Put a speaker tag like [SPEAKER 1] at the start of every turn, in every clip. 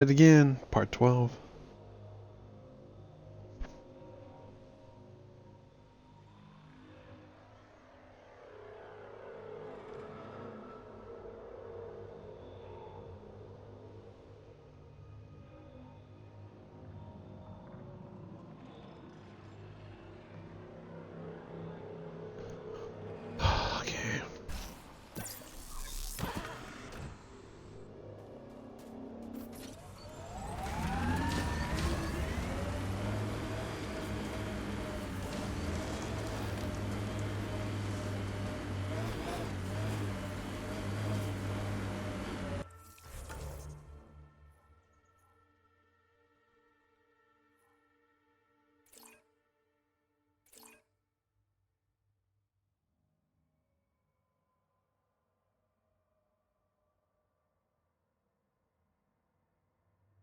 [SPEAKER 1] It again, part 12. Okay.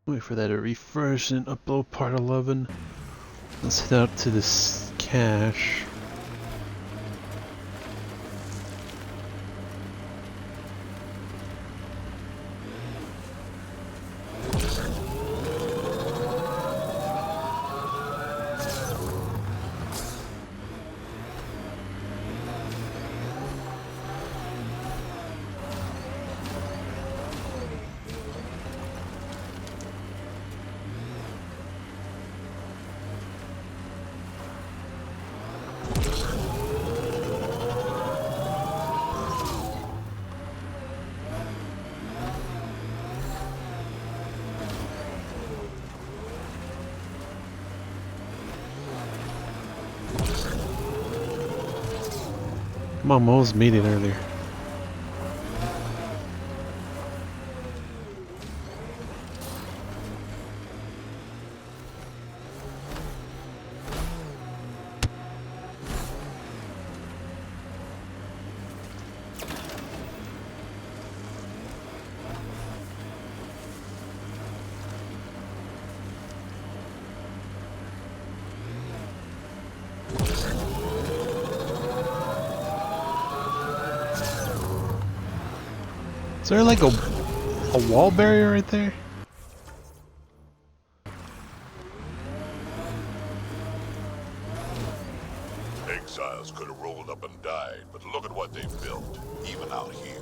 [SPEAKER 1] Wait for that to refresh and upload part 11. Let's head out to this cache. Come on, Mo was meeting earlier. Is there like a wall barrier right there?
[SPEAKER 2] Exiles could have rolled up and died, but look at what they've built, even out here.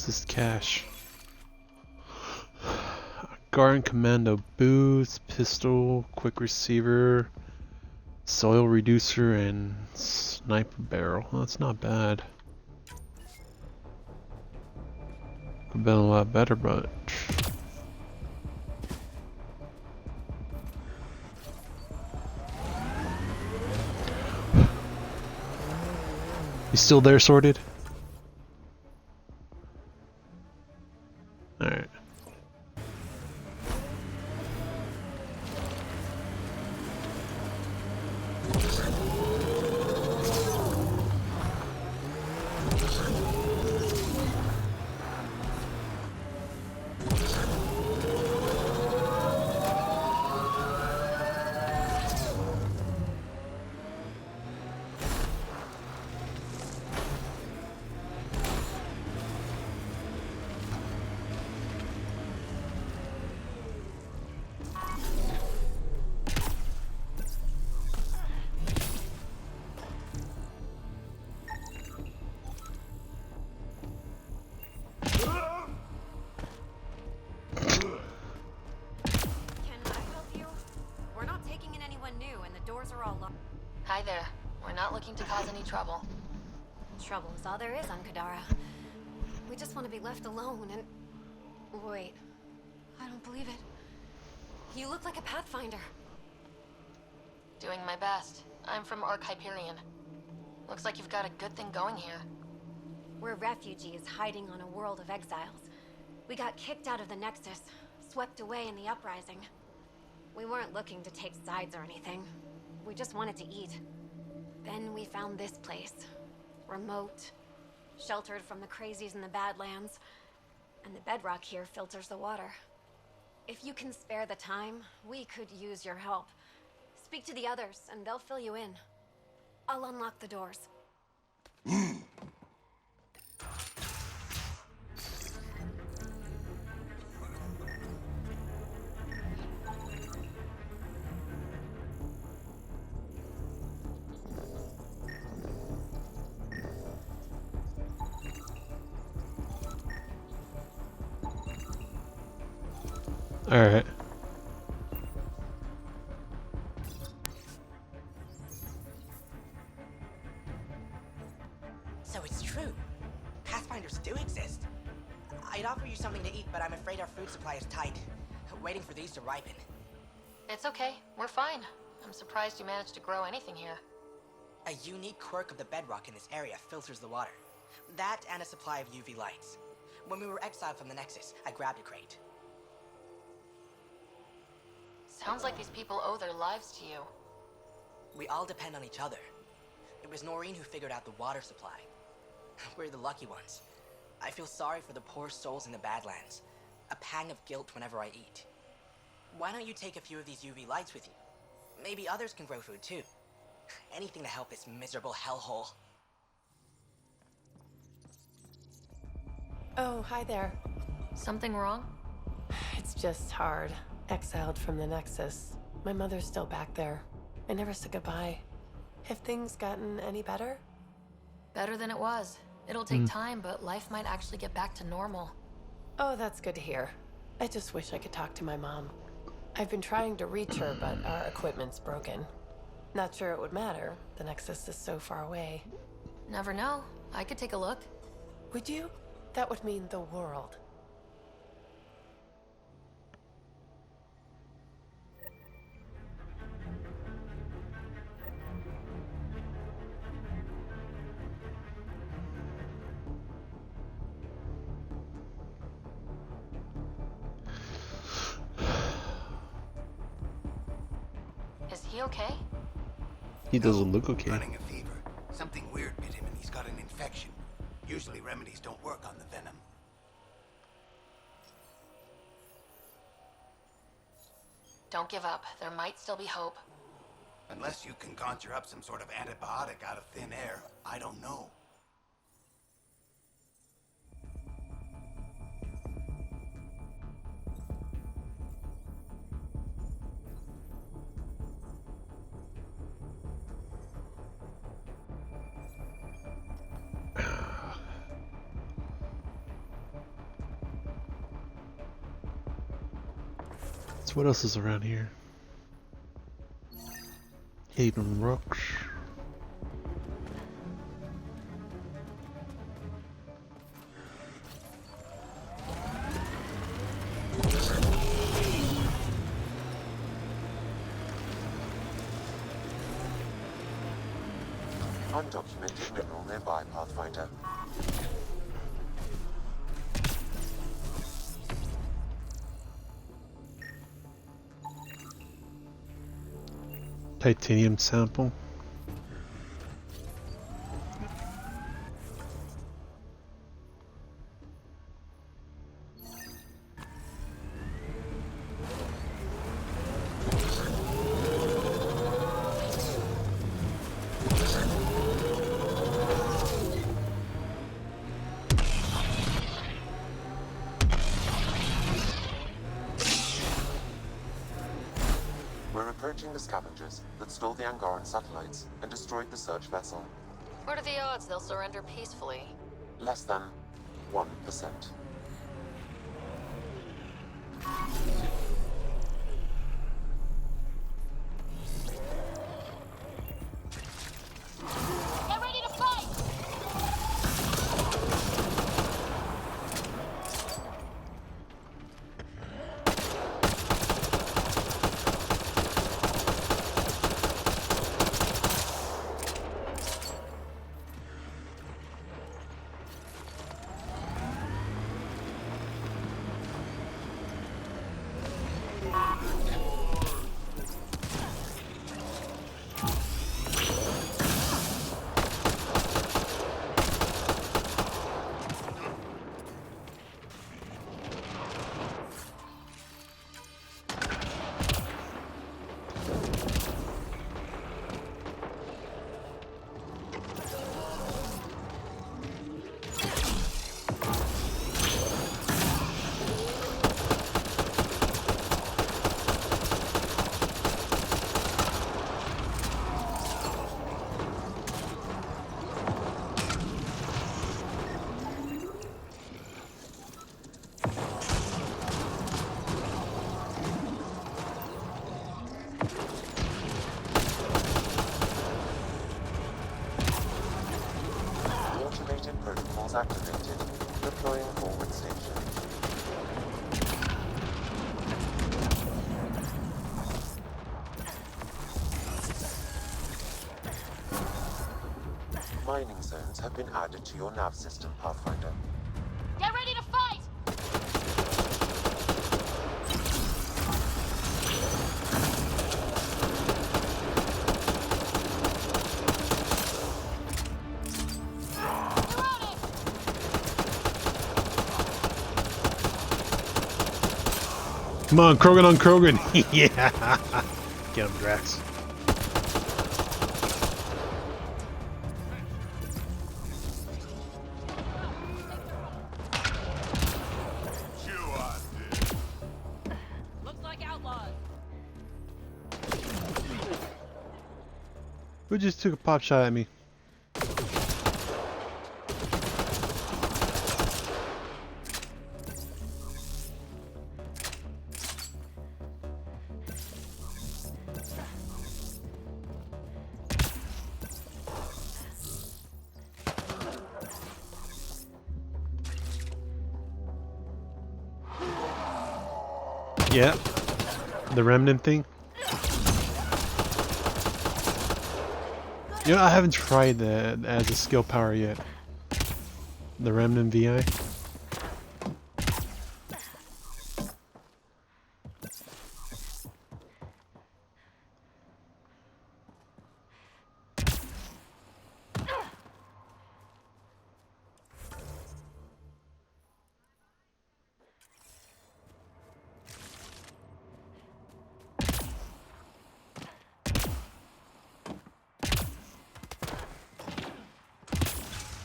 [SPEAKER 1] This cache. Guard and Commando boots, pistol, quick receiver, soil reducer, and sniper barrel. Well, that's not bad. Could have been a lot better, but you still there, Sorted? Alright.
[SPEAKER 3] any trouble.
[SPEAKER 4] Trouble is all there is on Kadara. We just want to be left alone and... Wait. I don't believe it. You look like a Pathfinder.
[SPEAKER 3] Doing my best. I'm from Ark Hyperion. Looks like you've got a good thing going here.
[SPEAKER 4] We're refugees hiding on a world of exiles. We got kicked out of the Nexus, swept away in the uprising. We weren't looking to take sides or anything. We just wanted to eat. Then we found this place. Remote, sheltered from the crazies in the Badlands, and the bedrock here filters the water. If you can spare the time, we could use your help. Speak to the others, and they'll fill you in. I'll unlock the doors.
[SPEAKER 1] Alright.
[SPEAKER 5] So it's true. Pathfinders do exist. I'd offer you something to eat, but I'm afraid our food supply is tight. Waiting for these to ripen.
[SPEAKER 3] It's okay. We're fine. I'm surprised you managed to grow anything here.
[SPEAKER 5] A unique quirk of the bedrock in this area filters the water. That and a supply of UV lights. When we were exiled from the Nexus, I grabbed a crate.
[SPEAKER 3] Sounds like these people owe their lives to you.
[SPEAKER 5] We all depend on each other. It was Noreen who figured out the water supply. We're the lucky ones. I feel sorry for the poor souls in the Badlands. A pang of guilt whenever I eat. Why don't you take a few of these UV lights with you? Maybe others can grow food too. Anything to help this miserable hellhole.
[SPEAKER 6] Oh, hi there.
[SPEAKER 3] Something wrong?
[SPEAKER 6] It's just hard. Exiled from the Nexus. My mother's still back there. I never said goodbye. Have things gotten any better?
[SPEAKER 3] Better than it was. It'll take time, but life might actually get back to normal.
[SPEAKER 6] Oh, that's good to hear. I just wish I could talk to my mom. I've been trying to reach her, but our equipment's broken. Not sure it would matter. The Nexus is so far away.
[SPEAKER 3] Never know. I could take a look.
[SPEAKER 6] Would you? That would mean the world.
[SPEAKER 3] Is he okay?
[SPEAKER 1] He doesn't look okay.
[SPEAKER 7] Running a fever. Something weird bit him and he's got an infection. Usually remedies don't work on the venom.
[SPEAKER 3] Don't give up. There might still be hope.
[SPEAKER 7] Unless you can conjure up some sort of antibiotic out of thin air, I don't know.
[SPEAKER 1] So what else is around here? Haven Rocks.
[SPEAKER 8] Undocumented mineral nearby, Pathfinder.
[SPEAKER 1] Titanium sample.
[SPEAKER 8] We're approaching the scavengers that stole the Angaran satellites and destroyed the search vessel.
[SPEAKER 3] What are the odds they'll surrender peacefully?
[SPEAKER 8] Less than 1%.
[SPEAKER 9] Get ready
[SPEAKER 8] controls activated. Deploying forward station. Mining zones have been added to your nav system, Pathfinder.
[SPEAKER 3] Get ready to fight!
[SPEAKER 1] Come on, Krogan on Krogan. Yeah. Get him, Drax.
[SPEAKER 3] Looks like outlaws.
[SPEAKER 1] Who just took a pop shot at me? Yeah, the remnant thing. You know, I haven't tried that as a skill power yet. The remnant VI.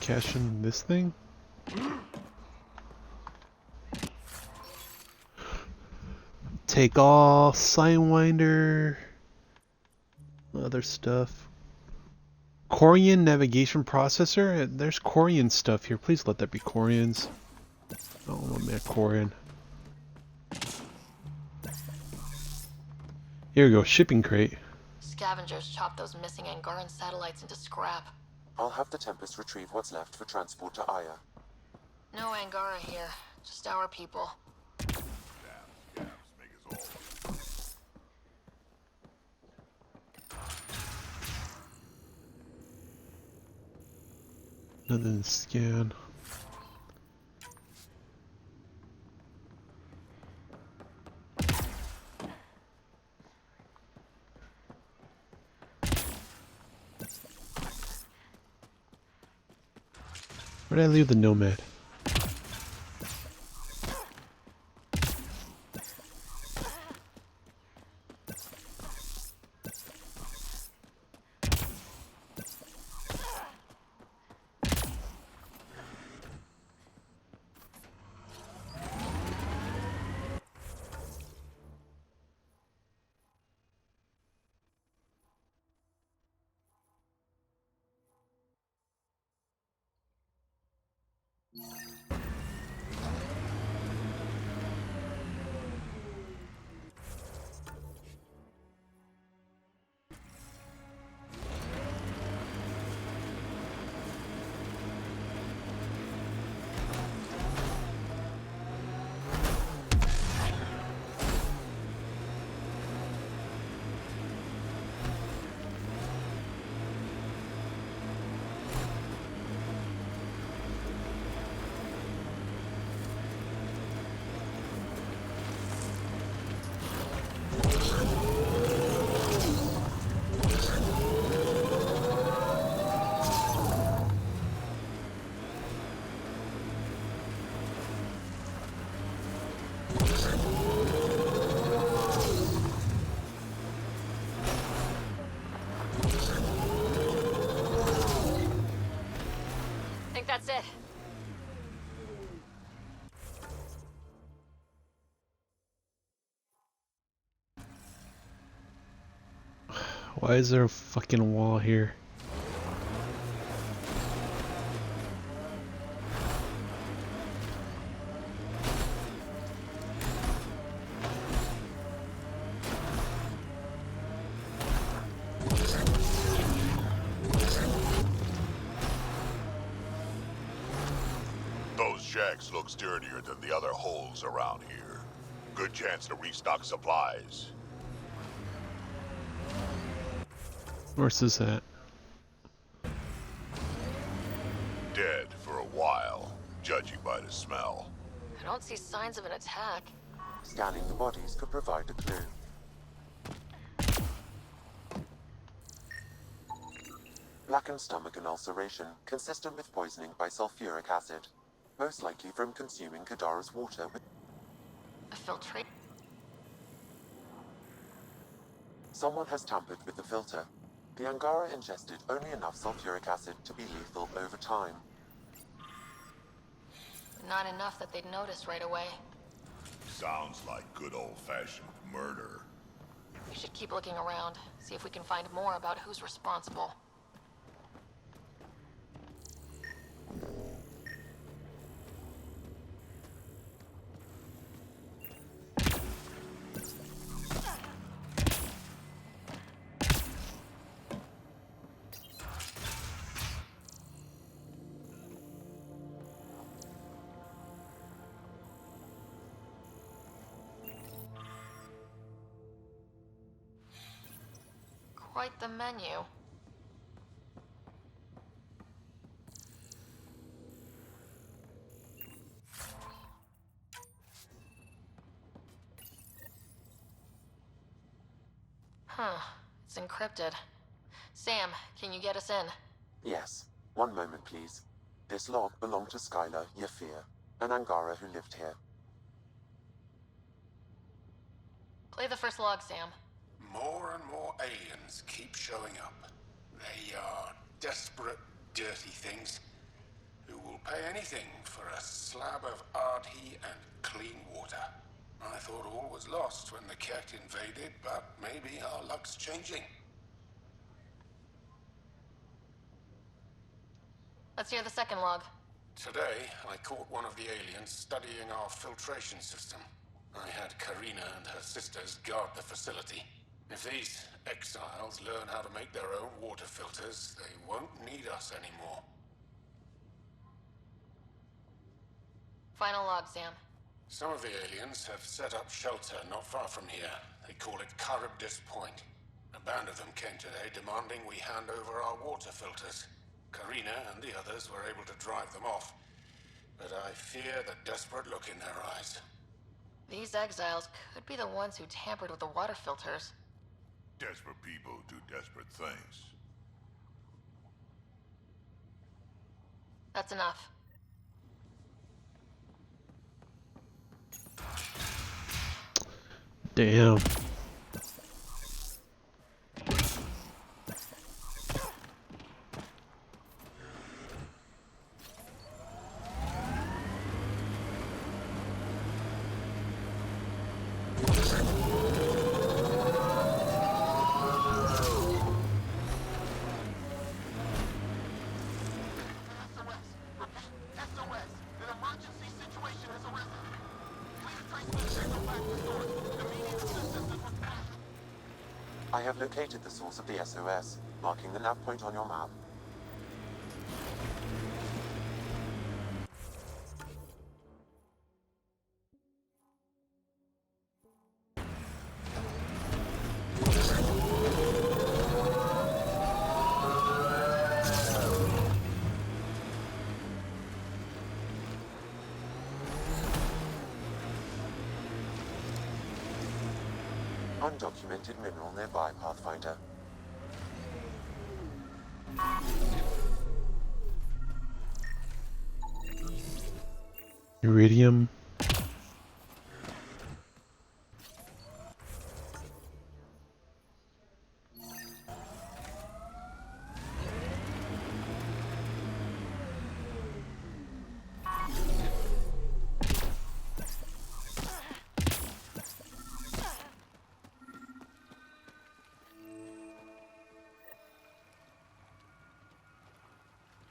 [SPEAKER 1] Cash in this thing? Take all, Sidewinder, other stuff. Corian navigation processor? There's Corian stuff here. Please let that be Corians. I don't want me a Corian. Here we go, shipping crate.
[SPEAKER 3] Scavengers chop those missing Angaran satellites into scrap.
[SPEAKER 8] I'll have the Tempest retrieve what's left for transport to Aya.
[SPEAKER 3] No Angara here, just our people.
[SPEAKER 1] Nothing to scan. Where did I leave the Nomad?
[SPEAKER 3] Think that's it.
[SPEAKER 1] Why is there a fucking wall here?
[SPEAKER 2] shacks looks dirtier than the other holes around here. Good chance to restock supplies.
[SPEAKER 1] Where's this at?
[SPEAKER 2] Dead for a while, judging by the smell.
[SPEAKER 3] I don't see signs of an attack.
[SPEAKER 8] Scanning the bodies could provide a clue. Blackened stomach and ulceration, consistent with poisoning by sulfuric acid. Most likely from consuming Kadara's water with...
[SPEAKER 3] A filtrate?
[SPEAKER 8] Someone has tampered with the filter. The Angara ingested only enough sulfuric acid to be lethal over time.
[SPEAKER 3] Not enough that they'd notice right away.
[SPEAKER 2] Sounds like good old-fashioned murder.
[SPEAKER 3] We should keep looking around, see if we can find more about who's responsible. Quite the menu. Huh. It's encrypted. Sam, can you get us in?
[SPEAKER 8] Yes. One moment, please. This log belonged to Skylar Yafir, an Angara who lived here.
[SPEAKER 3] Play the first log, Sam.
[SPEAKER 7] More and more aliens keep showing up. They are desperate, dirty things who will pay anything for a slab of Ardhi and clean water. I thought all was lost when the Ket invaded, but maybe our luck's changing.
[SPEAKER 3] Let's hear the second log.
[SPEAKER 7] Today, I caught one of the aliens studying our filtration system. I had Karina and her sisters guard the facility. If these exiles learn how to make their own water filters, they won't need us anymore.
[SPEAKER 3] Final log, Sam.
[SPEAKER 7] Some of the aliens have set up shelter not far from here. They call it Charybdis Point. A band of them came today demanding we hand over our water filters. Karina and the others were able to drive them off, but I fear the desperate look in their eyes.
[SPEAKER 3] These exiles could be the ones who tampered with the water filters.
[SPEAKER 2] Desperate people do desperate things.
[SPEAKER 3] That's enough.
[SPEAKER 1] Damn.
[SPEAKER 8] I have located the source of the SOS, marking the nav point on your map. Undocumented mineral nearby, Pathfinder.
[SPEAKER 1] Iridium.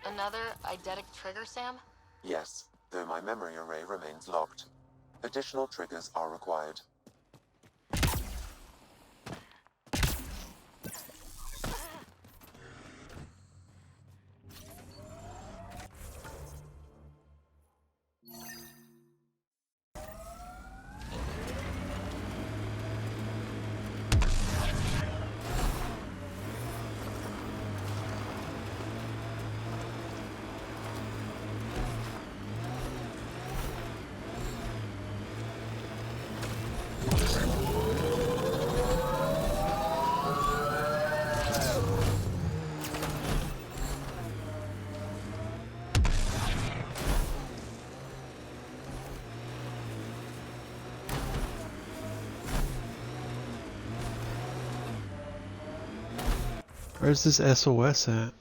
[SPEAKER 3] Another eidetic trigger, Sam?
[SPEAKER 8] Yes, though my memory array remains locked. Additional triggers are required.
[SPEAKER 1] Where's this SOS at?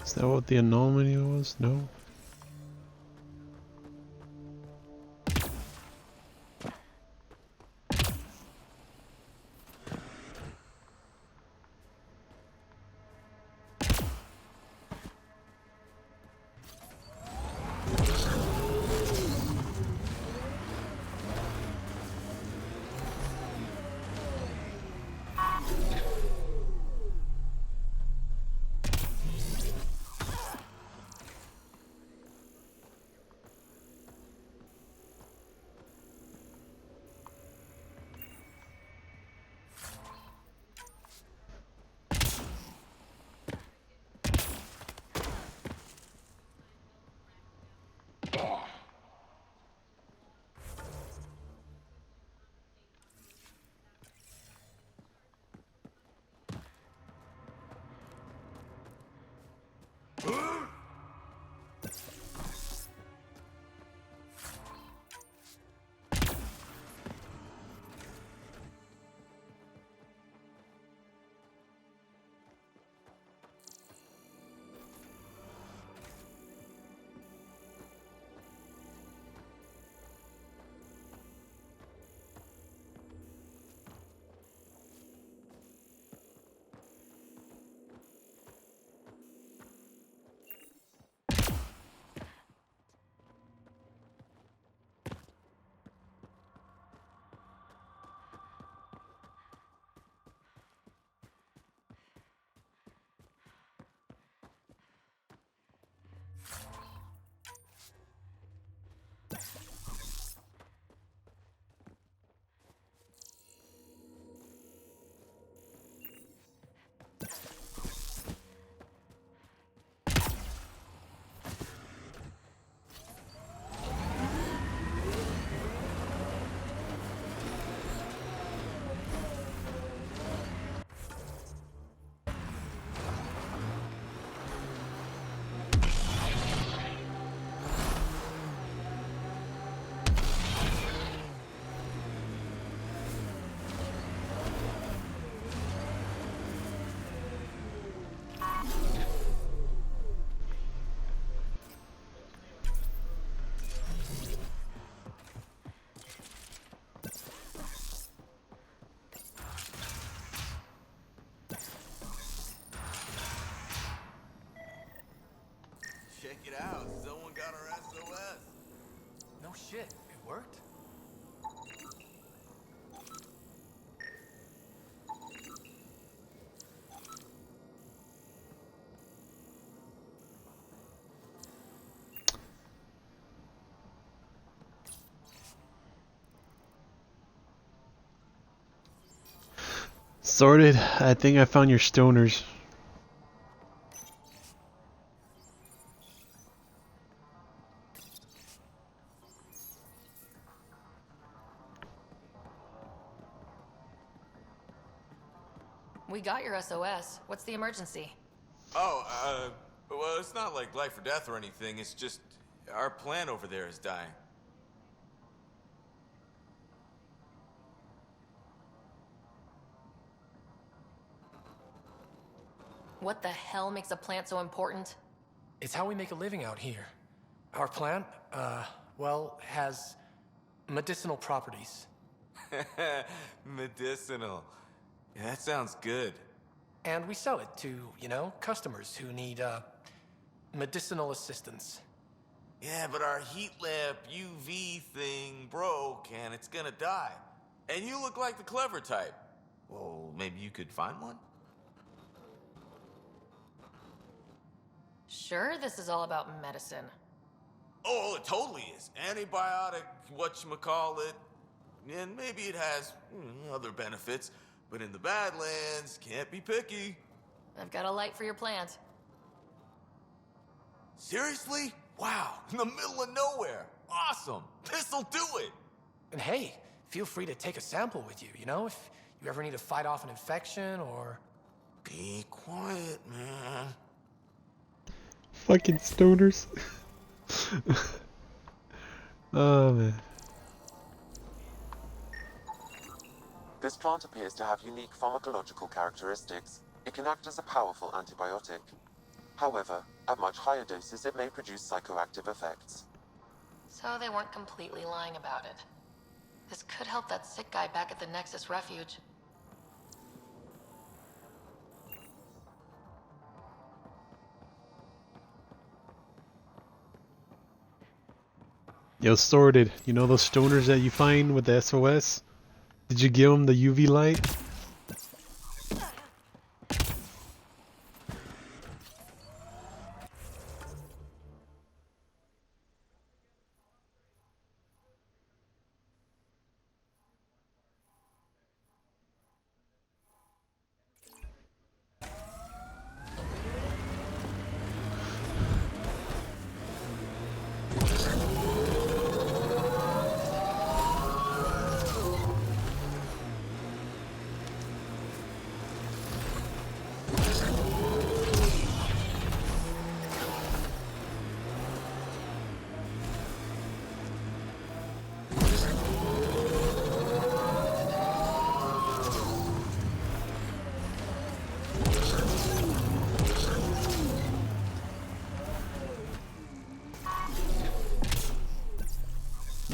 [SPEAKER 1] Is that what the anomaly was? No.
[SPEAKER 9] Check it out. Someone got our SOS.
[SPEAKER 10] No shit. It worked?
[SPEAKER 1] Sorted. I think I found your stoners.
[SPEAKER 3] We got your SOS. What's the emergency?
[SPEAKER 9] Oh, well, it's not like life or death or anything. It's just our plant over there is dying.
[SPEAKER 3] What the hell makes a plant so important?
[SPEAKER 10] It's how we make a living out here. Our plant, well, has medicinal properties.
[SPEAKER 9] Medicinal. Yeah, that sounds good.
[SPEAKER 10] And we sell it to, you know, customers who need, medicinal assistance.
[SPEAKER 9] Yeah, but our heat lamp UV thing broke and it's gonna die. And you look like the clever type. Well, maybe you could find one?
[SPEAKER 3] Sure, this is all about medicine.
[SPEAKER 9] Oh, it totally is. Antibiotic, whatchamacallit. And maybe it has other benefits. But in the Badlands, can't be picky.
[SPEAKER 3] I've got a light for your plant.
[SPEAKER 9] Seriously? Wow, in the middle of nowhere. Awesome. This'll do it.
[SPEAKER 10] And hey, feel free to take a sample with you, you know, if you ever need to fight off an infection or...
[SPEAKER 9] Be quiet, man.
[SPEAKER 1] Fucking stoners. Oh man.
[SPEAKER 8] This plant appears to have unique pharmacological characteristics. It can act as a powerful antibiotic. However, at much higher doses it may produce psychoactive effects.
[SPEAKER 3] So they weren't completely lying about it. This could help that sick guy back at the Nexus Refuge.
[SPEAKER 1] Yo, Sorted, you know those stoners that you find with the SOS? Did you give them the UV light?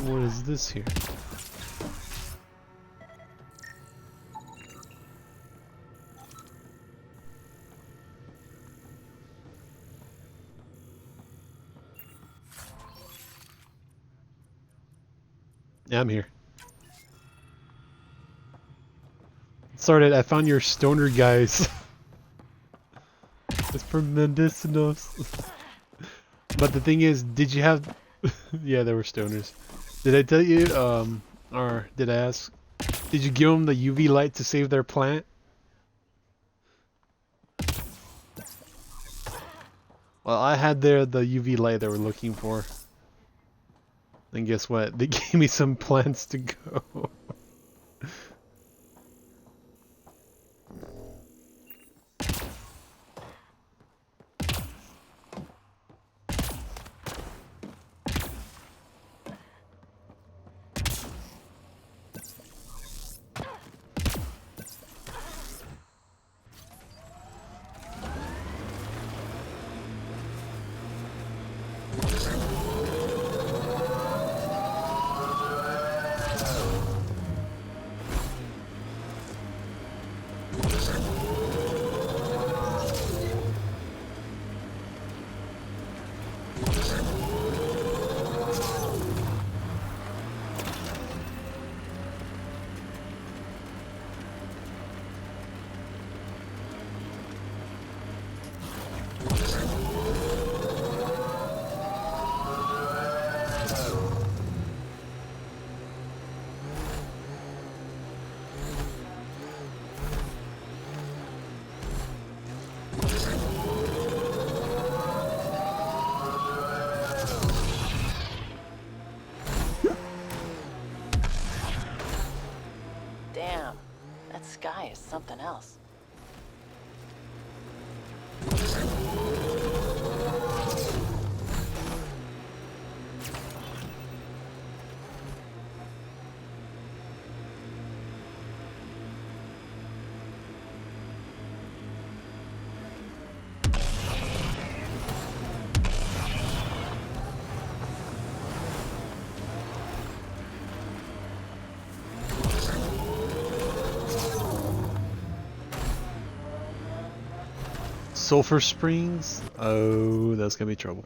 [SPEAKER 1] What is this here? Yeah, I'm here. Sorted, I found your stoner guys. It's for medicinals. But the thing is, did you have... Yeah, there were stoners. Did I tell you, or did I ask, did you give them the UV light to save their plant? Well, I had the UV light they were looking for. And guess what? They gave me some plants to go.
[SPEAKER 11] Damn, that sky is something else.
[SPEAKER 1] Sulfur Springs? Oh, that's gonna be trouble.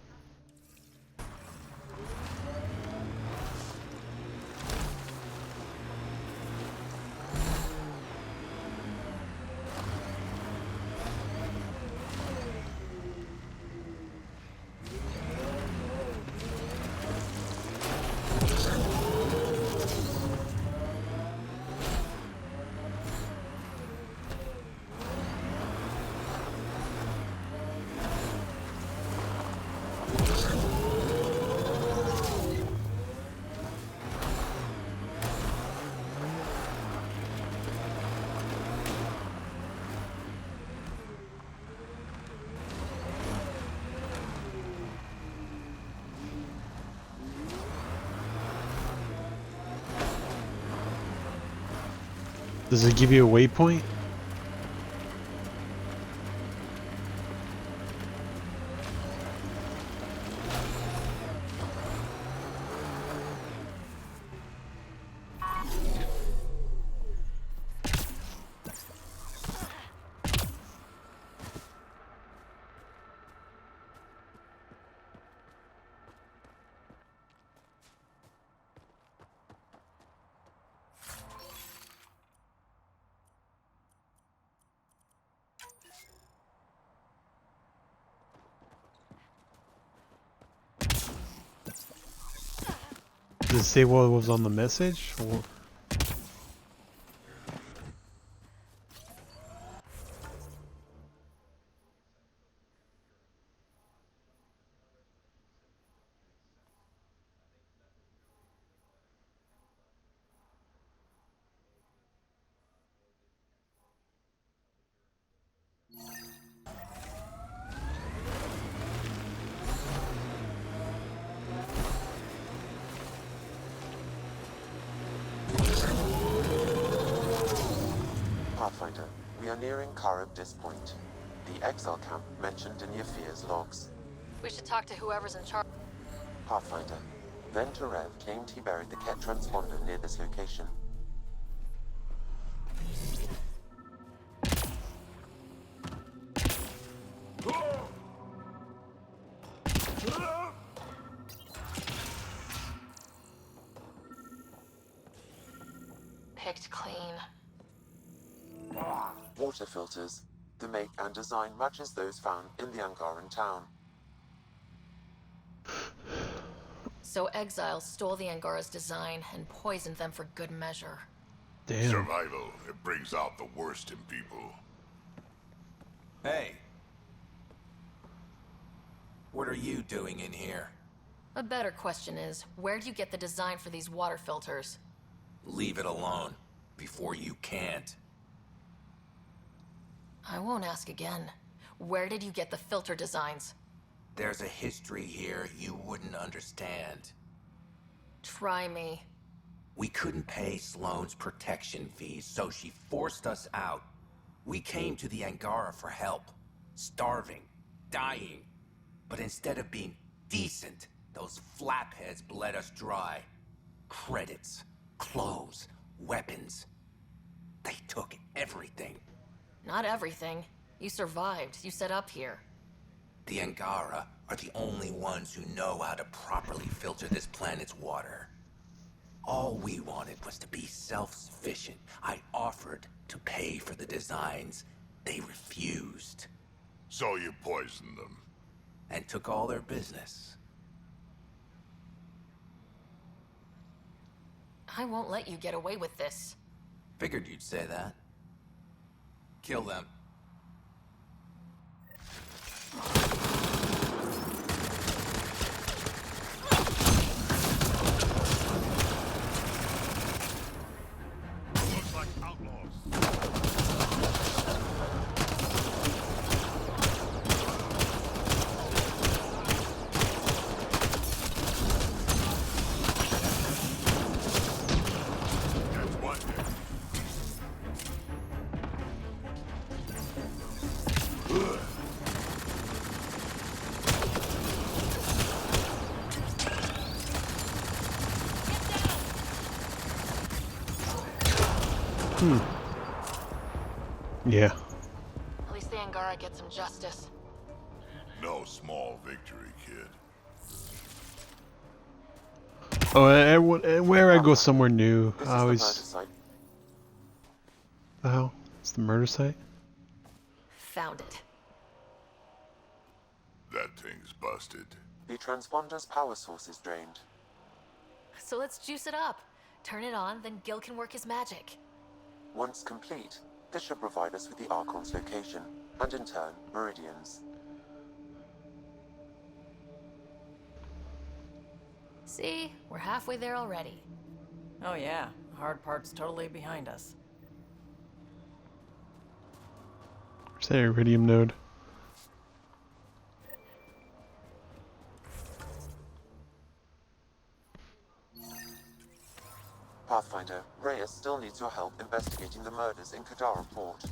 [SPEAKER 1] Does it give you a waypoint? Does it say what was on the message? Or...
[SPEAKER 8] Pathfinder, we are nearing Karabdis Point, the exile camp mentioned in Yafir's logs.
[SPEAKER 3] We should talk to whoever's in charge.
[SPEAKER 8] Pathfinder, then Terev claimed he buried the Ket transponder near this location.
[SPEAKER 3] Picked clean.
[SPEAKER 8] Water filters. The make and design matches those found in the Angaran town.
[SPEAKER 3] So exiles stole the Angara's design and poisoned them for good measure.
[SPEAKER 1] Damn.
[SPEAKER 2] Survival, it brings out the worst in people.
[SPEAKER 12] Hey. What are you doing in here?
[SPEAKER 3] A better question is, where'd you get the design for these water filters?
[SPEAKER 12] Leave it alone, before you can't.
[SPEAKER 3] I won't ask again. Where did you get the filter designs?
[SPEAKER 12] There's a history here you wouldn't understand.
[SPEAKER 3] Try me.
[SPEAKER 12] We couldn't pay Sloane's protection fees, so she forced us out. We came to the Angara for help. Starving. Dying. But instead of being decent, those flapheads bled us dry. Credits. Clothes. Weapons. They took everything.
[SPEAKER 3] Not everything. You survived. You set up here.
[SPEAKER 12] The Angara are the only ones who know how to properly filter this planet's water. All we wanted was to be self-sufficient. I offered to pay for the designs. They refused.
[SPEAKER 2] So you poisoned them.
[SPEAKER 12] And took all their business.
[SPEAKER 3] I won't let you get away with this.
[SPEAKER 12] Figured you'd say that. Kill them.
[SPEAKER 2] Looks like outlaws. That's one dead.
[SPEAKER 1] Yeah.
[SPEAKER 3] At least the Angara get some justice.
[SPEAKER 2] No small victory, kid.
[SPEAKER 1] Oh, where I go somewhere new,
[SPEAKER 8] This
[SPEAKER 1] I
[SPEAKER 8] is the murder
[SPEAKER 1] always...
[SPEAKER 8] site.
[SPEAKER 1] Oh, it's the murder site?
[SPEAKER 3] Found it.
[SPEAKER 2] That thing's busted.
[SPEAKER 8] The transponder's power source is drained.
[SPEAKER 3] So let's juice it up. Turn it on, then Gil can work his magic.
[SPEAKER 8] Once complete, this should provide us with the Archon's location, and in turn, Meridian's.
[SPEAKER 3] See? We're halfway there already.
[SPEAKER 11] Oh yeah, the hard part's totally behind us.
[SPEAKER 1] Where's that iridium node?
[SPEAKER 8] Pathfinder, Reyes still needs your help investigating the murders in Kadara Port.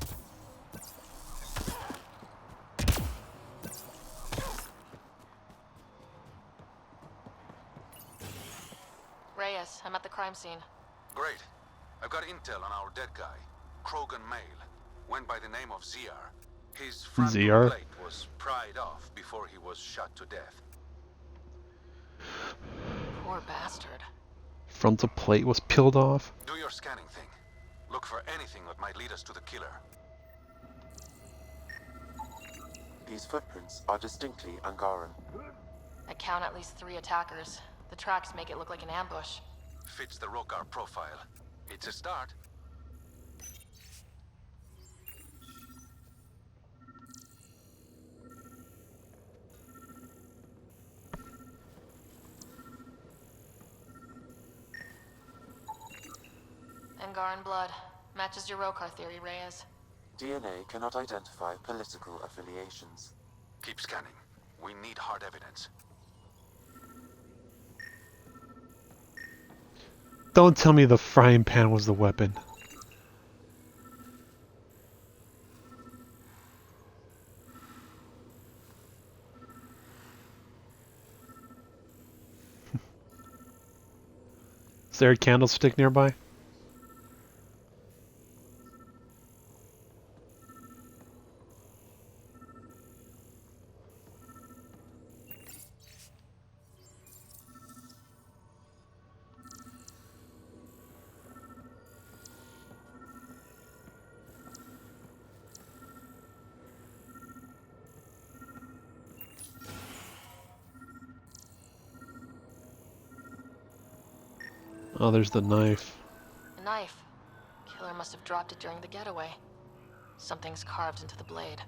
[SPEAKER 3] Reyes, I'm at the crime scene.
[SPEAKER 13] Great. I've got intel on our dead guy, Krogan Male. Went by the name of ZR. His frontal
[SPEAKER 1] ZR?
[SPEAKER 13] plate was pried off before he was shot to death.
[SPEAKER 3] Poor bastard.
[SPEAKER 1] Frontal plate was peeled off?
[SPEAKER 13] Do your scanning thing. Look for anything that might lead us to the killer.
[SPEAKER 8] These footprints are distinctly Angaran.
[SPEAKER 3] I count at least 3 attackers. The tracks make it look like an ambush.
[SPEAKER 13] Fits the Rokar profile. It's a start.
[SPEAKER 3] Angaran blood. Matches your Rokar theory, Reyes.
[SPEAKER 8] DNA cannot identify political affiliations.
[SPEAKER 13] Keep scanning. We need hard evidence.
[SPEAKER 1] Don't tell me the frying pan was the weapon. Is there a candlestick nearby? Oh, there's the knife.
[SPEAKER 3] A knife. Killer must have dropped it during the getaway. Something's carved into the blade.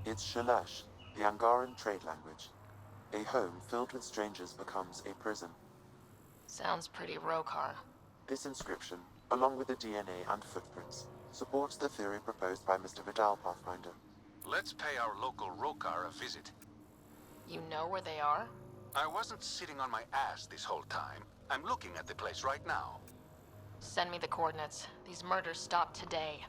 [SPEAKER 8] It's Shalash, the Angaran trade language. A home filled with strangers becomes a prison.
[SPEAKER 3] Sounds pretty Rokar.
[SPEAKER 8] This inscription, along with the DNA and footprints, supports the theory proposed by Mr. Vidal, Pathfinder.
[SPEAKER 13] Let's pay our local Rokar a visit.
[SPEAKER 3] You know where they are?
[SPEAKER 13] I wasn't sitting on my ass this whole time. I'm looking at the place right now.
[SPEAKER 3] Send me the coordinates. These murders stopped today.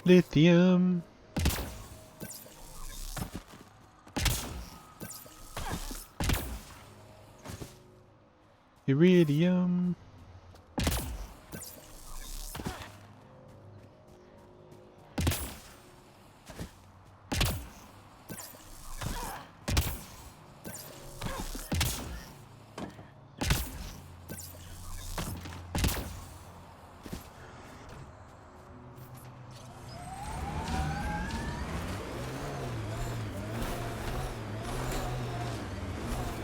[SPEAKER 1] Lithium. Iridium.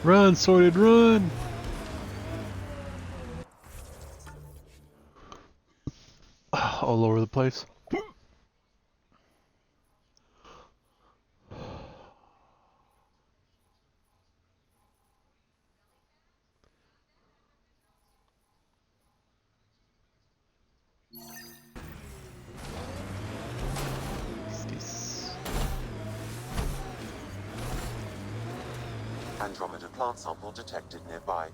[SPEAKER 1] Run, sorted, run! All over the place.
[SPEAKER 8] Andromeda plant sample detected nearby.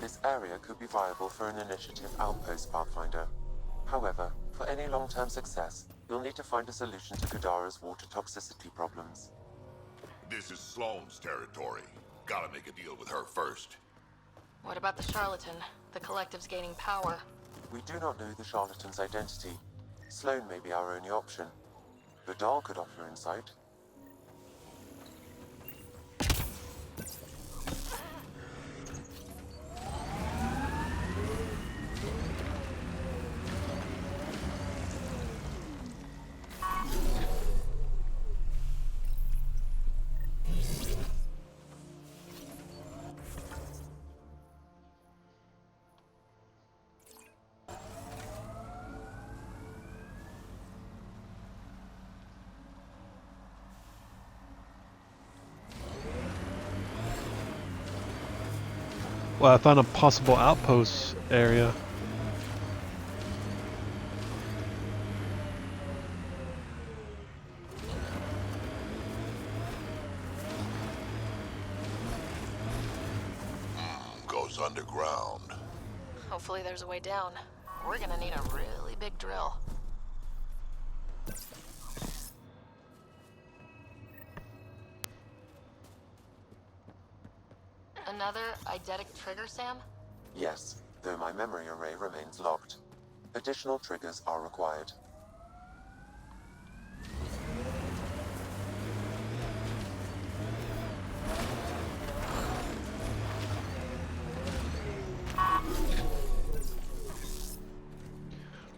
[SPEAKER 8] This area could be viable for an initiative outpost, Pathfinder. However, for any long-term success, you'll need to find a solution to Kadara's water toxicity problems.
[SPEAKER 2] This is Sloane's territory. Gotta make a deal with her first.
[SPEAKER 3] What about the charlatan? The collective's gaining power.
[SPEAKER 8] We do not know the charlatan's identity. Sloan may be our only option. Vidal could offer insight.
[SPEAKER 1] Well, I found a possible outpost area.
[SPEAKER 2] Goes underground.
[SPEAKER 3] Hopefully there's a way down. We're gonna need a really big drill. Another eidetic trigger, Sam?
[SPEAKER 8] Yes, though my memory array remains locked. Additional triggers are required.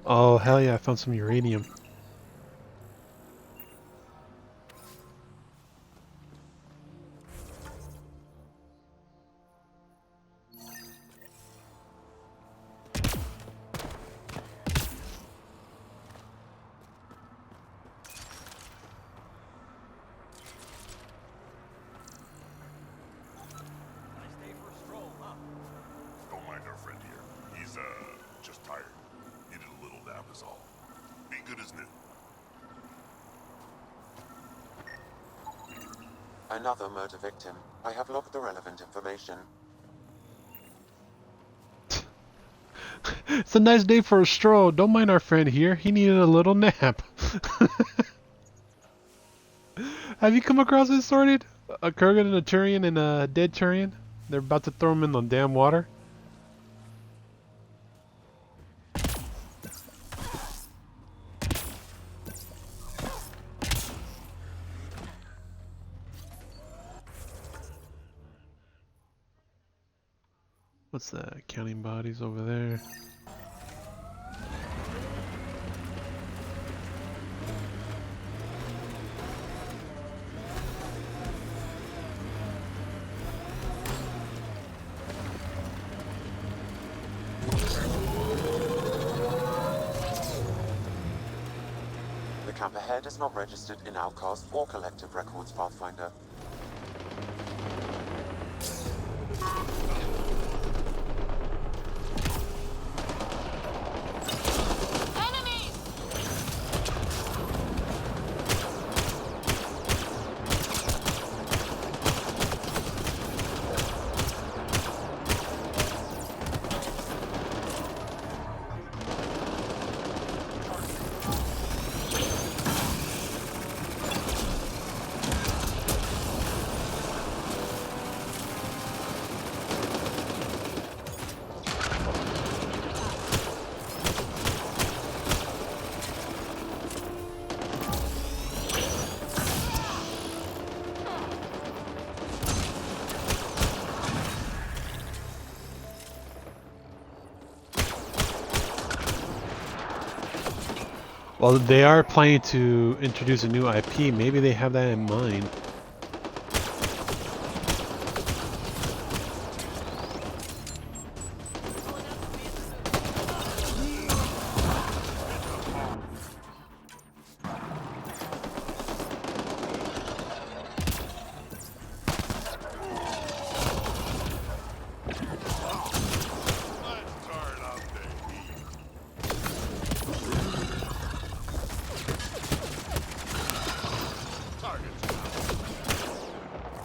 [SPEAKER 1] Oh, hell yeah, I found some uranium.
[SPEAKER 2] Don't mind our friend here. He's, just tired. Needed a little nap is all. Be good as new.
[SPEAKER 8] Another murder victim. I have logged the relevant information.
[SPEAKER 1] It's a nice day for a stroll. Don't mind our friend here. He needed a little nap. Have you come across this sorted? A Kurgan and a Turian and a dead Turian? They're about to throw him in the damn water. What's that? Counting bodies over there.
[SPEAKER 8] The camp ahead is not registered in Outcast or Collective Records Pathfinder.
[SPEAKER 1] Well, they are planning to introduce a new IP. Maybe they have that in mind.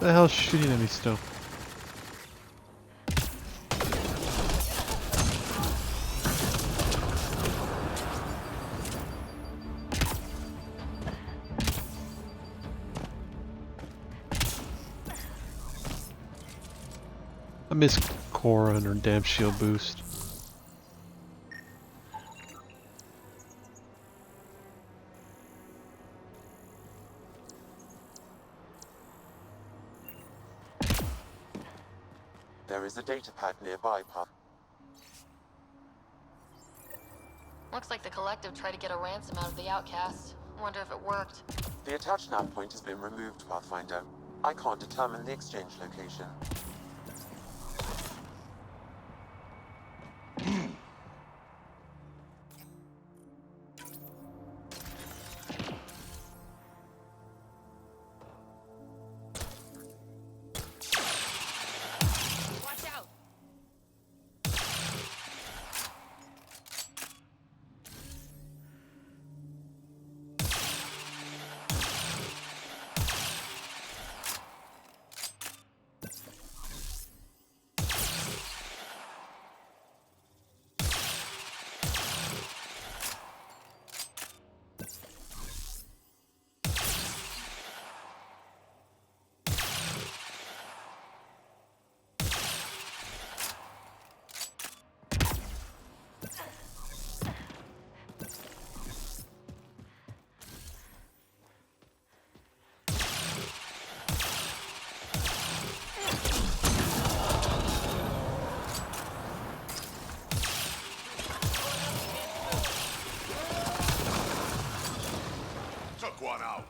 [SPEAKER 1] What the hell's shooting at me still? I miss Cora and her damn shield boost.
[SPEAKER 8] There is a data pad nearby, Path.
[SPEAKER 3] Looks like the Collective tried to get a ransom out of the outcasts. Wonder if it worked.
[SPEAKER 8] The attached nav point has been removed, Pathfinder. I can't determine the exchange location.
[SPEAKER 2] Took one out.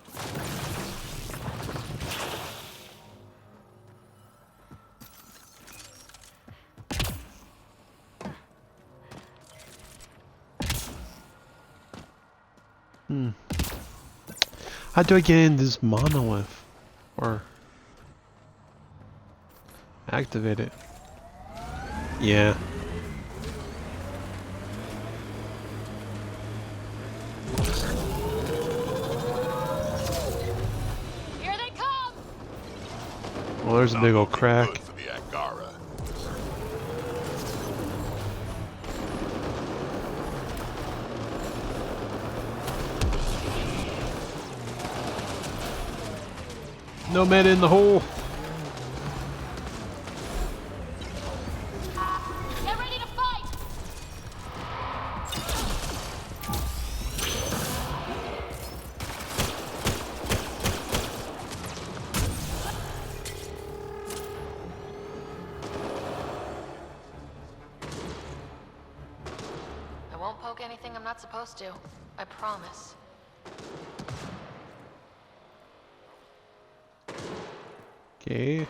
[SPEAKER 1] How do I get in this monolith? Or activate it? Yeah.
[SPEAKER 3] Here they come!
[SPEAKER 1] Well, there's a big old crack.
[SPEAKER 2] Good for the Angara.
[SPEAKER 1] No man in the hole.
[SPEAKER 3] Get ready to fight! I won't poke anything I'm not supposed to. I promise.
[SPEAKER 1] Okay.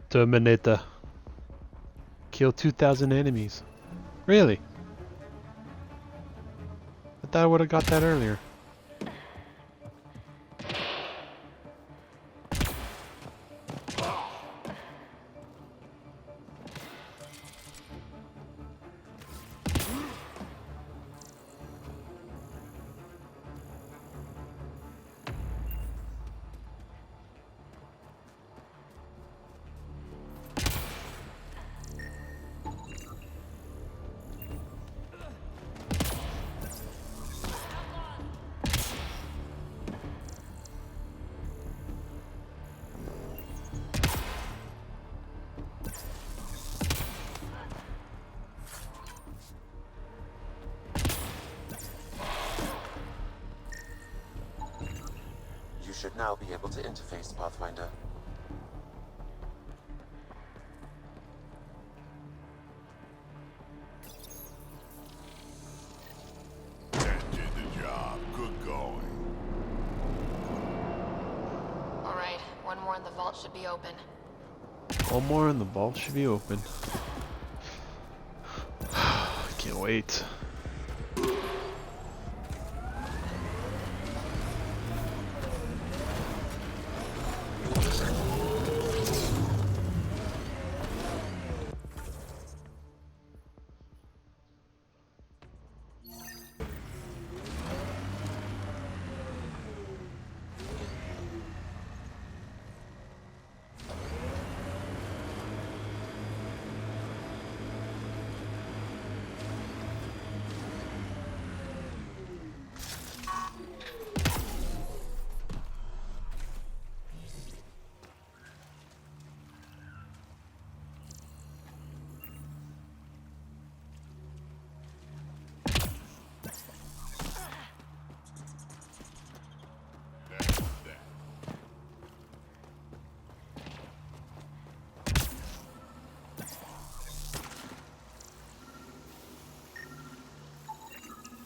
[SPEAKER 1] Terminator. Kill 2,000 enemies. Really? I thought I would have got that earlier.
[SPEAKER 8] You should now be able to interface, Pathfinder.
[SPEAKER 2] That did the job. Good going.
[SPEAKER 3] Alright, one more and the vault should be open.
[SPEAKER 1] One more and the vault should be open. Can't wait.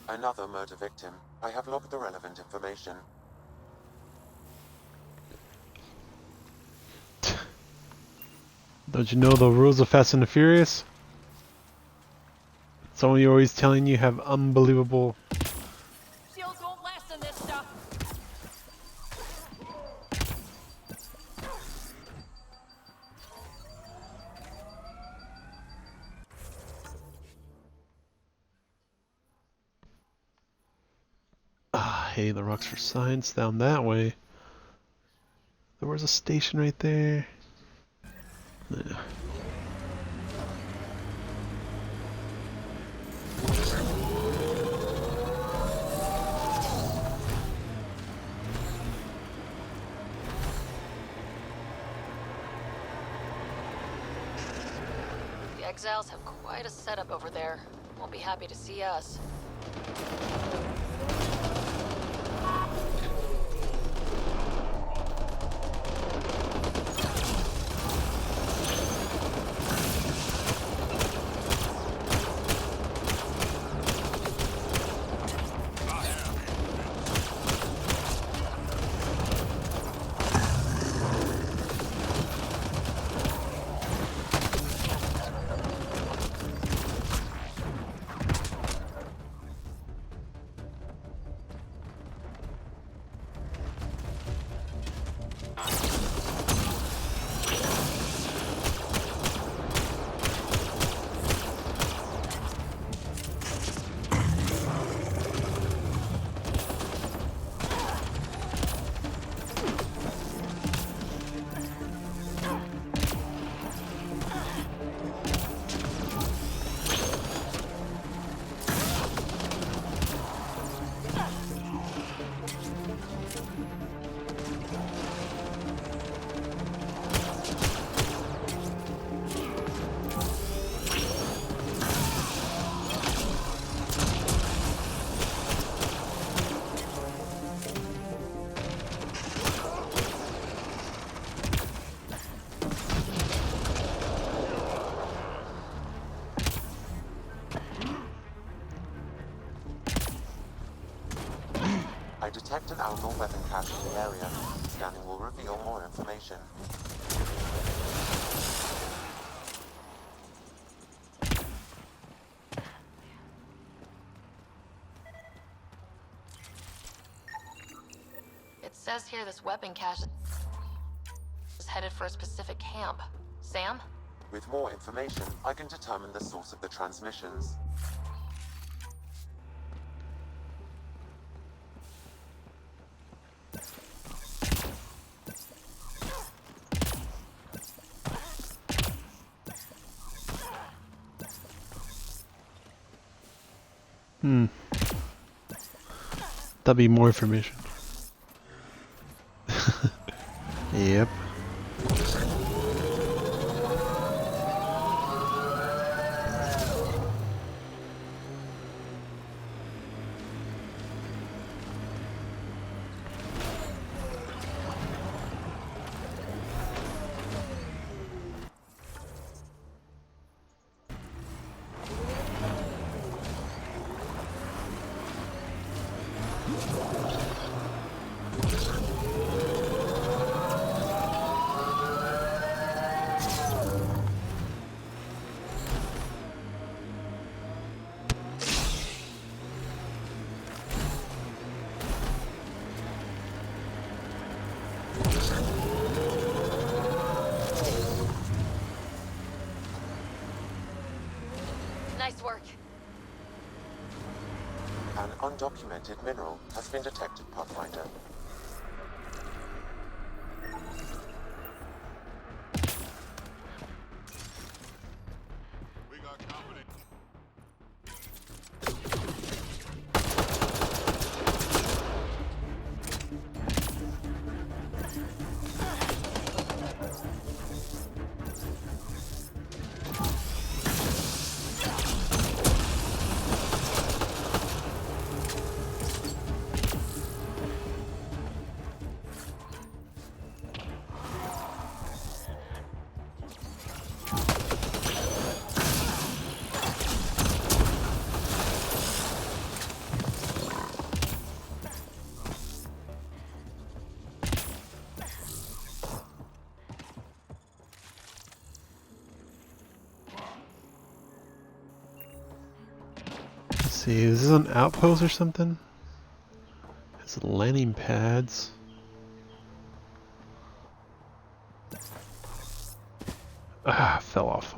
[SPEAKER 8] Another murder victim. I have logged the relevant information.
[SPEAKER 1] Don't you know the rules of Fast and the Furious? Someone you're always telling you have unbelievable...
[SPEAKER 11] Shields won't last in this stuff.
[SPEAKER 1] Ah, hey, the rocks for science down that way. There was a station right there. Yeah.
[SPEAKER 3] The exiles have quite a setup over there. Won't be happy to see us.
[SPEAKER 8] I detect an outlaw weapon cache in the area. Scanning will reveal more information.
[SPEAKER 3] It says here this weapon cache is headed for a specific camp. Sam?
[SPEAKER 8] With more information, I can determine the source of the transmissions.
[SPEAKER 1] That'd be more information. Yep.
[SPEAKER 3] Nice work.
[SPEAKER 8] An undocumented mineral has been detected, Pathfinder.
[SPEAKER 2] We got company.
[SPEAKER 1] see, is this an outpost or something? It's landing pads. Ah, fell off.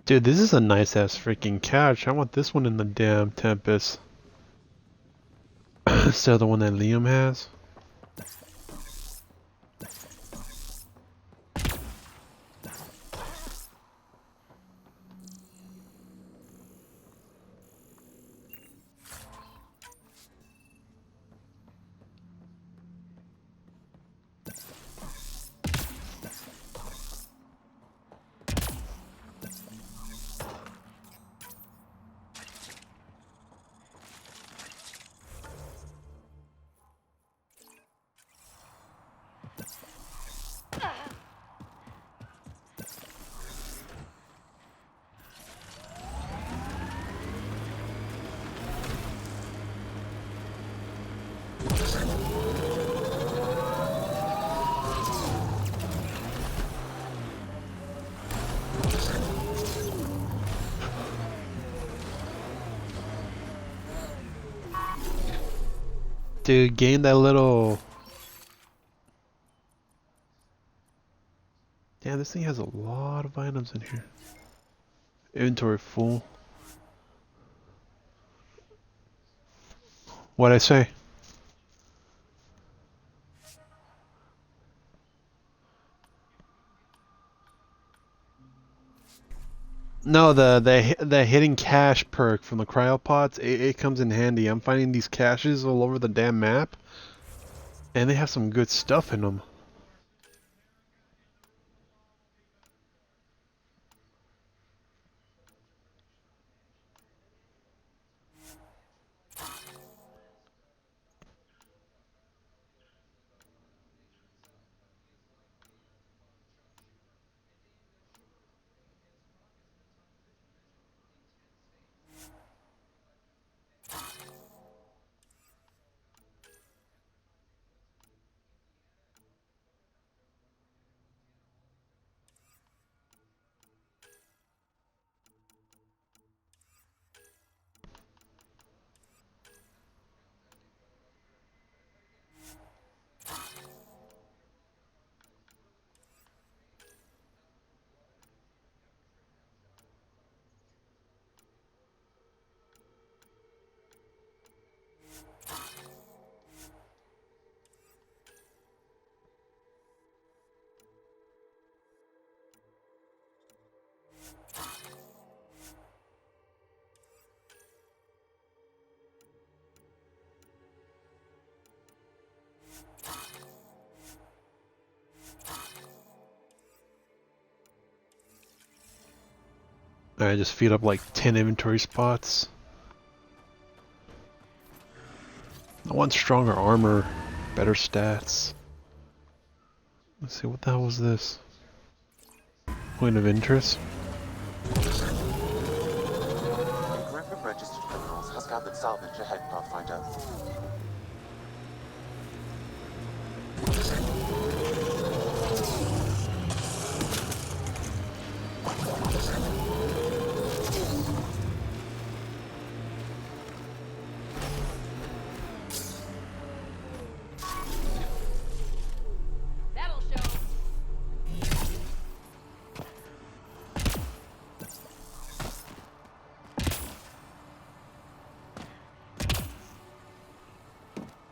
[SPEAKER 1] Dude, this is a nice ass freaking couch. I want this one in the damn Tempest. Instead of the one that Liam has. Dude, gain that little... Damn, this thing has a lot of items in here. Inventory full. What'd I say? No, the hidden cache perk from the cryopods, it comes in handy. I'm finding these caches all over the damn map, and they have some good stuff in them. I just feed up like 10 inventory spots. I want stronger armor, better stats. Let's see, what the hell was this? Point of interest?
[SPEAKER 8] A group of registered criminals has gathered salvage ahead, Pathfinder.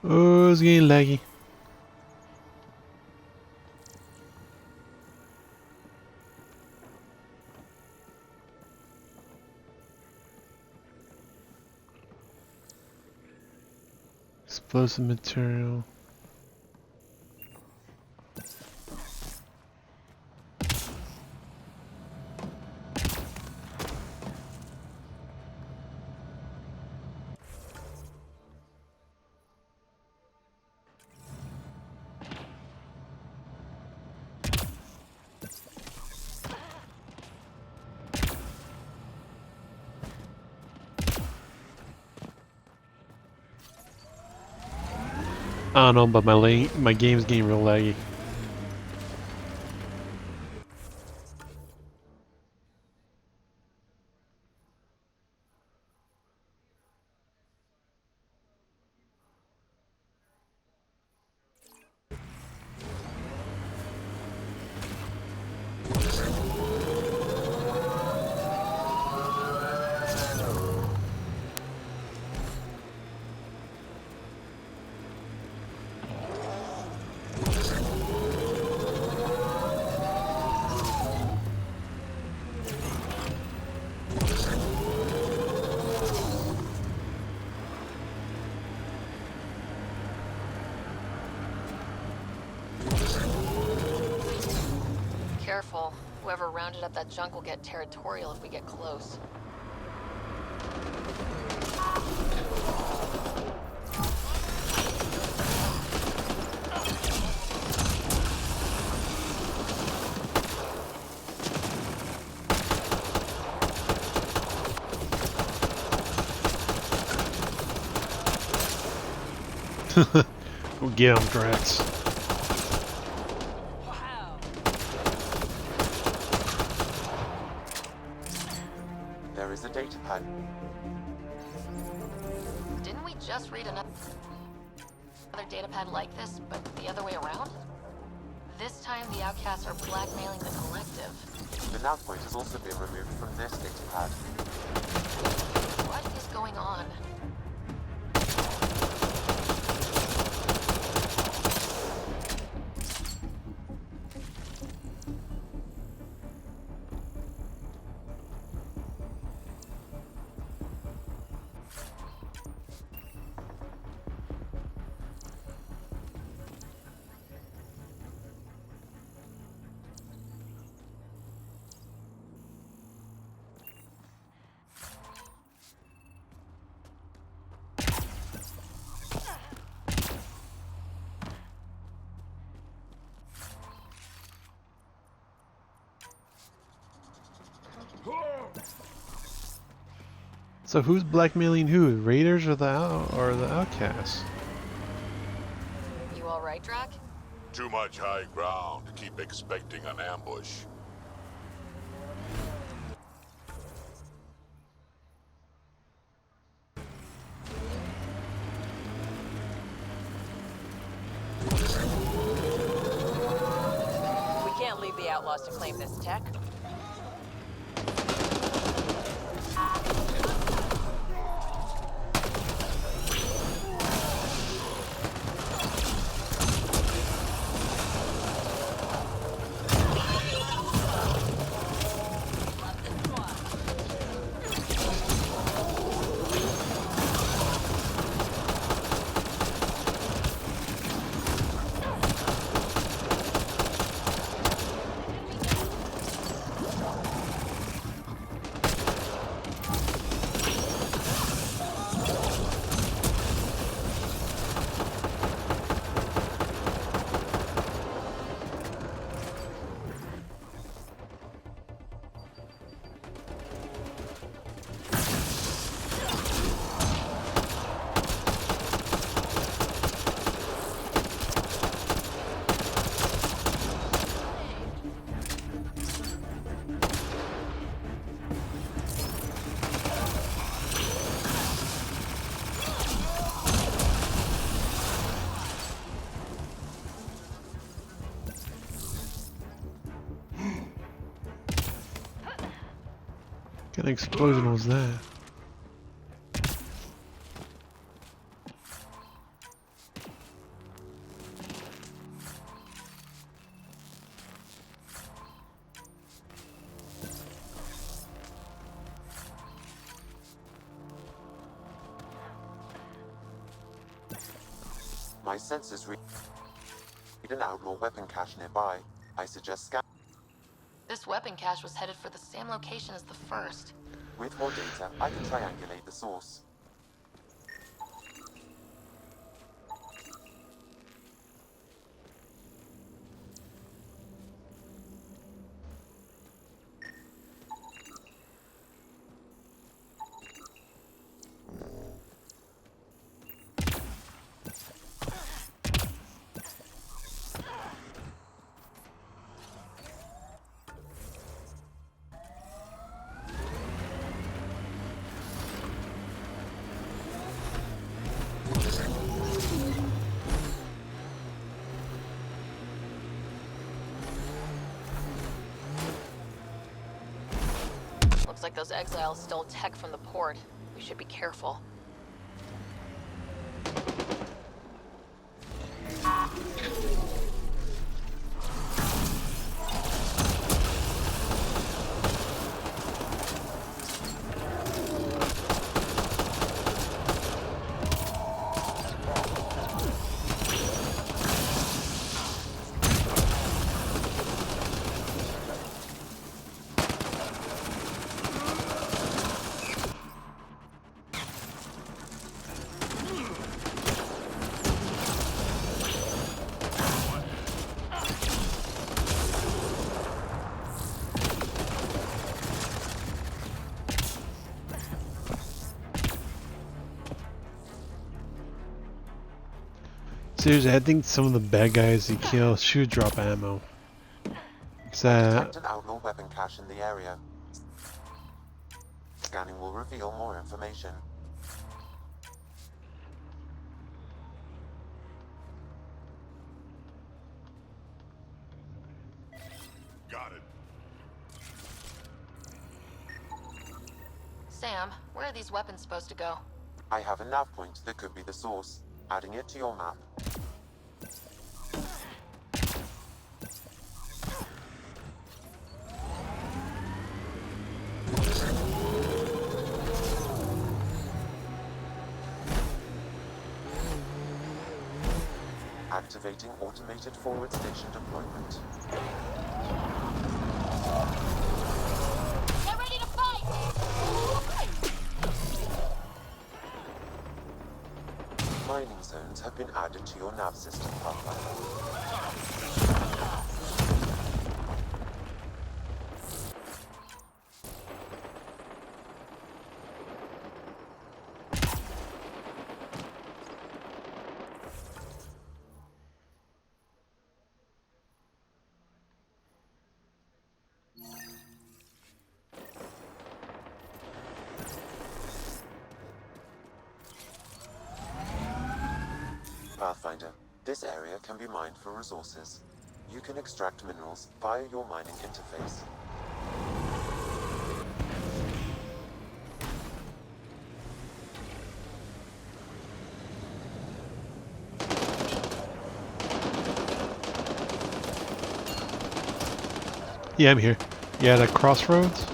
[SPEAKER 1] Oh, it's getting laggy. Explosive material. I don't know, but my game's getting real laggy.
[SPEAKER 3] Careful. Whoever rounded up that junk will get territorial if we get close.
[SPEAKER 1] Get him, Drax.
[SPEAKER 8] There is a data pad.
[SPEAKER 3] Didn't we just read another data pad like this, but the other way around? This time the outcasts are blackmailing the collective.
[SPEAKER 8] The nav point has also been removed from this data pad.
[SPEAKER 3] What is going on?
[SPEAKER 1] So who's blackmailing who? Raiders or the outcasts?
[SPEAKER 3] You alright, Drac?
[SPEAKER 2] Too much high ground to keep expecting an ambush.
[SPEAKER 11] We can't leave the outlaws to claim this tech.
[SPEAKER 1] What kind of explosion was that?
[SPEAKER 8] My sensors read an outlaw weapon cache nearby. I suggest scan.
[SPEAKER 3] This weapon cache was headed for the same location as the first.
[SPEAKER 8] With more data, I can triangulate the source.
[SPEAKER 3] like those exiles stole tech from the port. We should be careful.
[SPEAKER 1] Seriously, I think some of the bad guys you kill should drop ammo.
[SPEAKER 8] Detect an outlaw weapon cache in the area. Scanning will reveal more information.
[SPEAKER 2] Got it.
[SPEAKER 3] Sam, where are these weapons supposed to go?
[SPEAKER 8] I have a nav point that could be the source. Adding it to your map. Activating automated forward station deployment.
[SPEAKER 3] Get ready to fight!
[SPEAKER 8] Mining zones have been added to your nav system, Pathfinder. Pathfinder, this area can be mined for resources. You can extract minerals via your mining interface.
[SPEAKER 1] Yeah, I'm here. Yeah, that crossroads.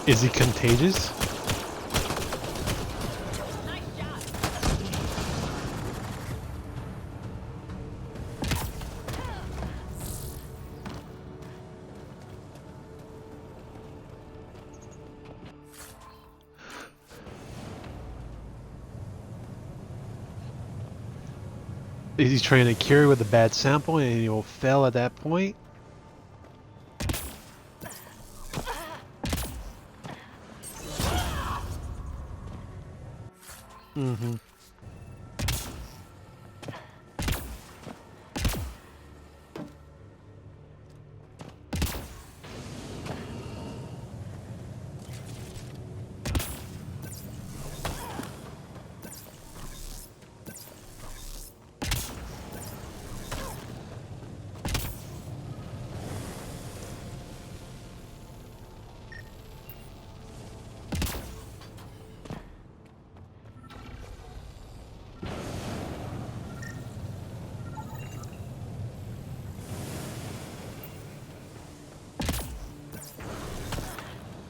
[SPEAKER 1] Is he contagious? Is he trying to cure with a bad sample and he'll fail at that point? Mm-hmm.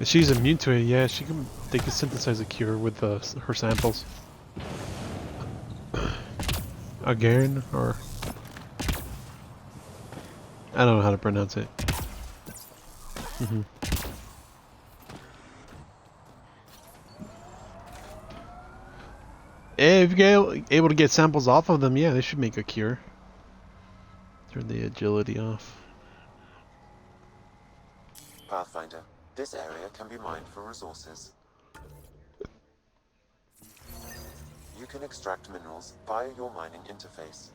[SPEAKER 1] If she's immune to it, yeah, she can. They can synthesize a cure with her samples. Again, or I don't know how to pronounce it. Mm-hmm. If you're able to get samples off of them, yeah, they should make a cure. Turn the agility off.
[SPEAKER 8] Pathfinder. This area can be mined for resources. You can extract minerals via your mining interface.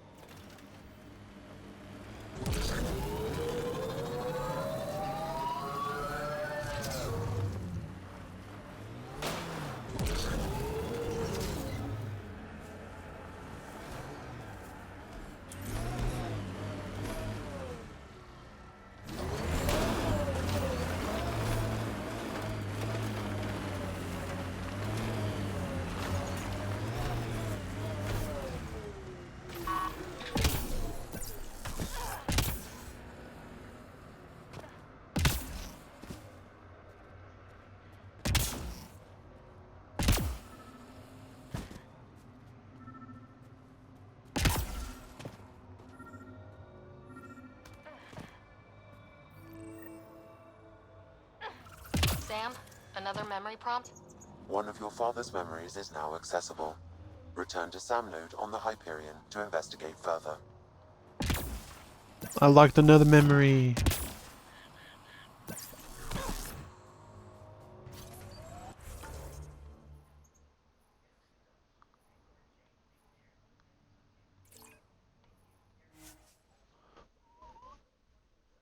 [SPEAKER 3] Sam, another memory prompt?
[SPEAKER 8] One of your father's memories is now accessible. Return to Sam node on the Hyperion to investigate further.
[SPEAKER 1] I locked another memory.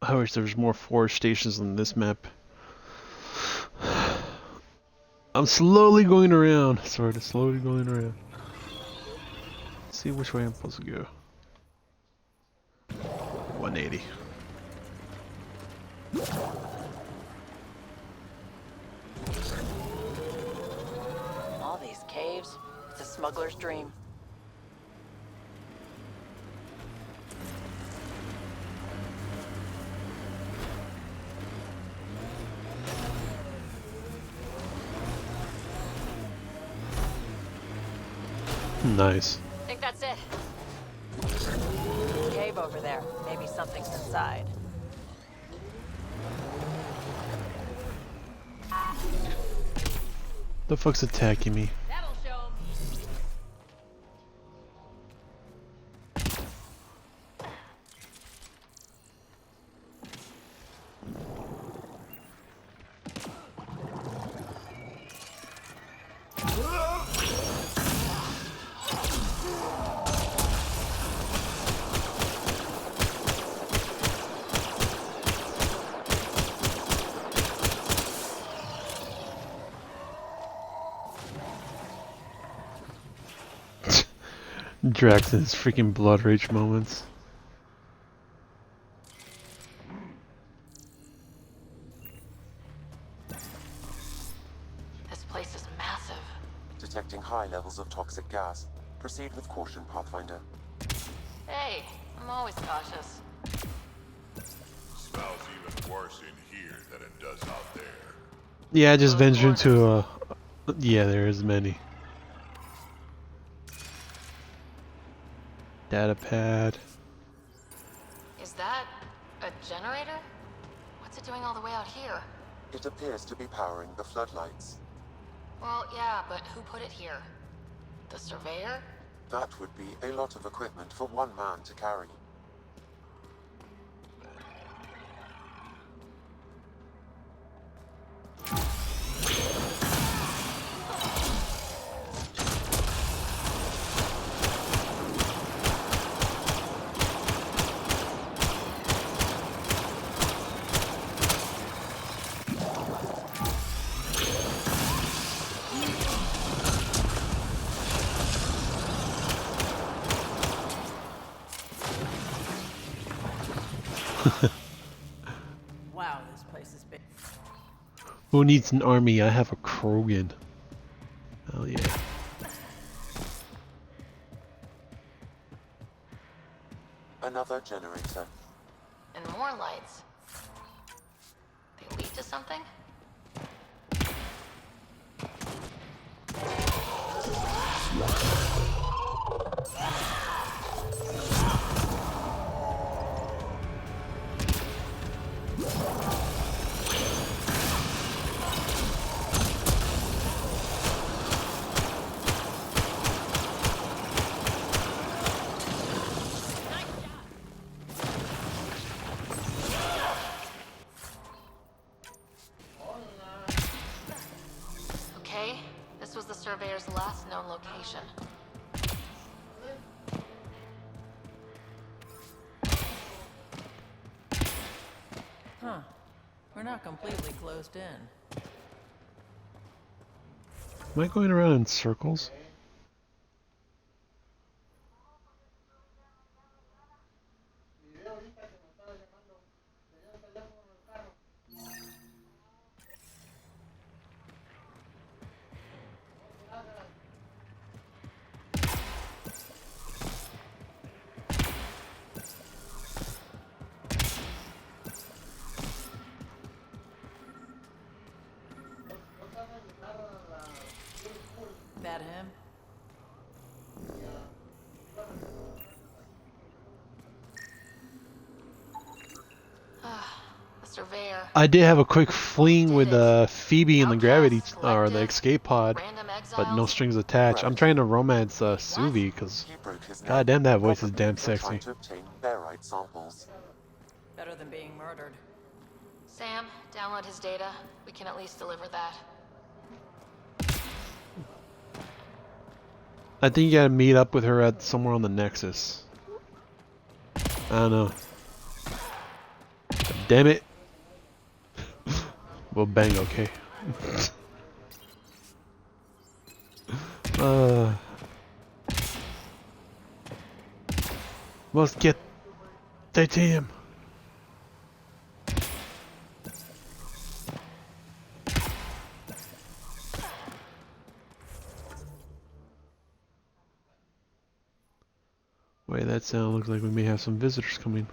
[SPEAKER 1] I wish there was more forest stations on this map. I'm slowly going around. Sort of slowly going around. Let's see which way I'm supposed to go. 180.
[SPEAKER 11] All these caves, it's a smuggler's dream.
[SPEAKER 1] Nice.
[SPEAKER 11] I think that's it. Cave over there. Maybe something's inside.
[SPEAKER 1] The fuck's attacking me?
[SPEAKER 11] That'll show 'em.
[SPEAKER 1] Draxon's freaking blood rage moments.
[SPEAKER 3] This place is massive.
[SPEAKER 8] Detecting high levels of toxic gas. Proceed with caution, Pathfinder.
[SPEAKER 3] Hey, I'm always cautious.
[SPEAKER 2] Smells even worse in here than it does out there.
[SPEAKER 1] Yeah, I just ventured into yeah, there is many. Data pad.
[SPEAKER 3] Is that a generator? What's it doing all the way out here?
[SPEAKER 8] It appears to be powering the floodlights.
[SPEAKER 3] Well, yeah, but who put it here? The surveyor?
[SPEAKER 8] That would be a lot of equipment for one man to carry.
[SPEAKER 11] Wow, this place is big.
[SPEAKER 1] Who needs an army? I have a Krogan. Hell yeah.
[SPEAKER 8] Another generator.
[SPEAKER 3] And more lights. They lead to something? was the surveyor's last known location.
[SPEAKER 11] Huh. We're not completely closed in.
[SPEAKER 1] Am I going around in circles?
[SPEAKER 11] That him?
[SPEAKER 3] The surveyor.
[SPEAKER 1] I did have a quick fling with
[SPEAKER 3] Did it.
[SPEAKER 1] Phoebe in the gravity
[SPEAKER 3] Outcasts,
[SPEAKER 1] or the
[SPEAKER 3] collective,
[SPEAKER 1] escape pod,
[SPEAKER 3] random
[SPEAKER 1] but no
[SPEAKER 3] exiles.
[SPEAKER 1] strings attached. I'm trying to romance Suvi because,
[SPEAKER 8] He broke his neck,
[SPEAKER 1] goddamn, that voice is
[SPEAKER 8] probably
[SPEAKER 1] damn
[SPEAKER 8] when trying
[SPEAKER 1] sexy.
[SPEAKER 8] to obtain barite samples.
[SPEAKER 11] Better than being murdered.
[SPEAKER 3] Sam, download his data. We can at least deliver that.
[SPEAKER 1] I think you gotta meet up with her at somewhere on the Nexus. I don't know. Damn it. Well, bang, okay. Must get titanium. Wait, that sound looks like we may have some visitors coming.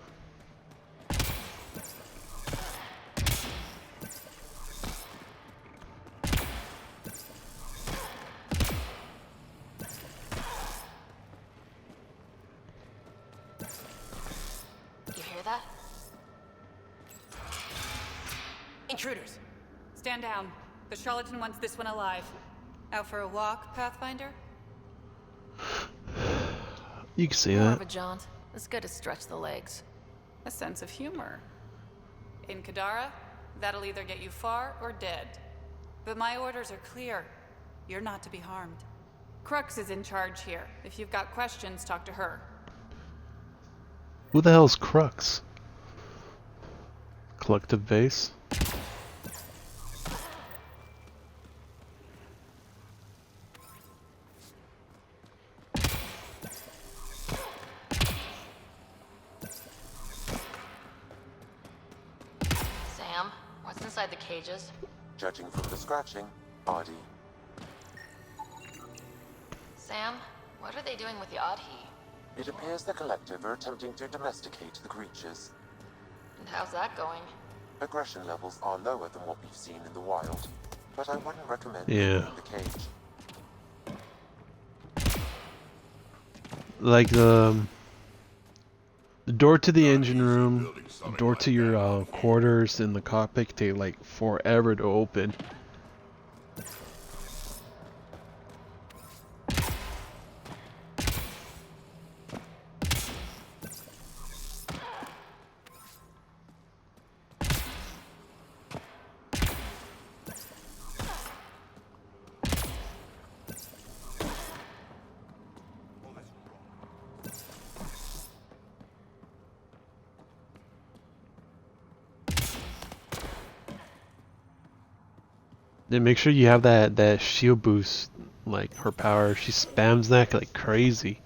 [SPEAKER 3] You hear that?
[SPEAKER 14] Intruders! Stand down. The charlatan wants this one alive. Out for a walk, Pathfinder?
[SPEAKER 1] You can say
[SPEAKER 3] More
[SPEAKER 1] that.
[SPEAKER 3] of a jaunt. It's good to stretch the legs.
[SPEAKER 14] A sense of humor. In Kadara, that'll either get you far or dead. But my orders are clear. You're not to be harmed. Crux is in charge here. If you've got questions, talk to her.
[SPEAKER 1] Who the hell's Crux? Collective base?
[SPEAKER 3] Sam, what's inside the cages?
[SPEAKER 8] Judging from the scratching, Artie.
[SPEAKER 3] Sam, what are they doing with the Adhi?
[SPEAKER 8] It appears the collective are attempting to domesticate the creatures.
[SPEAKER 3] And how's that going?
[SPEAKER 8] Aggression levels are lower than what we've seen in the wild, but I wouldn't recommend
[SPEAKER 1] Yeah.
[SPEAKER 8] opening the cage.
[SPEAKER 1] Like the door to the engine room, the door to your quarters in the cockpit take like forever to open. Then make sure you have that shield boost, like her power. She spams that like crazy.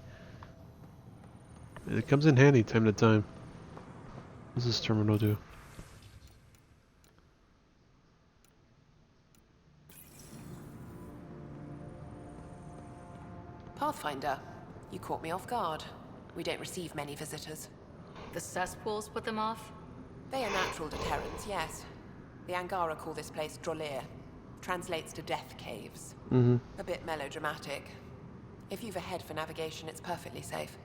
[SPEAKER 1] It comes in handy time to time. What does this terminal do?
[SPEAKER 6] Pathfinder, you caught me off guard. We don't receive many visitors.
[SPEAKER 3] The cesspools put them off?
[SPEAKER 6] They are natural deterrents, yes. The Angara call this place Drolir. Translates to death caves. A bit melodramatic. If you've a head for navigation, it's perfectly safe.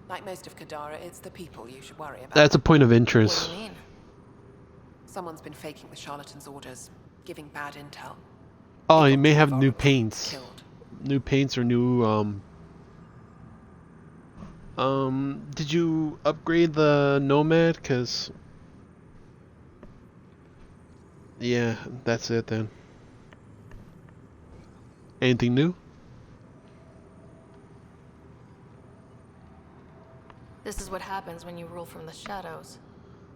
[SPEAKER 6] Like most of Kadara, it's the people you should worry about.
[SPEAKER 1] That's a point of
[SPEAKER 3] What
[SPEAKER 1] interest.
[SPEAKER 3] do you mean?
[SPEAKER 6] Someone's been faking the charlatan's orders, giving bad intel.
[SPEAKER 1] Oh,
[SPEAKER 6] They
[SPEAKER 1] you
[SPEAKER 6] got
[SPEAKER 1] may
[SPEAKER 6] too
[SPEAKER 1] have
[SPEAKER 6] far
[SPEAKER 1] new
[SPEAKER 6] and
[SPEAKER 1] paints.
[SPEAKER 6] killed.
[SPEAKER 1] New paints or new did you upgrade the Nomad? Cause yeah, that's it then. Anything new?
[SPEAKER 3] This is what happens when you rule from the shadows.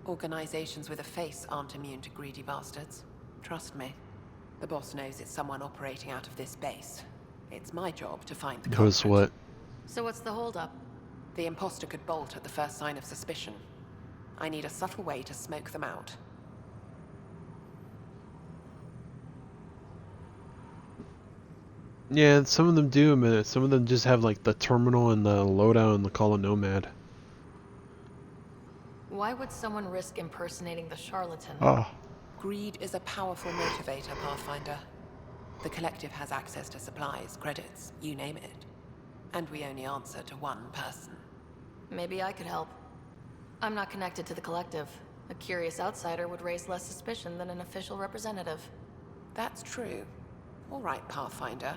[SPEAKER 6] Organizations with a face aren't immune to greedy bastards. Trust me. The boss knows it's someone operating out of this base. It's my job to find the
[SPEAKER 1] Knows
[SPEAKER 6] culprit.
[SPEAKER 1] what?
[SPEAKER 3] So what's the holdup?
[SPEAKER 6] The imposter could bolt at the first sign of suspicion. I need a subtle way to smoke them out.
[SPEAKER 1] Yeah, some of them do, but some of them just have like the terminal and the loadout and the call a nomad.
[SPEAKER 3] Why would someone risk impersonating the charlatan?
[SPEAKER 1] Oh.
[SPEAKER 6] Greed is a powerful motivator, Pathfinder. The Collective has access to supplies, credits, you name it. And we only answer to one person.
[SPEAKER 3] Maybe I could help. I'm not connected to the Collective. A curious outsider would raise less suspicion than an official representative.
[SPEAKER 6] That's true. All right, Pathfinder.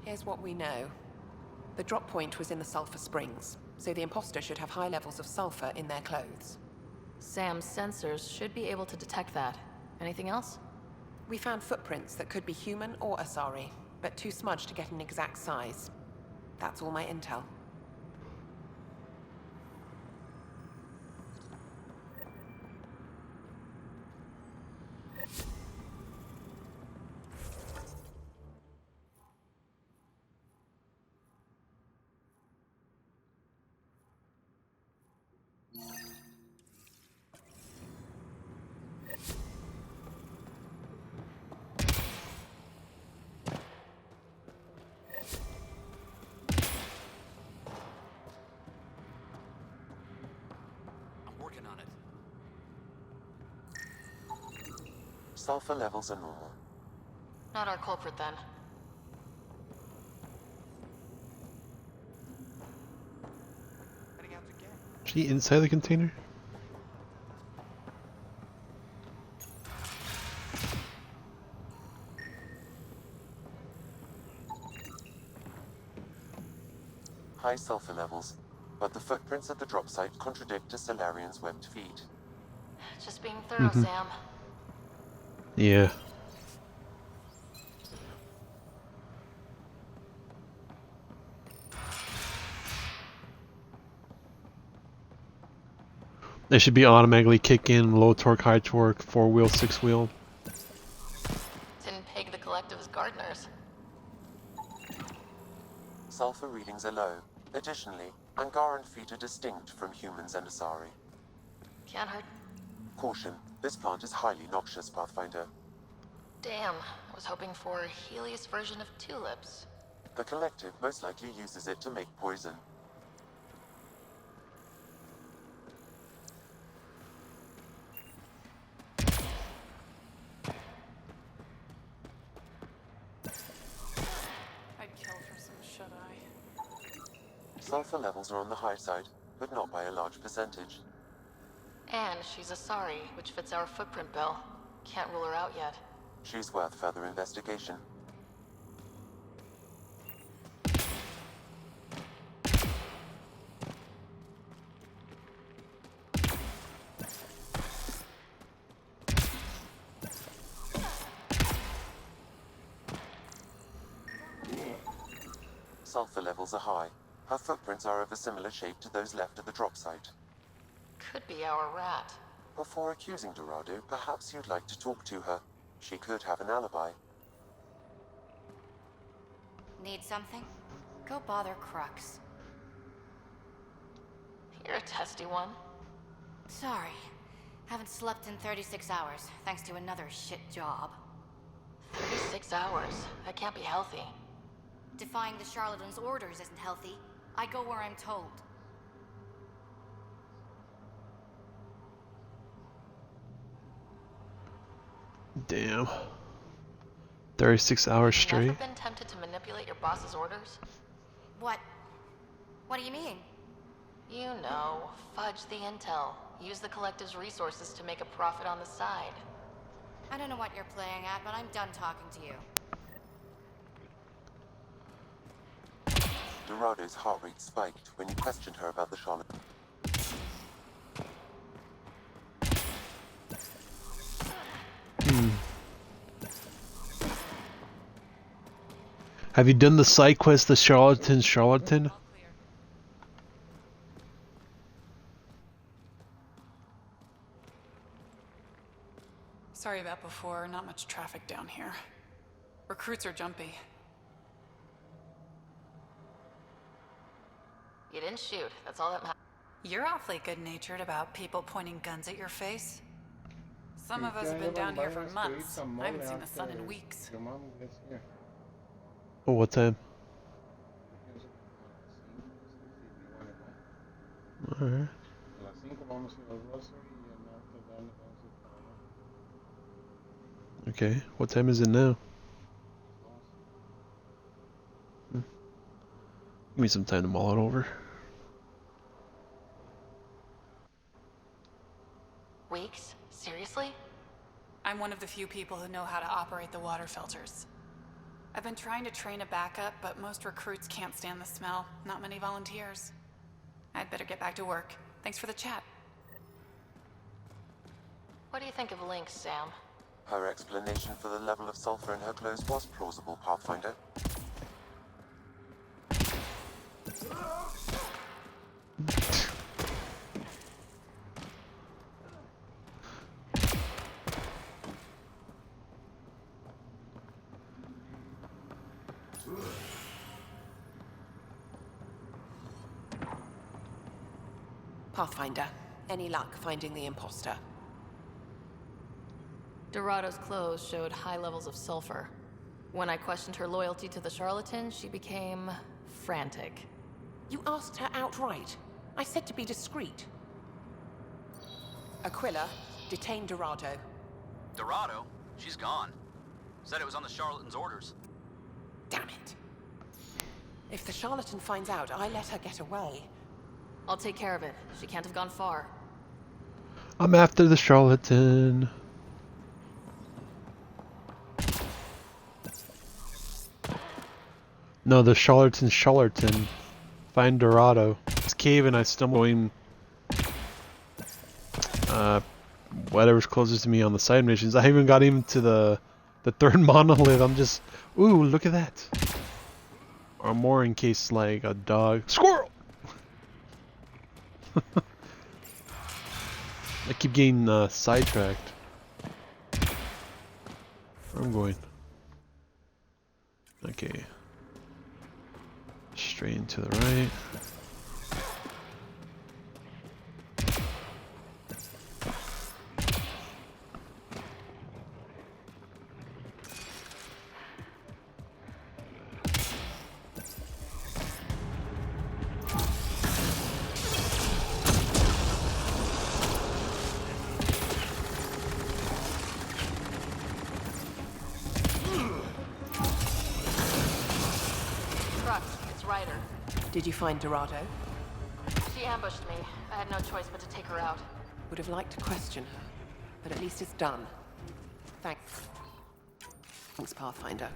[SPEAKER 6] Here's what we know. The drop point was in the sulfur springs, so the imposter should have high levels of sulfur in their clothes.
[SPEAKER 3] Sam's sensors should be able to detect that. Anything else?
[SPEAKER 6] We found footprints that could be human or Asari, but too smudged to get an exact size. That's all my intel.
[SPEAKER 8] Sulfur levels are normal.
[SPEAKER 3] Not our culprit, then.
[SPEAKER 1] Is she inside the container?
[SPEAKER 8] High sulfur levels, but the footprints at the drop site contradict a Solarian's webbed feet.
[SPEAKER 3] Just being thorough, Sam.
[SPEAKER 1] Yeah. They should be automatically kick in low torque, high torque, 4-wheel, 6-wheel.
[SPEAKER 3] Didn't peg the Collective as gardeners.
[SPEAKER 8] Sulfur readings are low. Additionally, Angaran feet are distinct from humans and Asari.
[SPEAKER 3] Can't hurt.
[SPEAKER 8] Caution, this plant is highly noxious, Pathfinder.
[SPEAKER 3] Damn, I was hoping for a Helios version of tulips.
[SPEAKER 8] The Collective most likely uses it to make poison.
[SPEAKER 14] I'd kill for some shut-eye.
[SPEAKER 8] Sulfur levels are on the high side, but not by a large percentage.
[SPEAKER 3] And she's Asari, which fits our footprint bill. Can't rule her out yet.
[SPEAKER 8] She's worth further investigation. Sulfur levels are high. Her footprints are of a similar shape to those left at the drop site.
[SPEAKER 3] Could be our rat.
[SPEAKER 8] Before accusing Dorado, perhaps you'd like to talk to her. She could have an alibi.
[SPEAKER 4] Need something? Go bother Crux.
[SPEAKER 3] You're a testy one.
[SPEAKER 4] Sorry. Haven't slept in 36 hours, thanks to another shit job.
[SPEAKER 3] 36 hours. That can't be healthy.
[SPEAKER 4] Defying the charlatan's orders isn't healthy. I go where I'm told.
[SPEAKER 1] Damn. 36 hours
[SPEAKER 3] Never
[SPEAKER 1] straight?
[SPEAKER 3] been tempted to manipulate your boss's orders?
[SPEAKER 4] What? What do you mean?
[SPEAKER 3] You know, fudge the intel. Use the Collective's resources to make a profit on the side.
[SPEAKER 4] I don't know what you're playing at, but I'm done talking to you.
[SPEAKER 8] Dorado's heart rate spiked when you questioned her about the charlatan.
[SPEAKER 1] Have you done the side quest, the Charlatan?
[SPEAKER 14] Sorry about before, not much traffic down here. Recruits are jumpy.
[SPEAKER 3] You didn't shoot, that's all that matters.
[SPEAKER 14] You're awfully good-natured about people pointing guns at your face. Some of us have been down here for months. I haven't seen the sun in weeks.
[SPEAKER 1] Oh, what time? Alright. Okay, what time is it now? Give me some time to mull it over.
[SPEAKER 3] Weeks? Seriously?
[SPEAKER 14] I'm one of the few people who know how to operate the water filters. I've been trying to train a backup, but most recruits can't stand the smell. Not many volunteers. I'd better get back to work. Thanks for the chat.
[SPEAKER 3] What do you think of Lynx, Sam?
[SPEAKER 8] Her explanation for the level of sulfur in her clothes was plausible, Pathfinder.
[SPEAKER 6] Pathfinder, any luck finding the imposter?
[SPEAKER 3] Dorado's clothes showed high levels of sulfur. When I questioned her loyalty to the charlatan, she became frantic.
[SPEAKER 6] You asked her outright. I said to be discreet. Aquila, detain Dorado.
[SPEAKER 15] Dorado? She's gone. Said it was on the charlatan's orders.
[SPEAKER 6] Damn it. If the charlatan finds out I let her get away...
[SPEAKER 3] I'll take care of it. She can't have gone far.
[SPEAKER 1] I'm after the charlatan. No, the charlatan. Find Dorado. This cave and I stumble in whatever's closest to me on the side missions. I haven't got even to the third monolith. I'm just, ooh, look at that. Or more in case like a dog. Squirrel! I keep getting sidetracked. Where I'm going. Okay. Straight into the right.
[SPEAKER 6] Did you find Dorado?
[SPEAKER 3] She ambushed me. I had no choice but to take her out.
[SPEAKER 6] Would have liked to question her, but at least it's done. Thanks. Thanks, Pathfinder.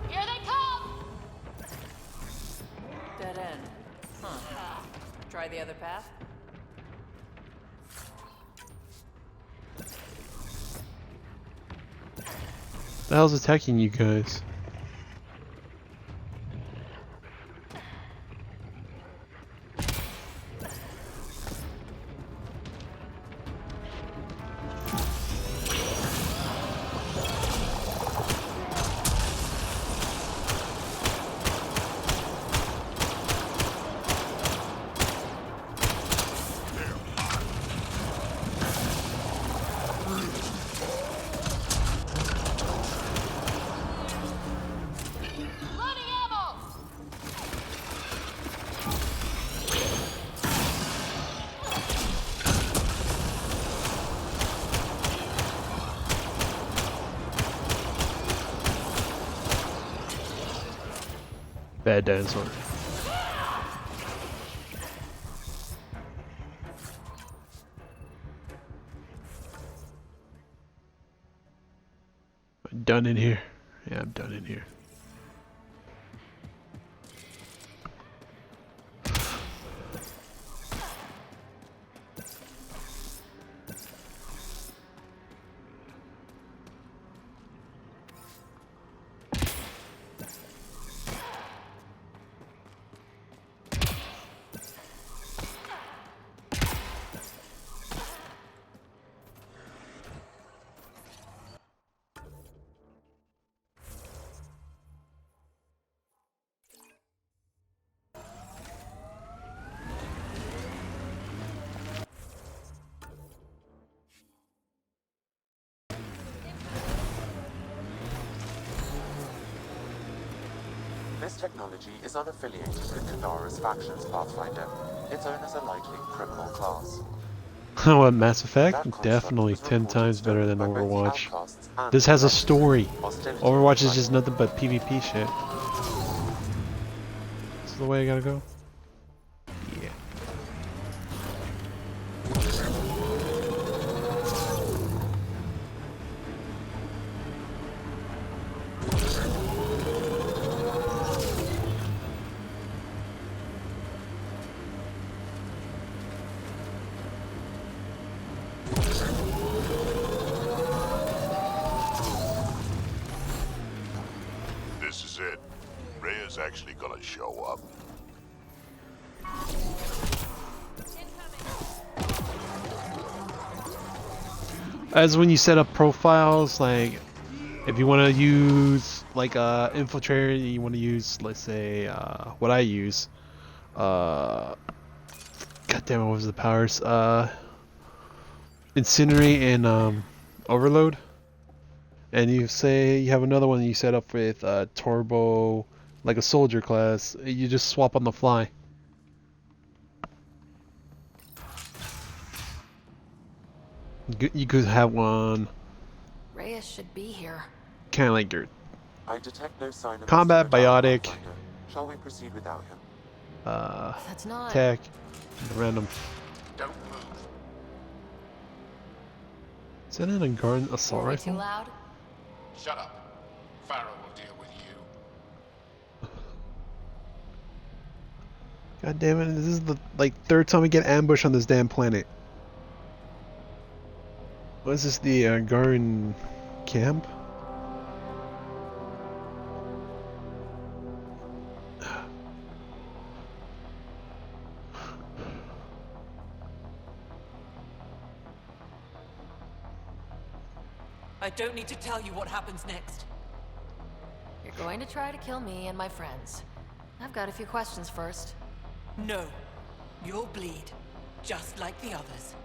[SPEAKER 3] Here they come!
[SPEAKER 11] Dead end. Huh. Try the other path?
[SPEAKER 1] The hell's attacking you guys? Bad dinosaur. I'm done in here. Yeah, I'm done in here.
[SPEAKER 8] This technology is unaffiliated with Kadara's factions, Pathfinder. Its owners are likely criminal class.
[SPEAKER 1] What, Mass Effect?
[SPEAKER 8] That construct
[SPEAKER 1] Definitely
[SPEAKER 8] was
[SPEAKER 1] 10
[SPEAKER 8] reported
[SPEAKER 1] times better
[SPEAKER 8] stolen
[SPEAKER 1] than
[SPEAKER 8] by both the
[SPEAKER 1] Overwatch.
[SPEAKER 8] Outcasts and
[SPEAKER 1] This
[SPEAKER 8] the
[SPEAKER 1] has a
[SPEAKER 8] Collective.
[SPEAKER 1] story.
[SPEAKER 8] Hostility
[SPEAKER 1] Overwatch is
[SPEAKER 8] was
[SPEAKER 1] just nothing but PvP shit. This is the way I gotta go? Yeah.
[SPEAKER 2] This is it. Rhea's actually gonna show up.
[SPEAKER 1] As when you set up profiles, like if you want to use like infiltrator, you want to use, let's say, what I use. God damn it, what was the powers? Incinerate and overload. And you say you have another one you set up with turbo, like a soldier class. You just swap on the fly. You could have one
[SPEAKER 3] Reyes should be here.
[SPEAKER 1] kind of like your
[SPEAKER 8] I detect no sign of
[SPEAKER 1] combat
[SPEAKER 8] Mr. Kadara,
[SPEAKER 1] biotic,
[SPEAKER 8] Pathfinder. Shall we proceed without him?
[SPEAKER 3] That's not
[SPEAKER 1] tech, random.
[SPEAKER 7] Don't move.
[SPEAKER 1] Is that an Angaran assault
[SPEAKER 3] Were we too
[SPEAKER 1] rifle?
[SPEAKER 3] loud?
[SPEAKER 7] Shut up. Farrell will deal with you.
[SPEAKER 1] God damn it! This is the third time we get ambushed on this damn planet. What is this? The Angaran camp?
[SPEAKER 11] I don't need to tell you what happens next.
[SPEAKER 3] You're going to try to kill me and my friends. I've got a few questions first.
[SPEAKER 11] No. You'll bleed, just like the others.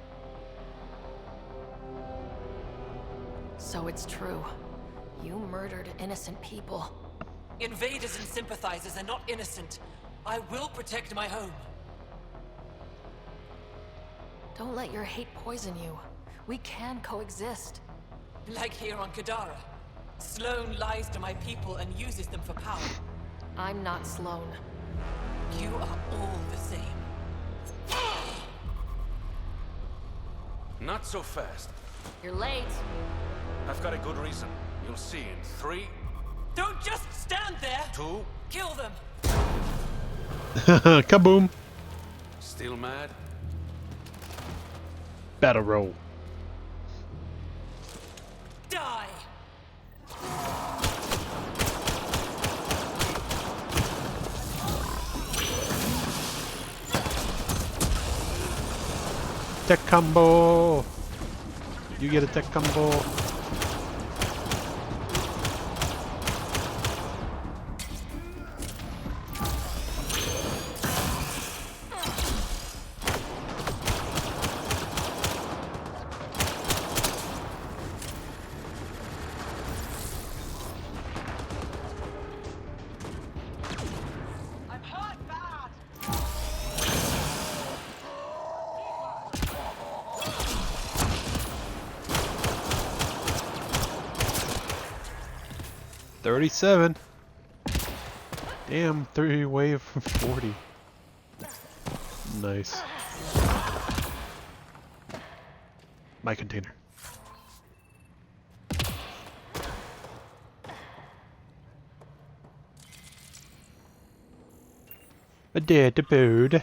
[SPEAKER 3] So it's true. You murdered innocent people.
[SPEAKER 11] Invaders and sympathizers are not innocent. I will protect my home.
[SPEAKER 3] Don't let your hate poison you. We can coexist.
[SPEAKER 11] Like here on Kadara. Sloane lies to my people and uses them for power.
[SPEAKER 3] I'm not Sloane.
[SPEAKER 11] You are all the same.
[SPEAKER 13] Not so fast.
[SPEAKER 3] You're late.
[SPEAKER 13] I've got a good reason. You'll see in 3,
[SPEAKER 11] Don't just stand there!
[SPEAKER 13] 2.
[SPEAKER 11] Kill them!
[SPEAKER 1] Kaboom!
[SPEAKER 13] Still mad?
[SPEAKER 1] Battle roll.
[SPEAKER 11] Die!
[SPEAKER 1] Tech combo! You get a tech combo.
[SPEAKER 11] I'm hurt bad!
[SPEAKER 1] 37. Damn, 3 away from 40. Nice. My container. A dead bird.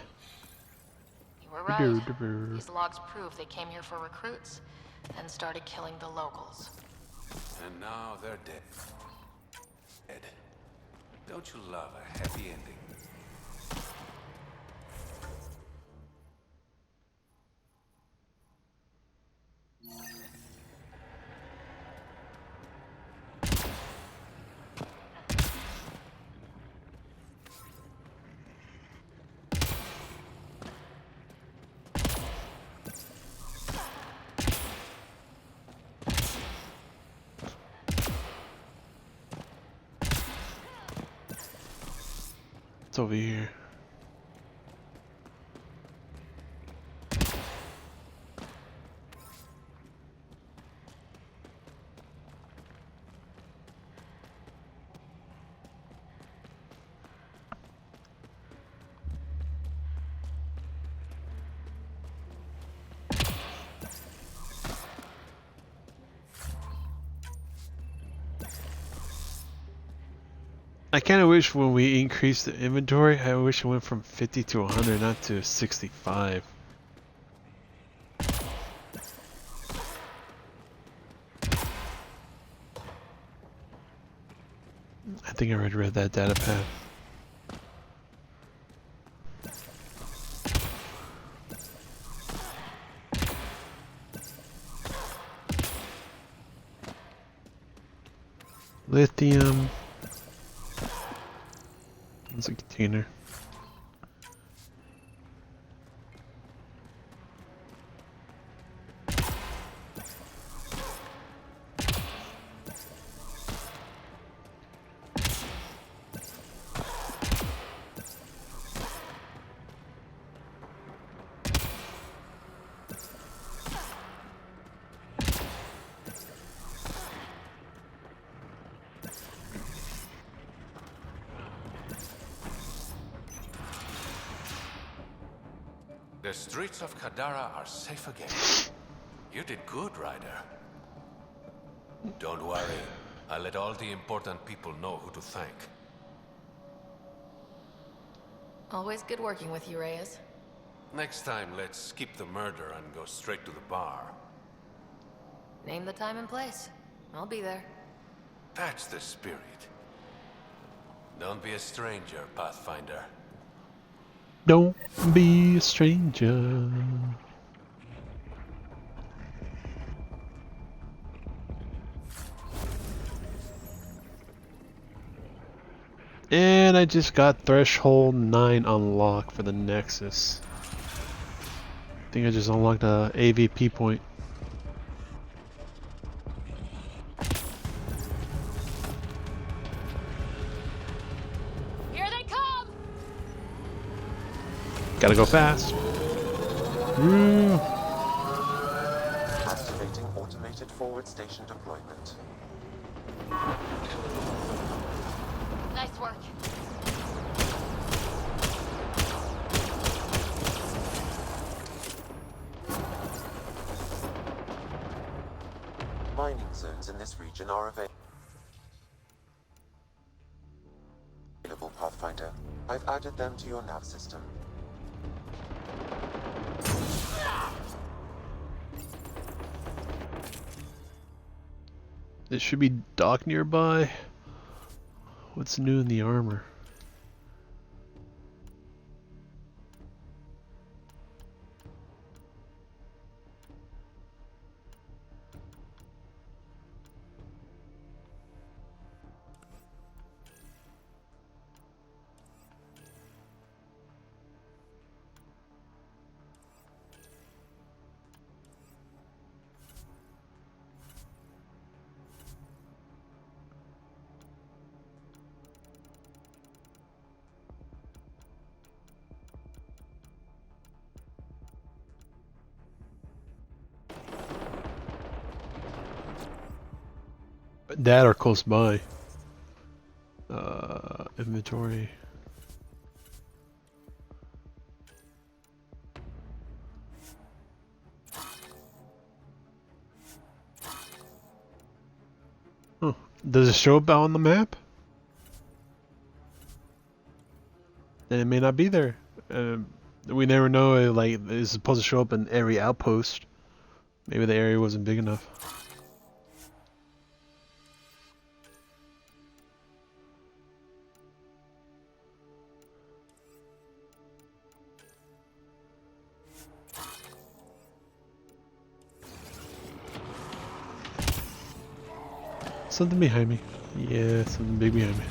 [SPEAKER 3] You were right. These logs prove they came here for recruits and started killing the locals.
[SPEAKER 13] And now they're dead. Dead. Don't you love a happy ending?
[SPEAKER 1] What's over here? I kind of wish when we increased the inventory, I wish it went from 50 to 100, not to 65. I think I already read that data pad. Lithium. It's a container.
[SPEAKER 16] The streets of Kadara are safe again. You did good, Ryder. Don't worry. I'll let all the important people know who to thank.
[SPEAKER 3] Always good working with you, Reyes.
[SPEAKER 16] Next time, let's skip the murder and go straight to the bar.
[SPEAKER 3] Name the time and place. I'll be there.
[SPEAKER 16] That's the spirit. Don't be a stranger, Pathfinder.
[SPEAKER 1] Don't be a stranger. And I just got threshold 9 unlocked for the Nexus. I think I just unlocked a AVP point.
[SPEAKER 3] Here they come!
[SPEAKER 1] Gotta go fast.
[SPEAKER 8] Activating automated forward station deployment.
[SPEAKER 3] Nice work.
[SPEAKER 8] Mining zones in this region are available, Pathfinder. I've added them to your nav system.
[SPEAKER 1] There should be dock nearby. What's new in the armor? That or close by. Inventory. Huh. Does it show up out on the map? Then it may not be there. We never know. Like, it's supposed to show up in every outpost. Maybe the area wasn't big enough. Something behind me. Yeah, something big behind me.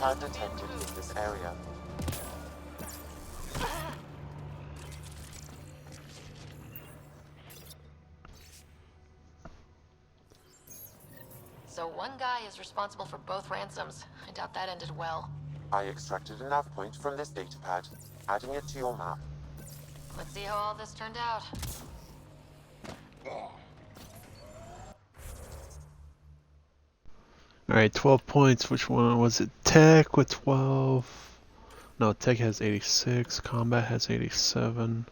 [SPEAKER 8] datapad detected in this area.
[SPEAKER 3] So one guy is responsible for both ransoms. I doubt that ended well.
[SPEAKER 8] I extracted a nav point from this datapad, adding it to your map.
[SPEAKER 3] Let's see how all this turned out.
[SPEAKER 1] Alright, 12 points. Which one was it? Tech with 12. No, Tech has 86. Combat has 87.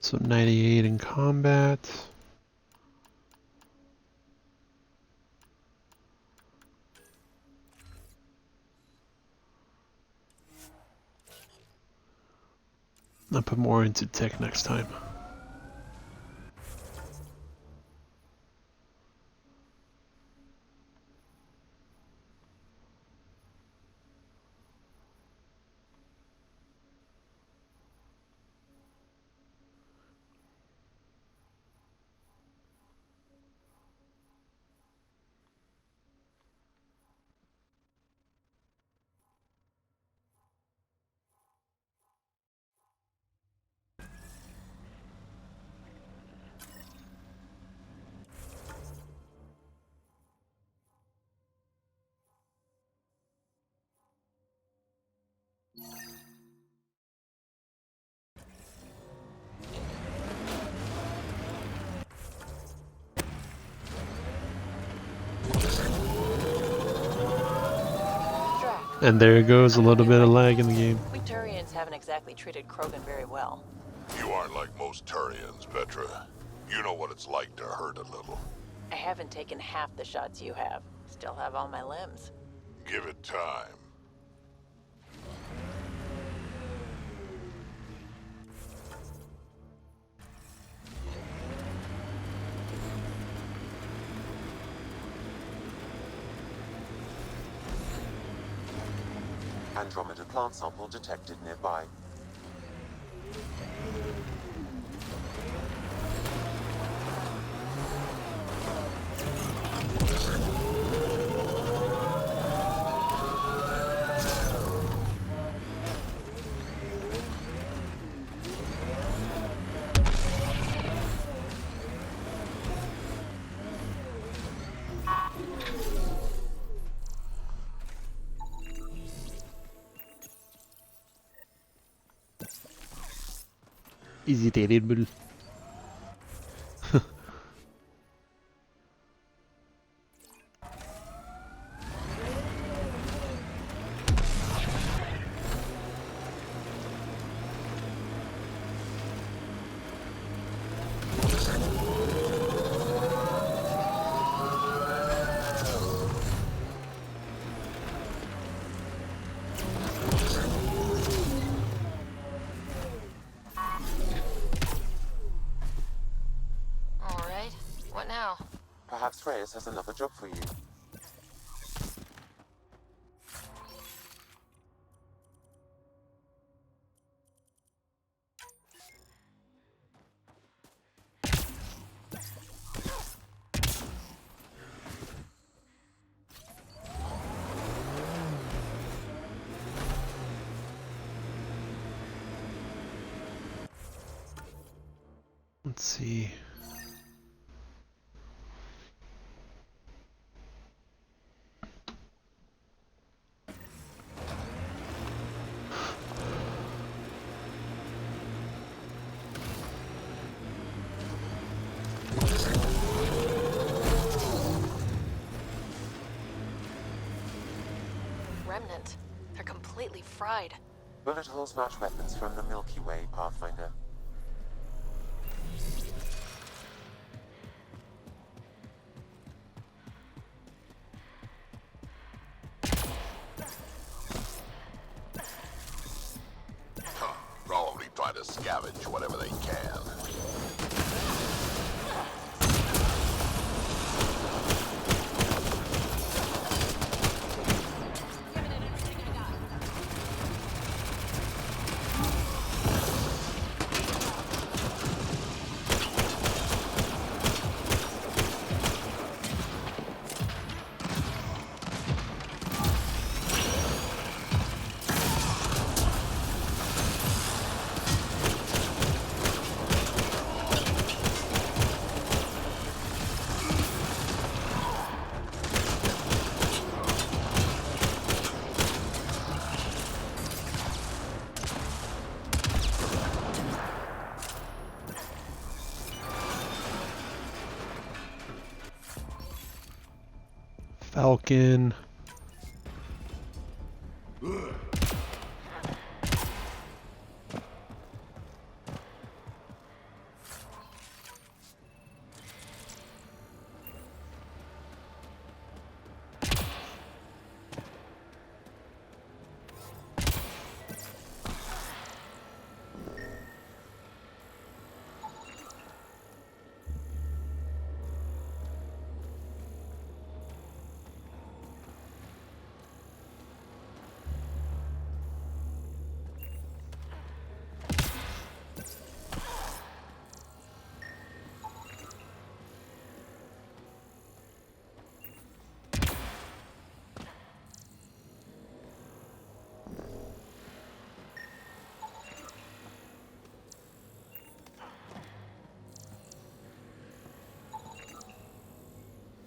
[SPEAKER 1] So 98 in combat. I'll put more into Tech next time. And there goes a little bit of lag in the game.
[SPEAKER 17] We Turians haven't exactly treated Krogan very well.
[SPEAKER 2] You aren't like most Turians, Petra. You know what it's like to hurt a little.
[SPEAKER 17] I haven't taken half the shots you have. Still have all my limbs.
[SPEAKER 2] Give it time.
[SPEAKER 8] Andromeda plant sample detected nearby.
[SPEAKER 1] Is it edible?
[SPEAKER 3] Alright, what now?
[SPEAKER 8] Perhaps Reyes has another job for you.
[SPEAKER 1] Let's see.
[SPEAKER 3] Remnant. They're completely fried.
[SPEAKER 8] Bullet holes match weapons from the Milky Way, Pathfinder.
[SPEAKER 2] Probably trying to scavenge whatever they can.
[SPEAKER 1] Falcon.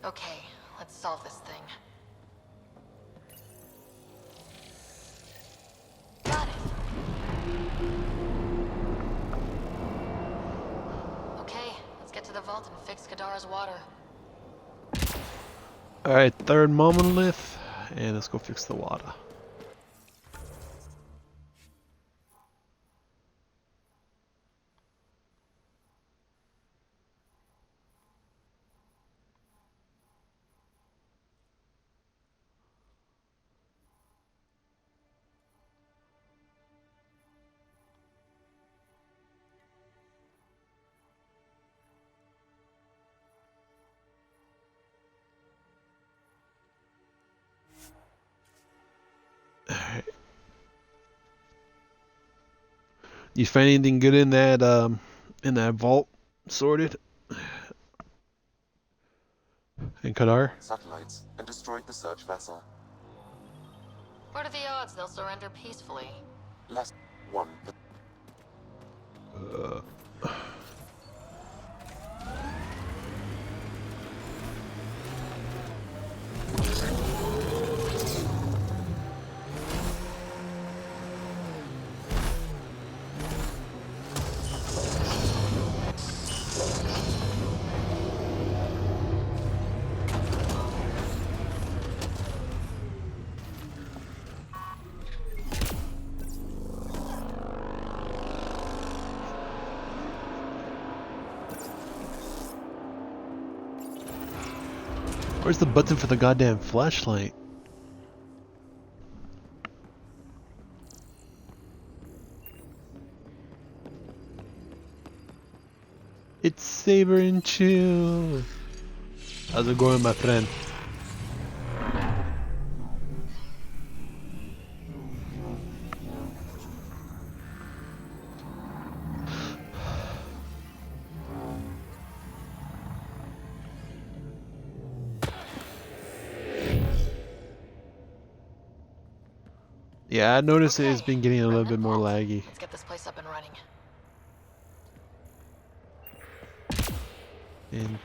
[SPEAKER 3] Okay, let's solve this thing. Got it. Okay, let's get to the vault and fix Kadara's water.
[SPEAKER 1] Alright, third monolith, and let's go fix the water. Alright. You find anything good in that vault sorted? In Kadar?
[SPEAKER 8] Satellites and destroyed the search vessel.
[SPEAKER 3] What are the odds they'll surrender peacefully?
[SPEAKER 8] Less 1.
[SPEAKER 1] Where's the button for the goddamn flashlight? It's Saber and Chill. How's it going, my friend? Yeah, I noticed it's been getting a little bit more laggy.
[SPEAKER 3] Let's get this place up and running.
[SPEAKER 1] And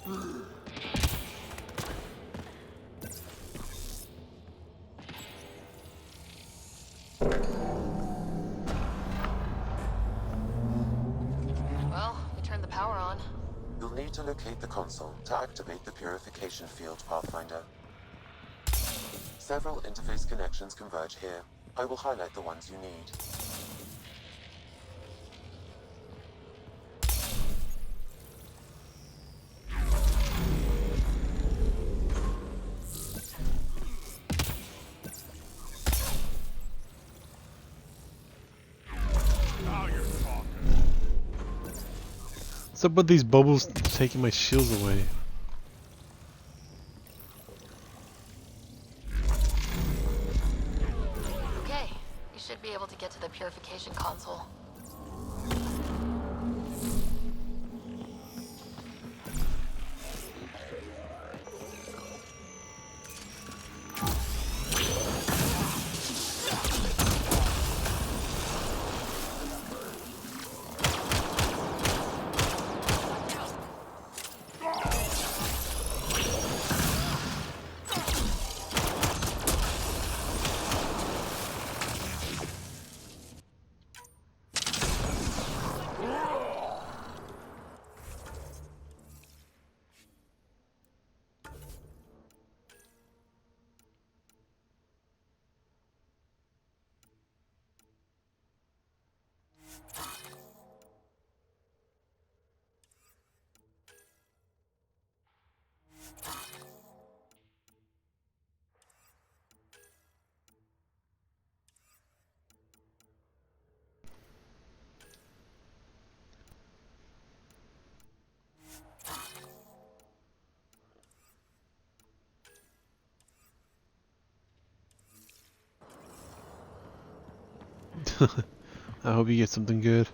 [SPEAKER 3] Well, we turned the power on.
[SPEAKER 8] You'll need to locate the console to activate the purification field, Pathfinder. Several interface connections converge here. I will highlight the ones you need.
[SPEAKER 1] What's up with these bubbles taking my shields away?
[SPEAKER 3] Okay, you should be able to get to the purification console.
[SPEAKER 1] I hope you get something good.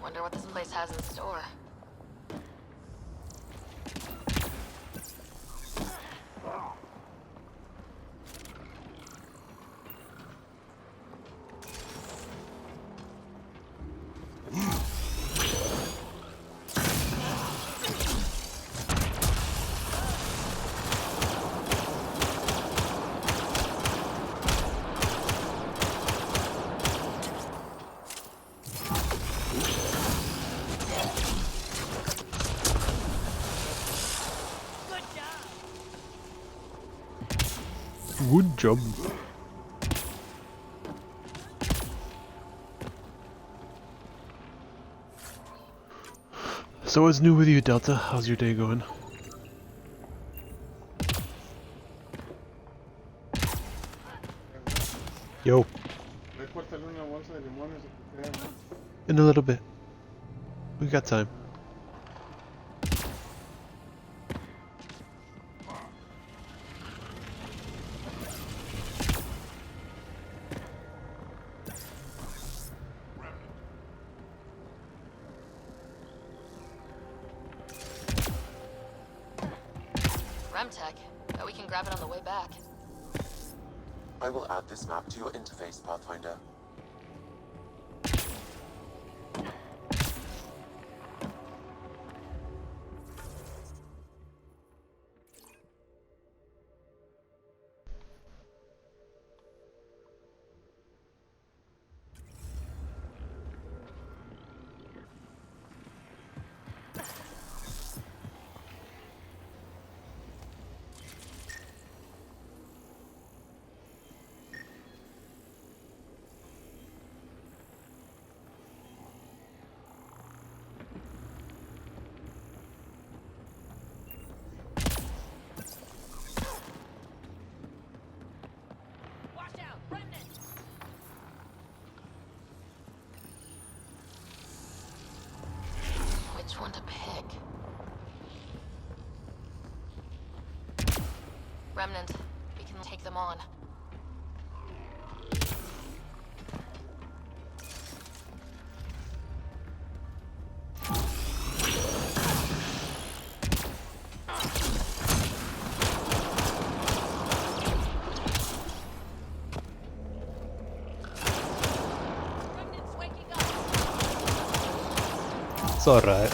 [SPEAKER 3] Wonder what this place has in store.
[SPEAKER 1] Good job. So what's new with you, Delta? How's your day going? Yo. In a little bit. We got time.
[SPEAKER 3] Remtech. Bet we can grab it on the way back.
[SPEAKER 8] I will add this map to your interface, Pathfinder.
[SPEAKER 3] Remnant, we can take them on.
[SPEAKER 1] It's alright.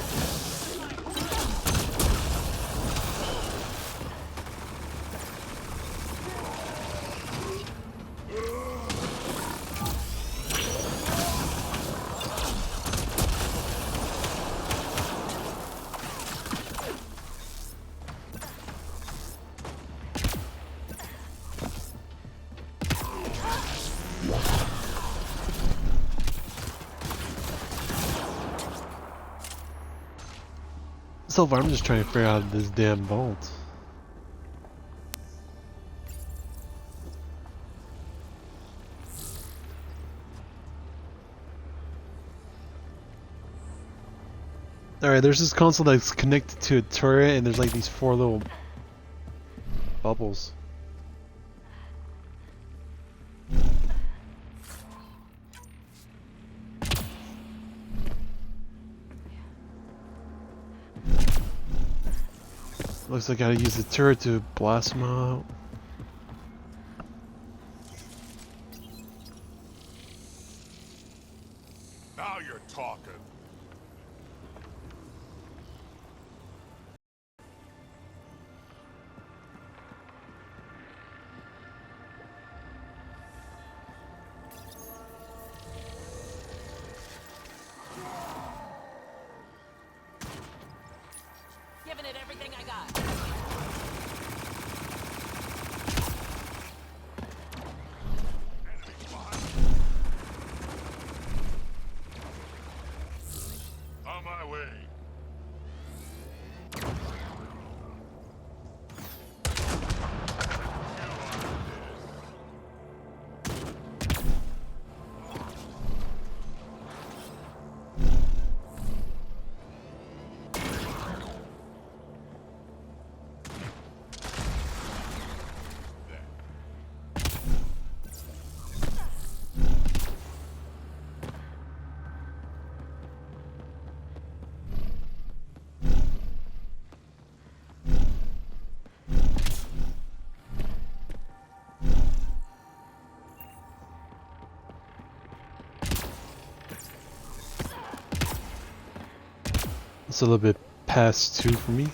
[SPEAKER 1] So far, I'm just trying to figure out this damn vault. Alright, there's this console that's connected to a turret, and there's like these 4 little bubbles. Looks like I gotta use the turret to blast them out.
[SPEAKER 2] Now you're talking.
[SPEAKER 11] Giving it everything I got.
[SPEAKER 2] On my way.
[SPEAKER 1] It's a little bit past 2 for me.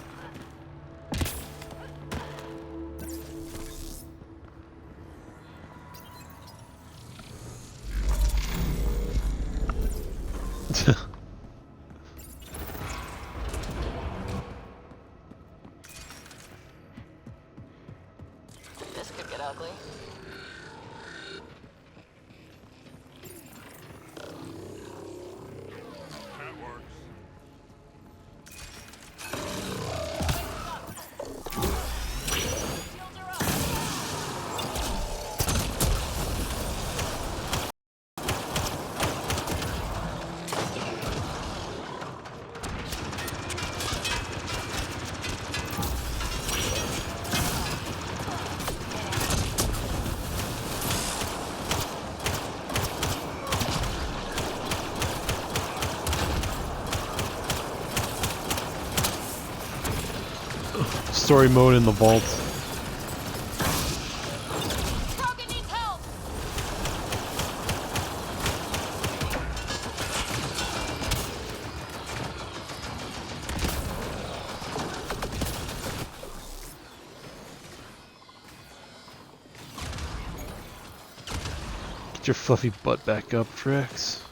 [SPEAKER 3] This could get ugly.
[SPEAKER 2] That works.
[SPEAKER 1] Story mode in the vault. Get your fluffy butt back up, Trex.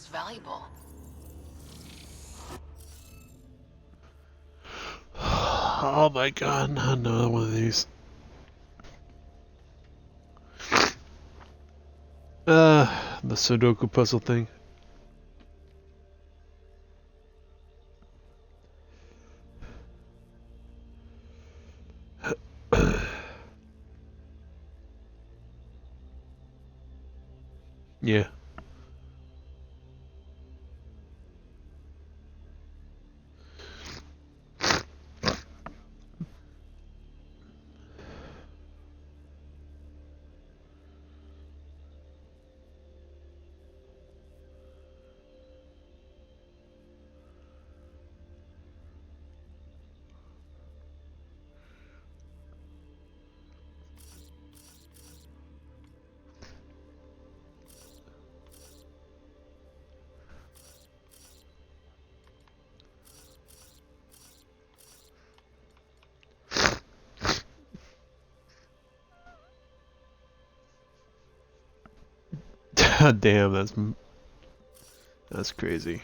[SPEAKER 3] looks valuable.
[SPEAKER 1] Oh my god, not another one of these. The Sudoku puzzle thing. Yeah. Damn, that's crazy.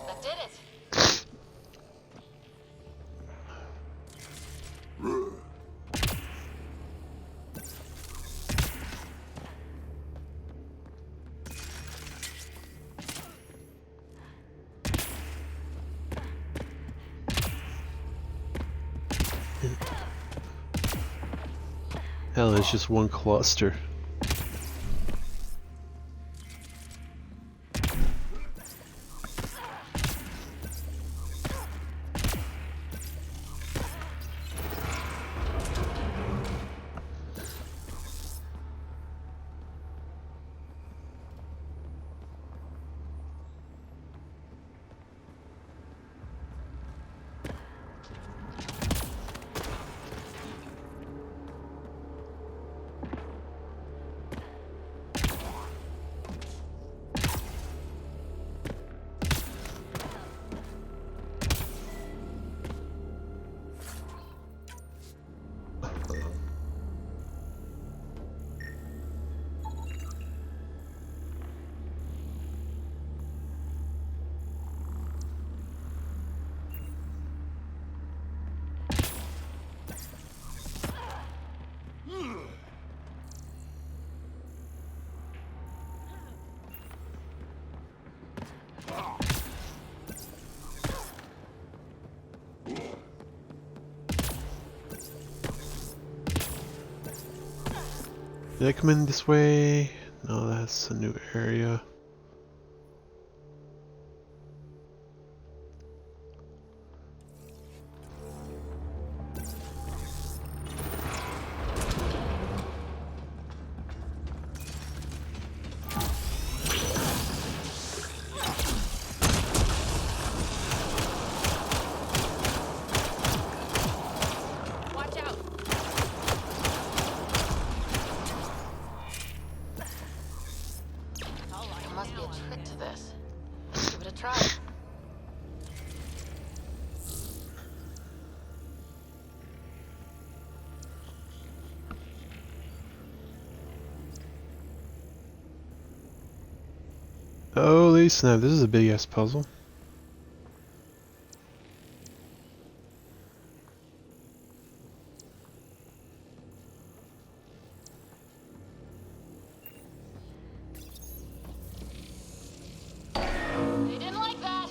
[SPEAKER 3] That did it.
[SPEAKER 1] Hell, it's just one cluster. Did I come in this way? No, that's a new area.
[SPEAKER 3] Watch out. There must be a trick to this. Let's give it a try.
[SPEAKER 1] Holy snap, this is a big ass puzzle.
[SPEAKER 3] They didn't like that.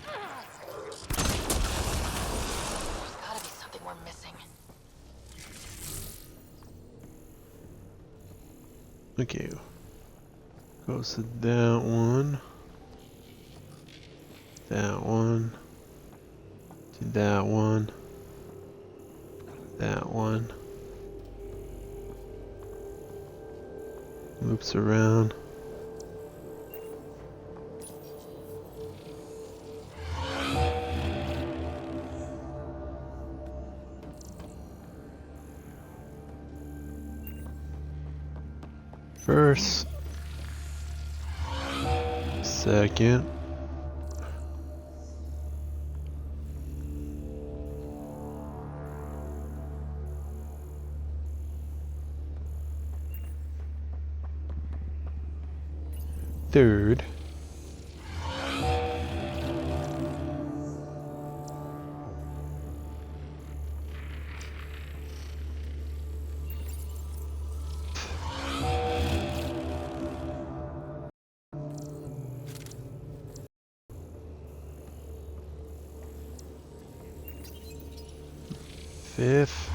[SPEAKER 3] There's gotta be something we're missing.
[SPEAKER 1] Okay. Goes to that one. That one. To that one. That one. Loops around. First. Second. Third. Fifth.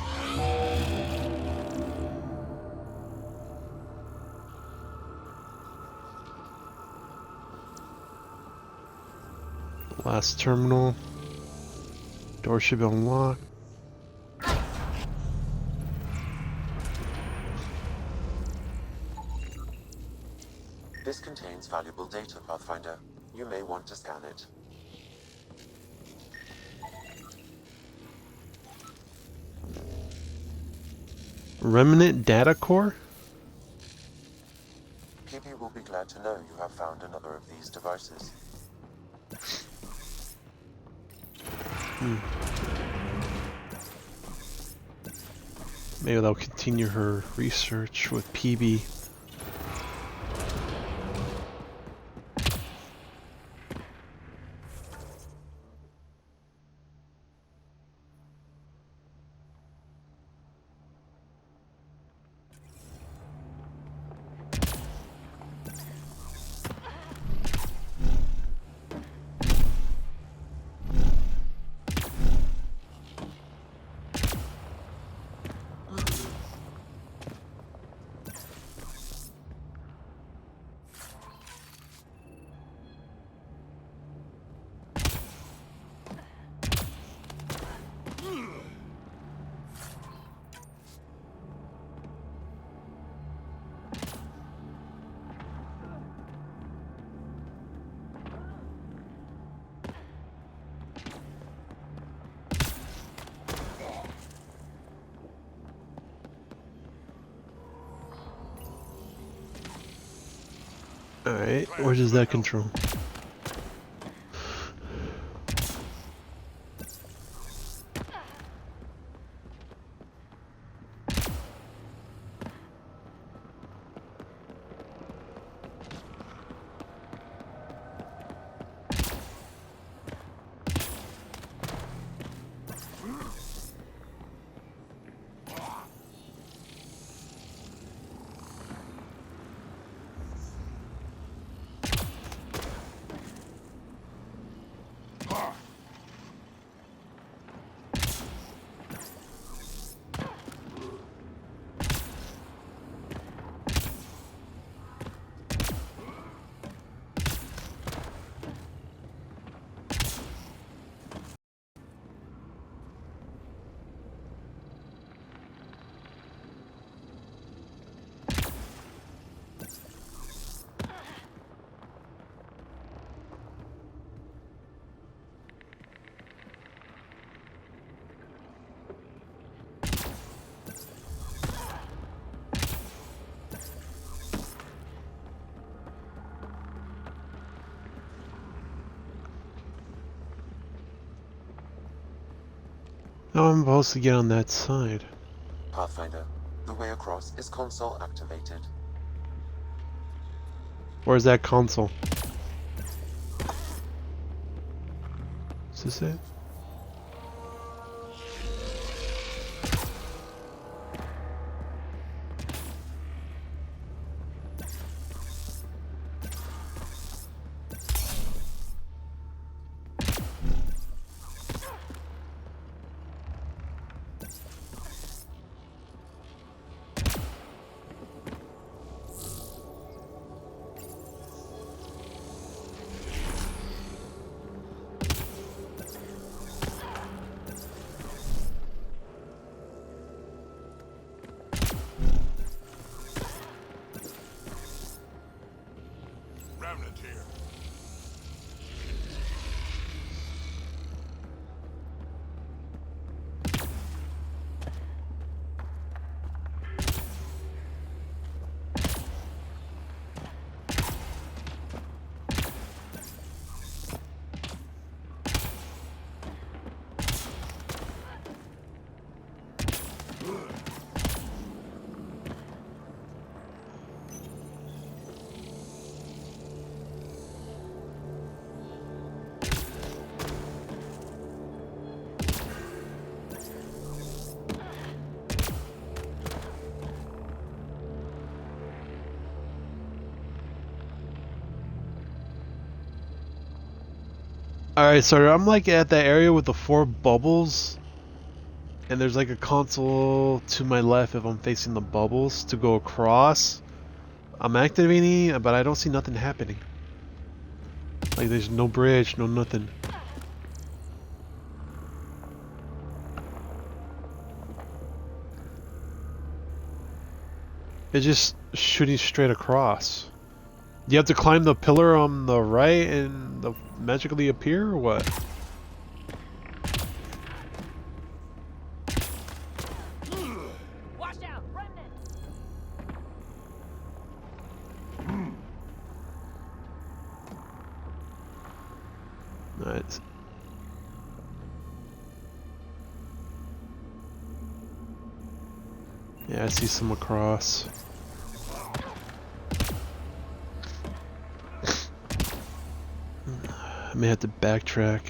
[SPEAKER 1] Last terminal. Door should be unlocked.
[SPEAKER 8] This contains valuable data, Pathfinder. You may want to scan it.
[SPEAKER 1] Remnant data core?
[SPEAKER 8] PB will be glad to know you have found another of these devices.
[SPEAKER 1] Maybe they'll continue her research with PB. Alright, where does that control? How am I supposed to get on that side?
[SPEAKER 8] Pathfinder, the way across is console activated.
[SPEAKER 1] Where's that console? Is this it? Alright, so I'm like at that area with the 4 bubbles. And there's like a console to my left if I'm facing the bubbles to go across. I'm activating it, but I don't see nothing happening. Like there's no bridge, no nothing. It's just shooting straight across. Do you have to climb the pillar on the right and magically appear, or what?
[SPEAKER 18] Watch out, remnant!
[SPEAKER 1] Nice. Yeah, I see some across. I may have to backtrack.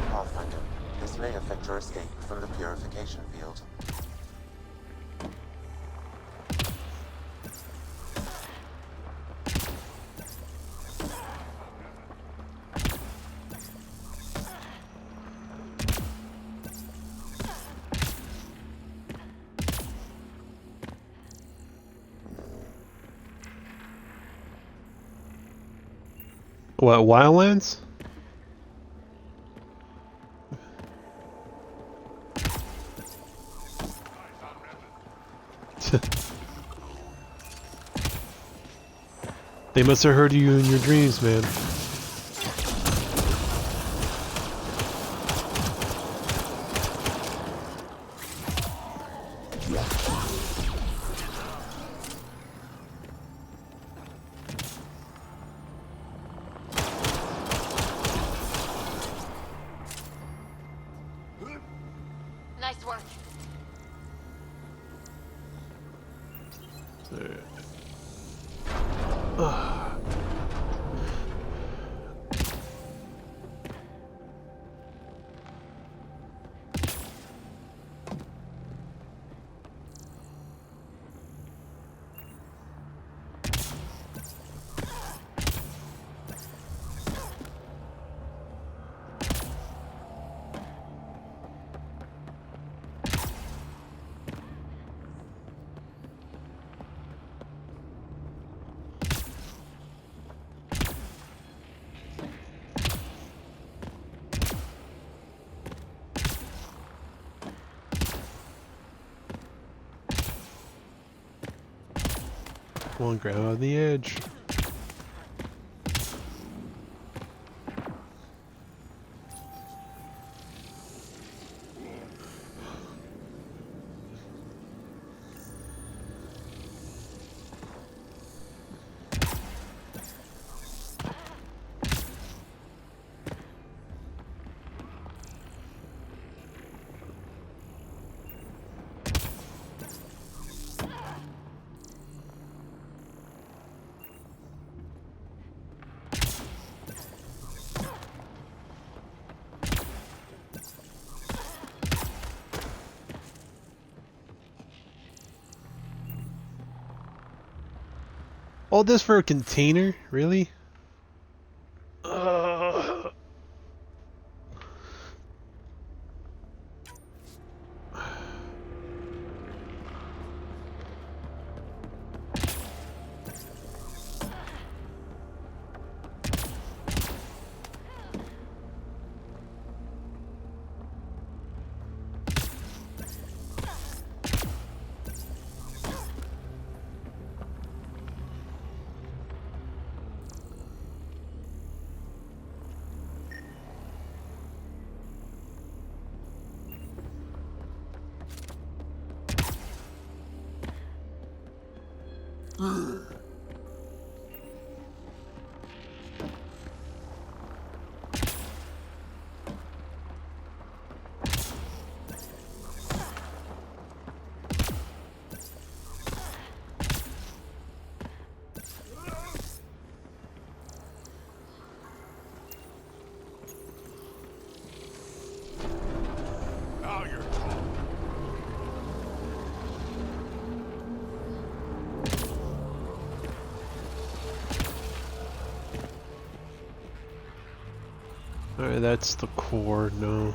[SPEAKER 8] Pathfinder, this may affect your escape from the purification field.
[SPEAKER 1] What, Wildlands? They must have heard you in your dreams, man.
[SPEAKER 3] Nice work.
[SPEAKER 1] Come on, grab on the edge. All this for a container? Really? Alright, that's the core, no.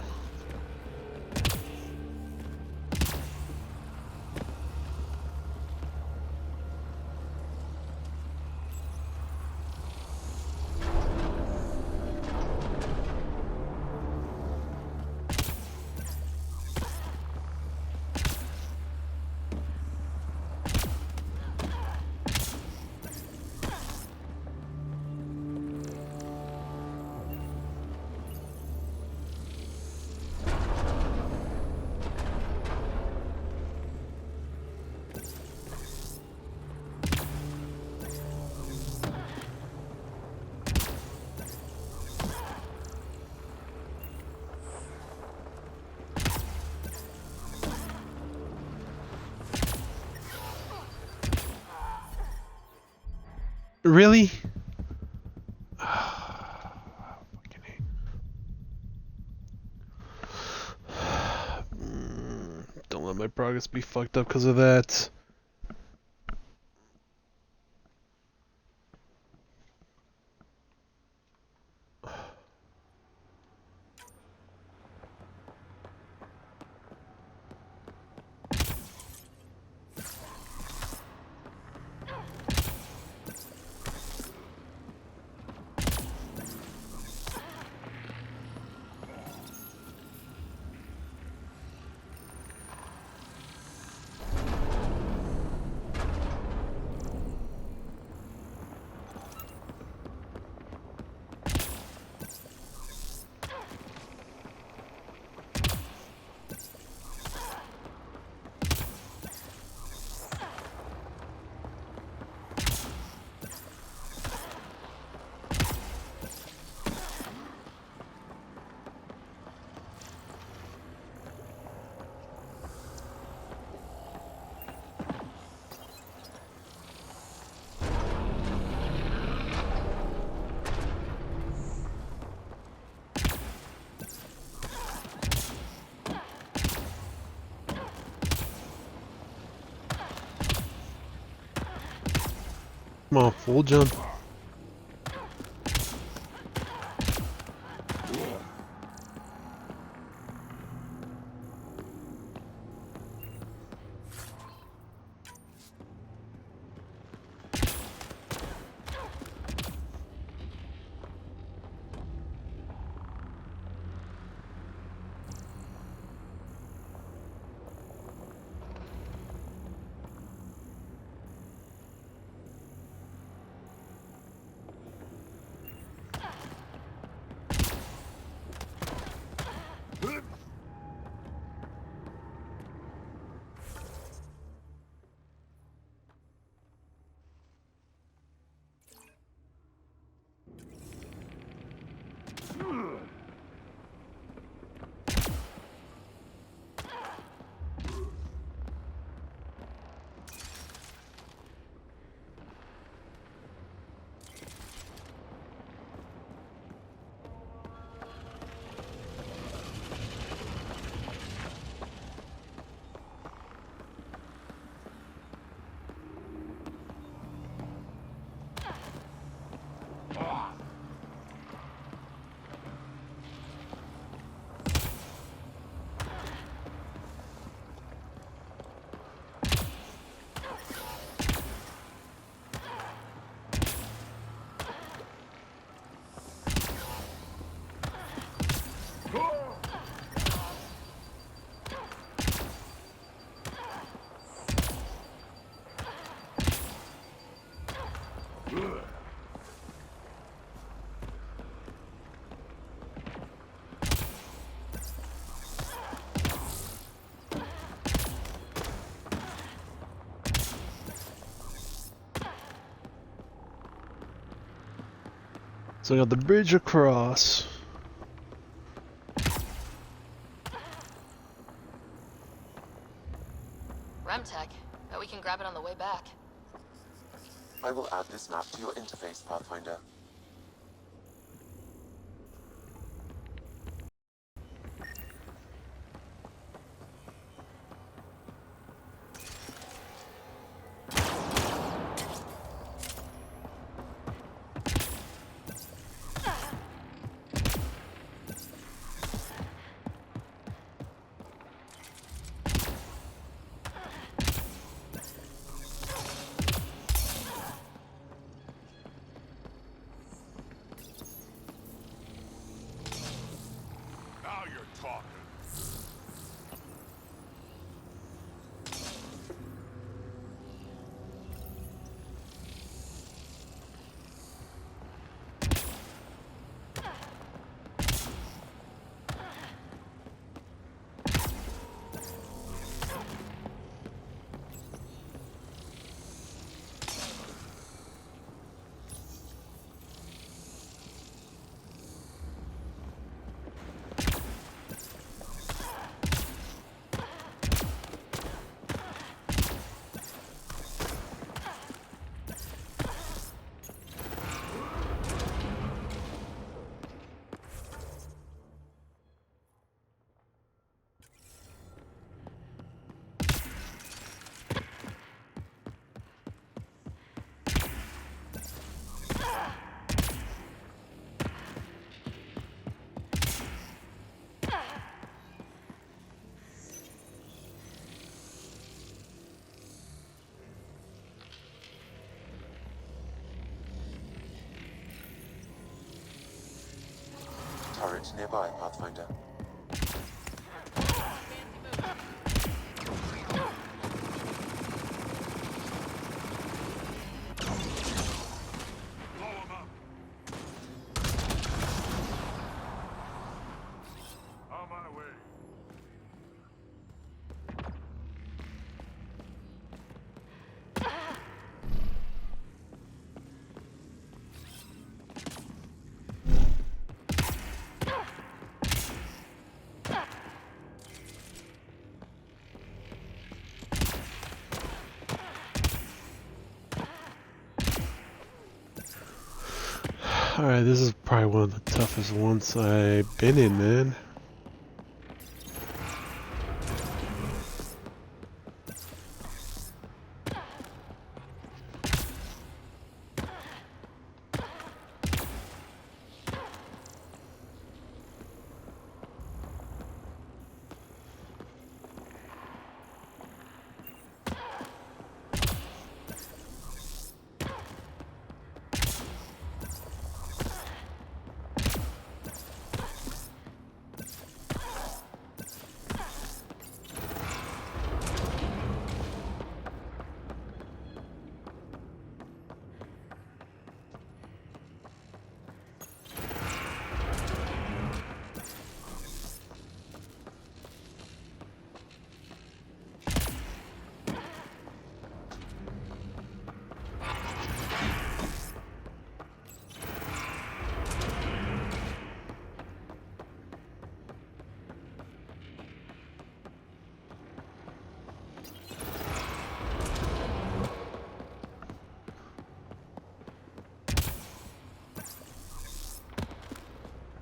[SPEAKER 1] Really? Don't let my progress be fucked up because of that. Come on, full jump. So I got the bridge across.
[SPEAKER 3] Remtech. Bet we can grab it on the way back.
[SPEAKER 8] I will add this map to your interface, Pathfinder.
[SPEAKER 2] talking.
[SPEAKER 8] Turret nearby, Pathfinder.
[SPEAKER 2] Blow him up. On my way.
[SPEAKER 1] Alright, this is probably one of the toughest ones I've been in, man.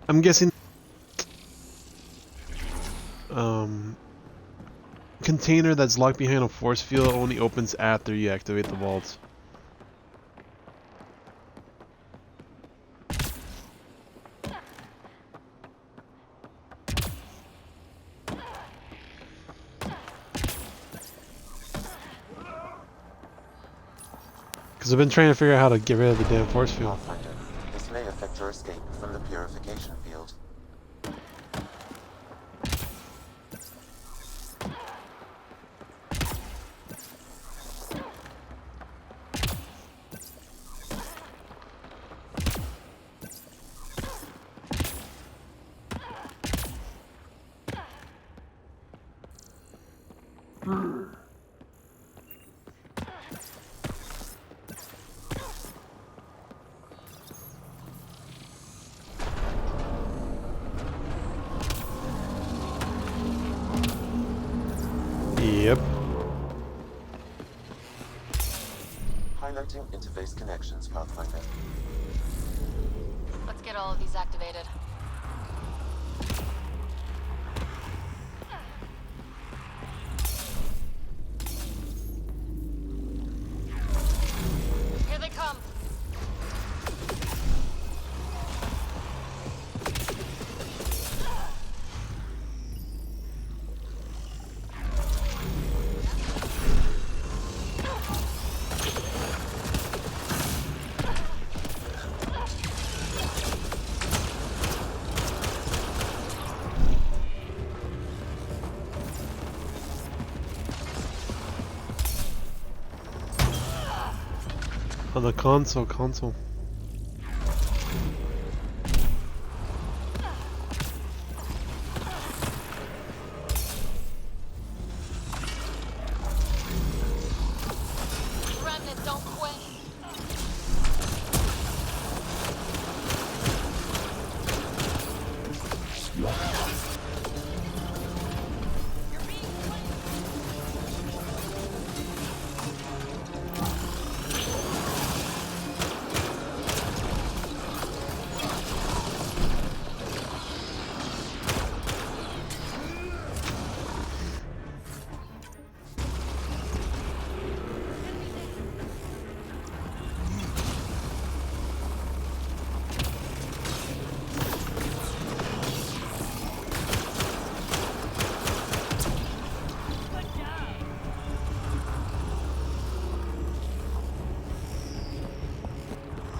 [SPEAKER 1] I'm guessing container that's locked behind a force field only opens after you activate the vaults. Because I've been trying to figure out how to get rid of the damn force field.
[SPEAKER 8] Pathfinder, this may affect your escape from the purification field.
[SPEAKER 1] Yep.
[SPEAKER 8] Highlighting interface connections, Pathfinder.
[SPEAKER 3] Let's get all of these activated. Here they come.
[SPEAKER 1] On the console.
[SPEAKER 3] Remnant, don't quit.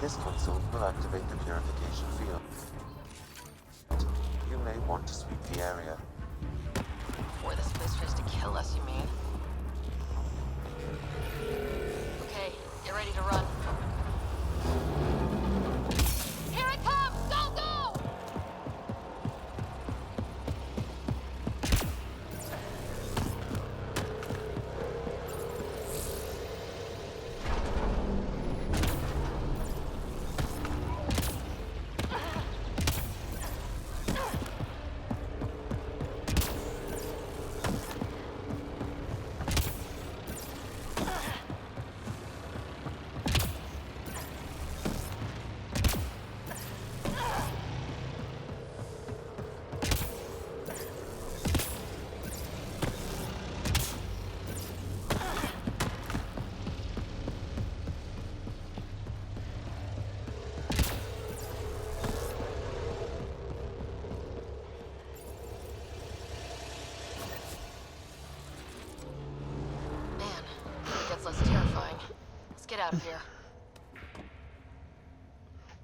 [SPEAKER 8] This console will activate the purification field. You may want to sweep the area.
[SPEAKER 3] Before this place tries to kill us, you mean? Okay, get ready to run. Here it comes! Go, go! Less terrifying. Let's get out of here.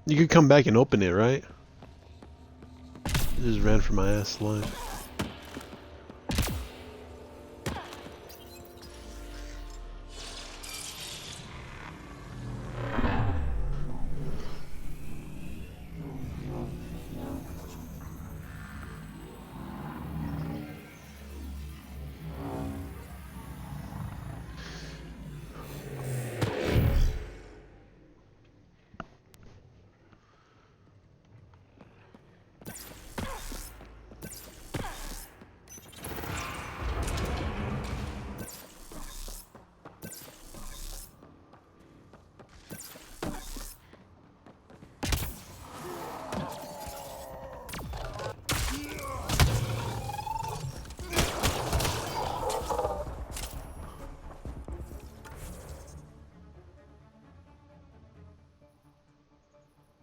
[SPEAKER 1] You could come back and open it, right? I just ran for my ass life.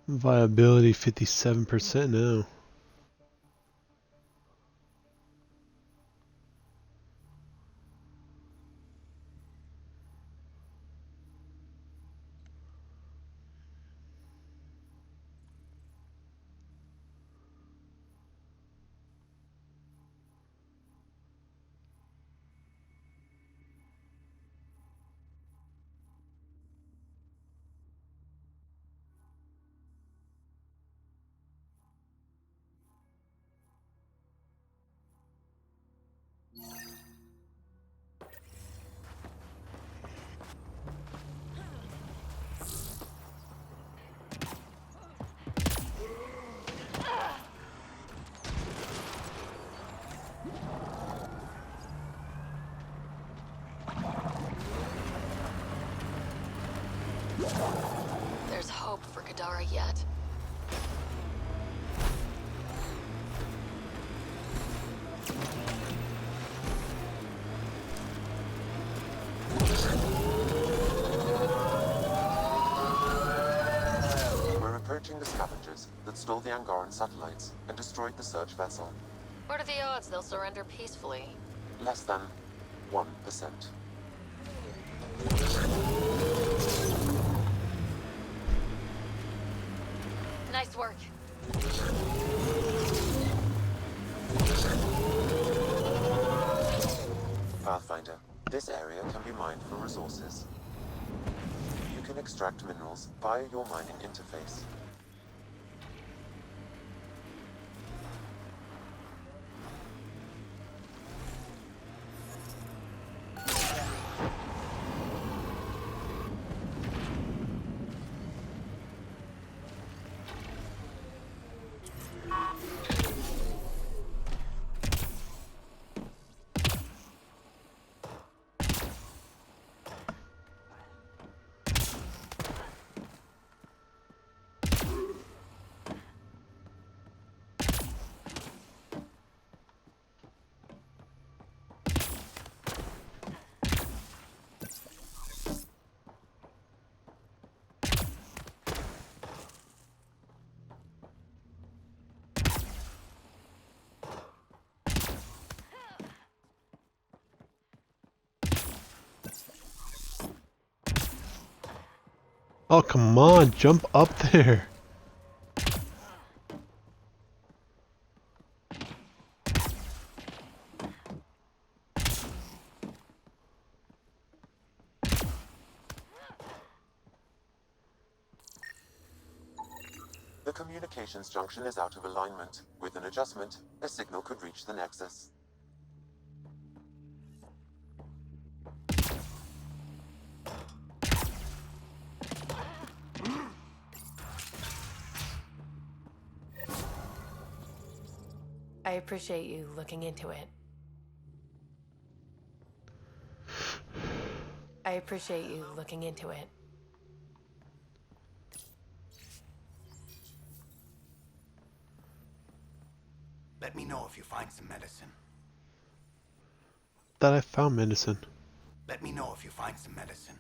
[SPEAKER 1] Viability 57% now.
[SPEAKER 3] There's hope for Kadara yet.
[SPEAKER 8] We're approaching the scavengers that stole the Angaran satellites and destroyed the search vessel.
[SPEAKER 3] What are the odds they'll surrender peacefully?
[SPEAKER 8] Less than 1%.
[SPEAKER 3] Nice work.
[SPEAKER 8] Pathfinder, this area can be mined for resources. You can can extract minerals via your mining interface.
[SPEAKER 1] Oh, come on, jump up there.
[SPEAKER 8] The communications junction is out of alignment. With an adjustment, a signal could reach the Nexus.
[SPEAKER 17] I appreciate you looking into it. I appreciate you looking into it.
[SPEAKER 12] Let me know if you find some medicine.
[SPEAKER 1] That I found medicine.
[SPEAKER 12] Let me know if you find some medicine.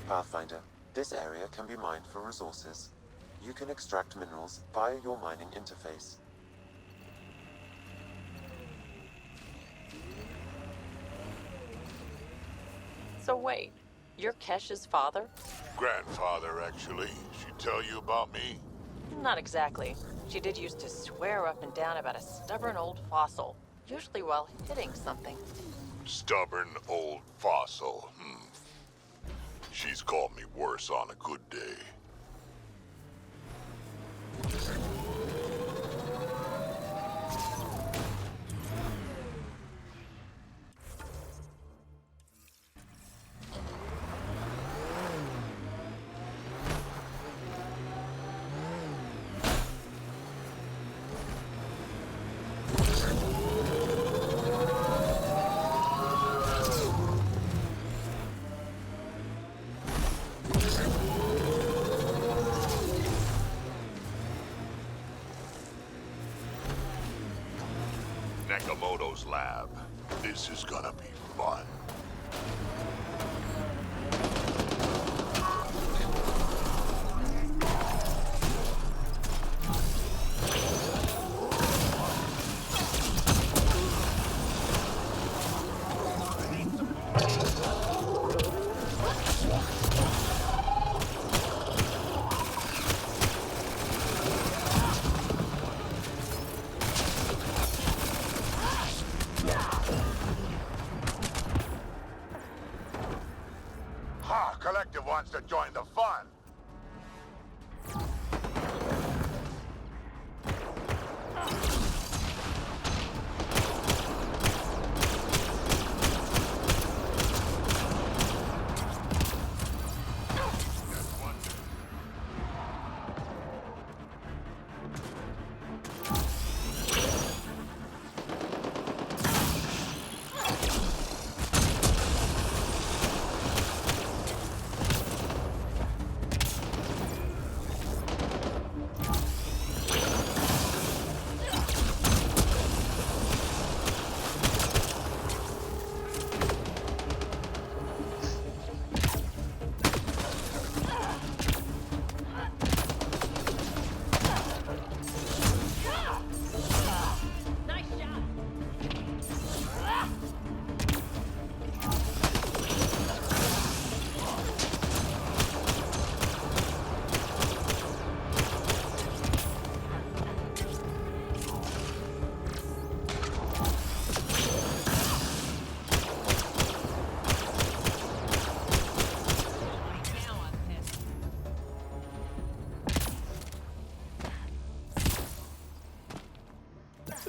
[SPEAKER 8] Pathfinder, this area can be mined for resources. You can extract minerals via your mining interface.
[SPEAKER 17] So wait, you're Kesh's father?
[SPEAKER 2] Grandfather, actually. She tell you about me?
[SPEAKER 17] Not exactly. She did used to swear up and down about a stubborn old fossil, usually while hitting something.
[SPEAKER 2] Stubborn old fossil. She's called me worse on a good day. Nakamoto's lab. This is gonna be fun. Collective wants to join the fun.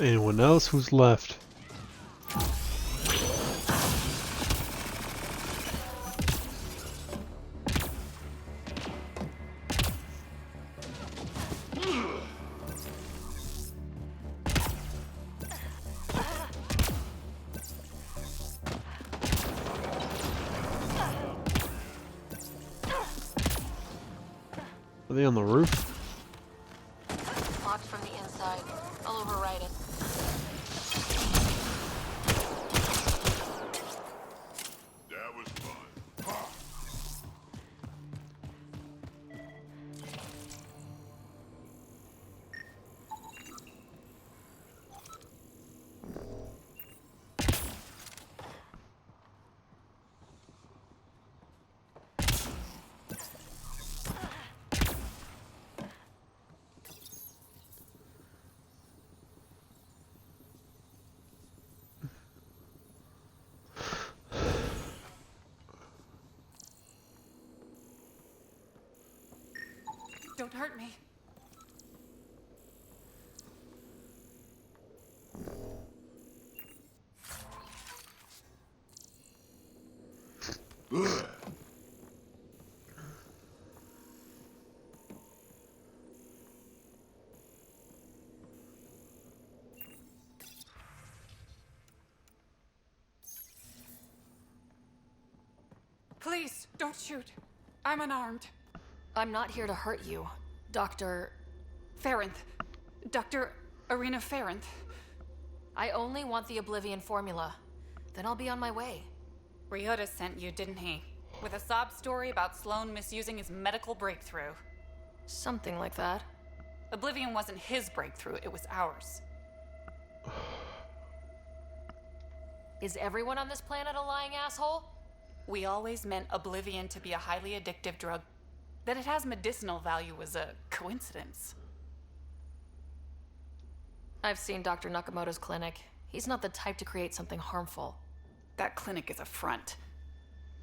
[SPEAKER 1] Anyone else who's left? Are they on the roof?
[SPEAKER 3] Locked from the inside. I'll override it.
[SPEAKER 2] That was fun. Ha!
[SPEAKER 14] Don't hurt me. Please, don't shoot. I'm unarmed.
[SPEAKER 3] I'm not here to hurt you, Dr.
[SPEAKER 14] Farenth. Dr. Arena Farenth.
[SPEAKER 3] I only want the Oblivion formula. Then I'll be on my way.
[SPEAKER 14] Ryota sent you, didn't he? With a sob story about Sloan misusing his medical breakthrough.
[SPEAKER 3] Something like that.
[SPEAKER 14] Oblivion wasn't his breakthrough, it was ours.
[SPEAKER 3] Is everyone on this planet a lying asshole?
[SPEAKER 14] We always meant Oblivion to be a highly addictive drug. That it has medicinal value was a coincidence.
[SPEAKER 3] I've seen Dr. Nakamoto's clinic. He's not the type to create something harmful.
[SPEAKER 14] That clinic is a front.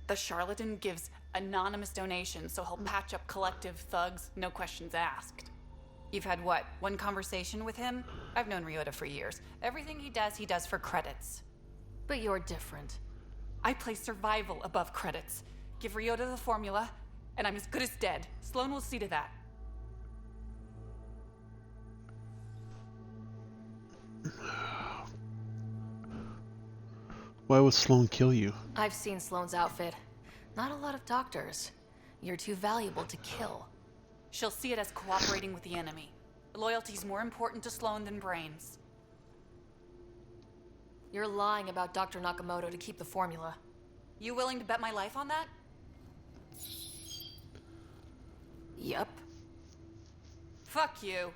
[SPEAKER 14] The charlatan gives anonymous donations so he'll patch up collective thugs, no questions asked. You've had what, one conversation with him? I've known Ryota for years. Everything he does for credits.
[SPEAKER 3] But you're different.
[SPEAKER 14] I place survival above credits. Give Ryota the formula, and I'm as good as dead. Sloan will see to that.
[SPEAKER 1] Why would Sloan kill you?
[SPEAKER 3] I've seen Sloan's outfit. Not a lot of doctors. You're too valuable to kill.
[SPEAKER 14] She'll see it as cooperating with the enemy. Loyalty's more important to Sloan than brains.
[SPEAKER 3] You're lying about Dr. Nakamoto to keep the formula.
[SPEAKER 14] You willing to bet my life on that?
[SPEAKER 3] Yep.
[SPEAKER 14] Fuck you.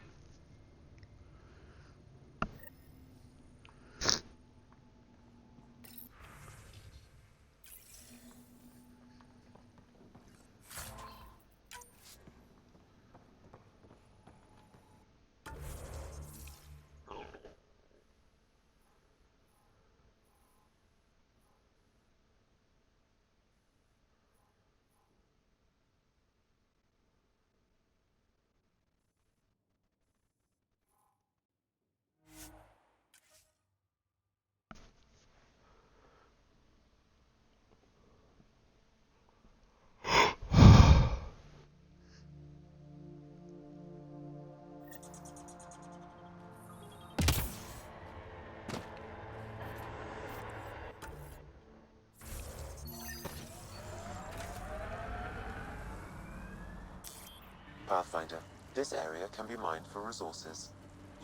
[SPEAKER 8] Pathfinder, this area can be mined for resources.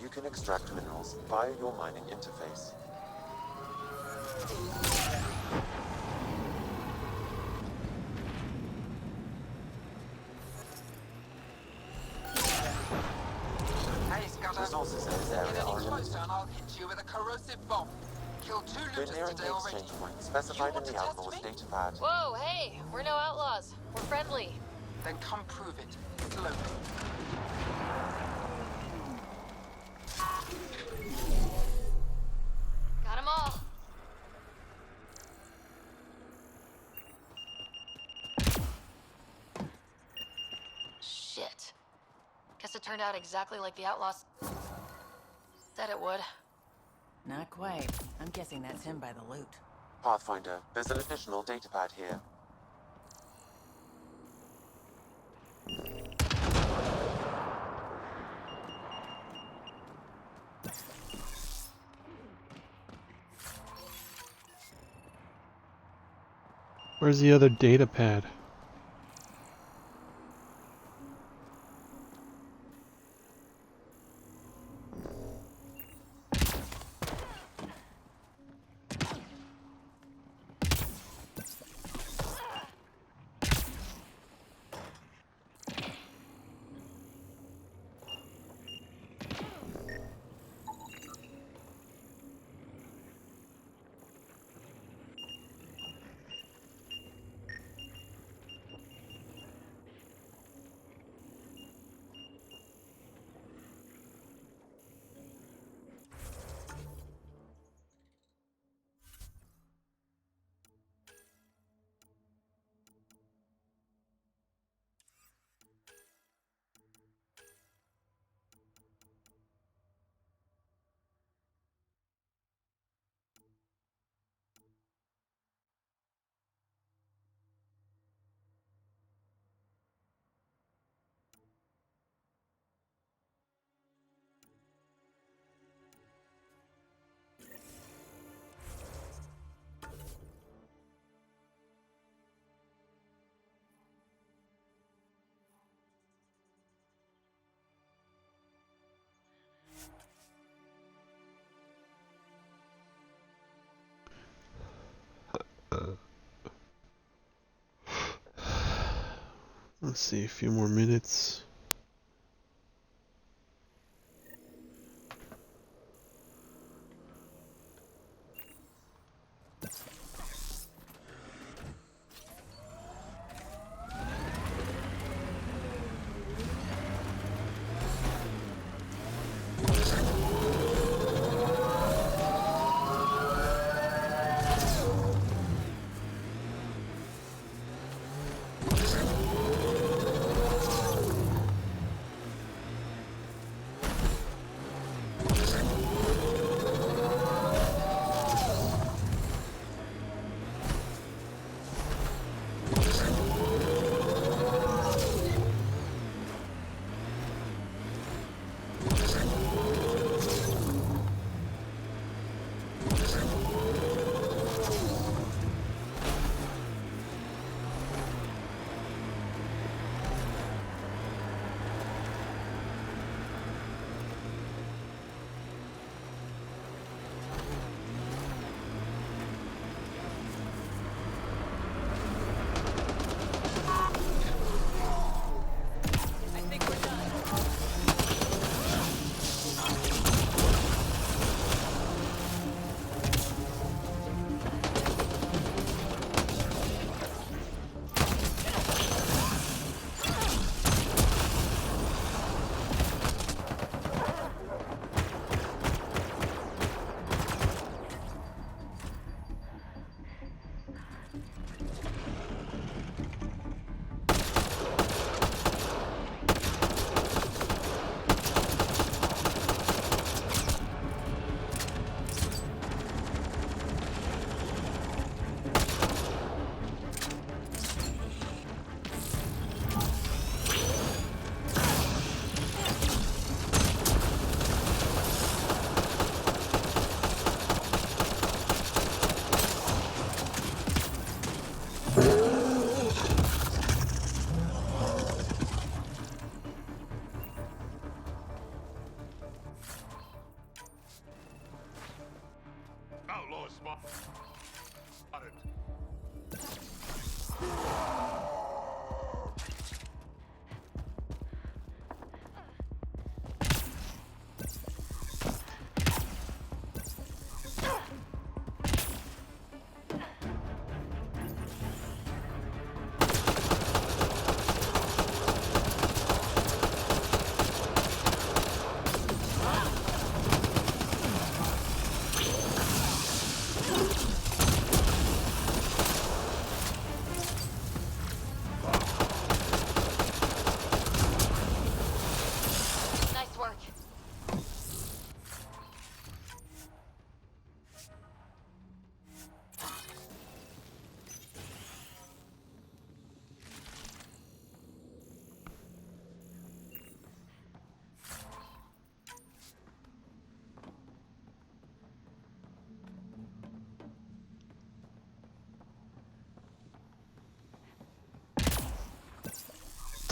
[SPEAKER 8] You can extract minerals via your mining interface.
[SPEAKER 18] Hey, Scudder.
[SPEAKER 8] Resources in this area
[SPEAKER 18] Get
[SPEAKER 8] are
[SPEAKER 18] any
[SPEAKER 8] limited.
[SPEAKER 18] closer and I'll hit you with a corrosive bomb. Killed 2
[SPEAKER 8] We're
[SPEAKER 18] looters
[SPEAKER 8] nearing
[SPEAKER 18] today
[SPEAKER 8] the
[SPEAKER 18] already.
[SPEAKER 8] exchange point specified in the Outlaw's data pad.
[SPEAKER 3] Whoa, hey! We're no outlaws. We're friendly.
[SPEAKER 18] Then come prove it. Slowly.
[SPEAKER 3] Got 'em all. Shit. Guess it turned out exactly like the outlaws said it would.
[SPEAKER 17] Not quite. I'm guessing that's him by the loot.
[SPEAKER 8] Pathfinder, there's an additional datapad here.
[SPEAKER 1] Where's the other datapad? Let's see, a few more minutes.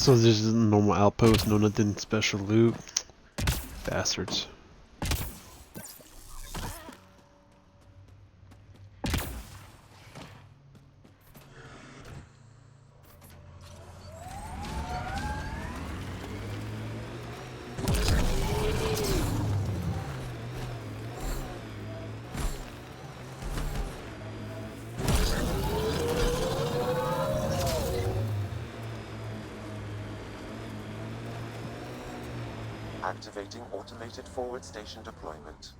[SPEAKER 1] So this is a normal outpost, no nothing special loot. Bastards.
[SPEAKER 8] Activating automated forward station deployment.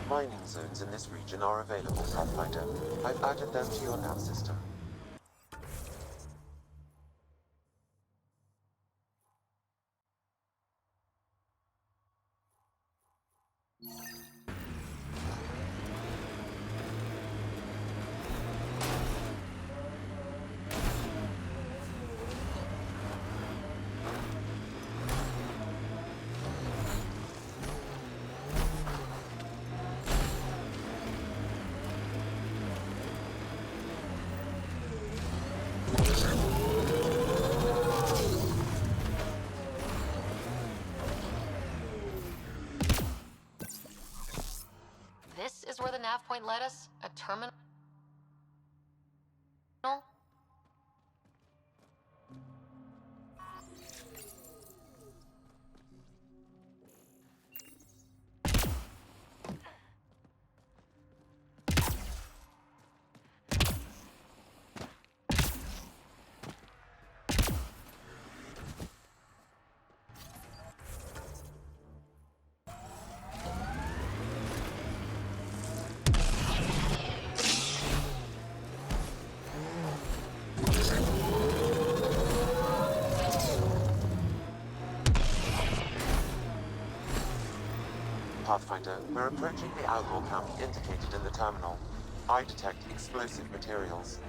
[SPEAKER 8] Mining zones in this region are available, Pathfinder. I've added them to your nav system.
[SPEAKER 3] This is where the nav point led us? A terminal?
[SPEAKER 8] Pathfinder, we're approaching the outlaw camp indicated in the terminal. I detect explosive materials.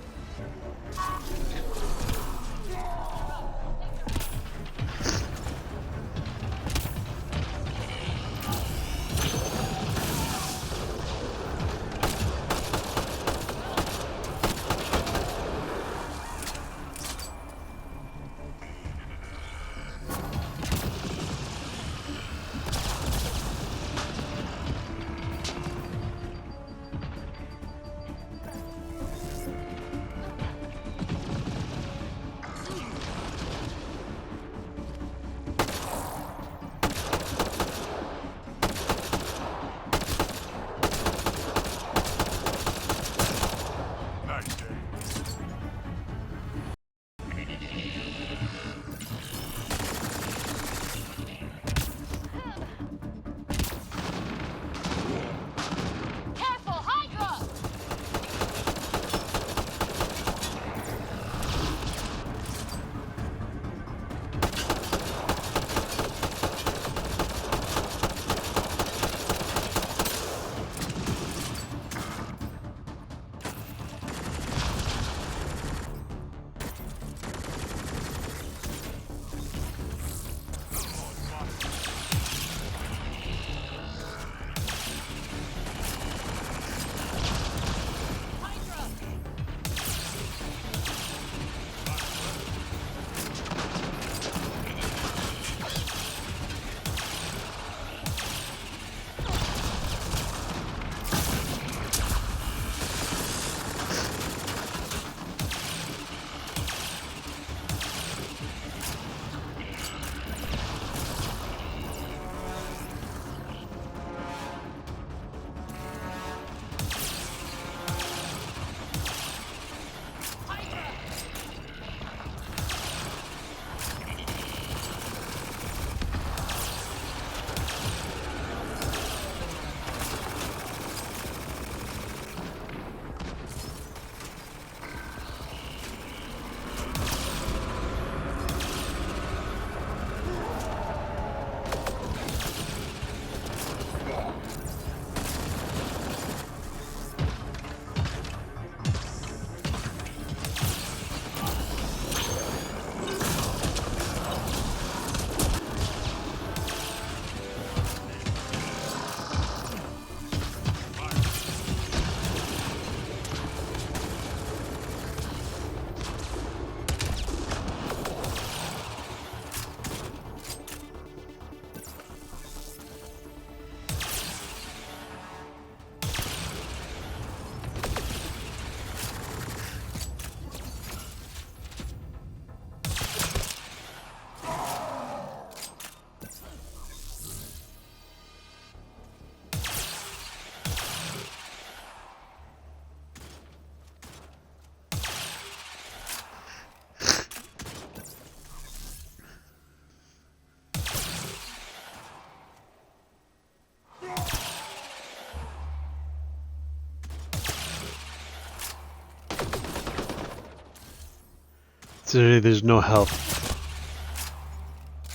[SPEAKER 1] So there's no help.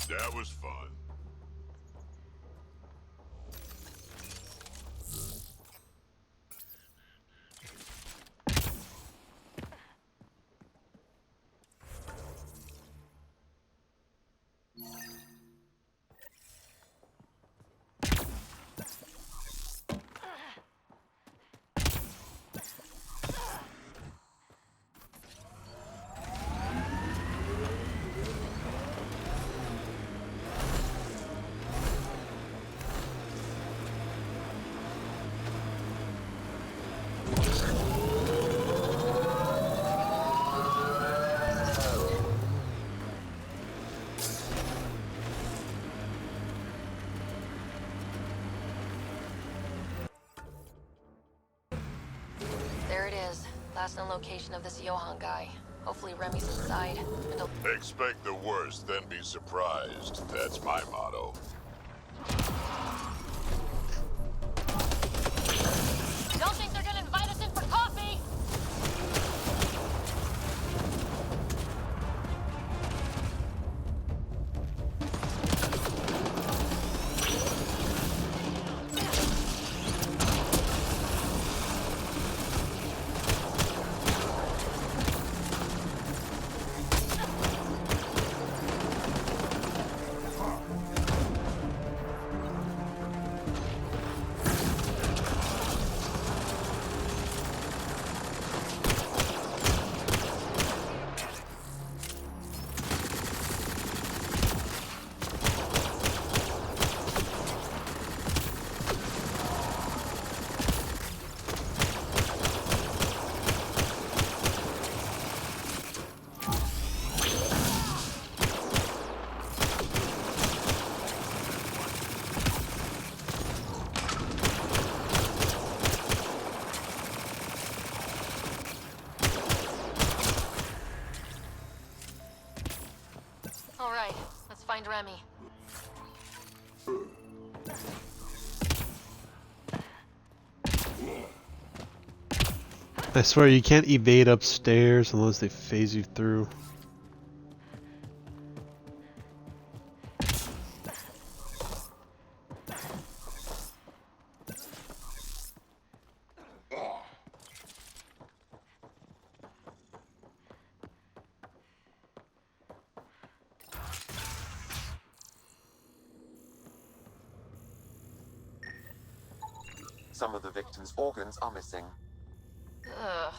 [SPEAKER 2] That was fun.
[SPEAKER 3] There it is. Last known location of this Johann guy. Hopefully Remy's inside. And he'll...
[SPEAKER 2] Expect the worst, then be surprised. That's my motto.
[SPEAKER 3] Don't think they're gonna invite us in for coffee! Alright, let's find Remy.
[SPEAKER 1] I swear you can't evade upstairs unless they phase you through.
[SPEAKER 8] Some of the victim's organs are missing.
[SPEAKER 3] Ugh.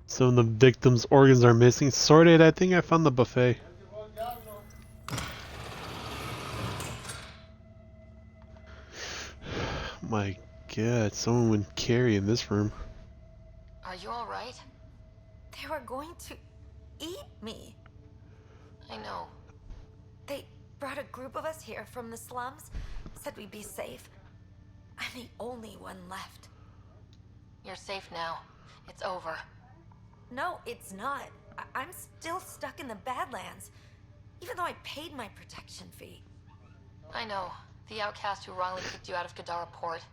[SPEAKER 1] Some of the victim's organs are missing. Sorted, I think I found the buffet. My god, someone would carry in this room.
[SPEAKER 3] Are you alright?
[SPEAKER 4] They were going to eat me.
[SPEAKER 3] I know.
[SPEAKER 4] They brought a group of us here from the slums, said we'd be safe. I'm the only one left.
[SPEAKER 3] You're safe now. It's over.
[SPEAKER 4] No, it's not. I'm still stuck in the Badlands, even though I paid my protection fee.
[SPEAKER 3] I know. The outcast who wrongly kicked you out of Kadara Port.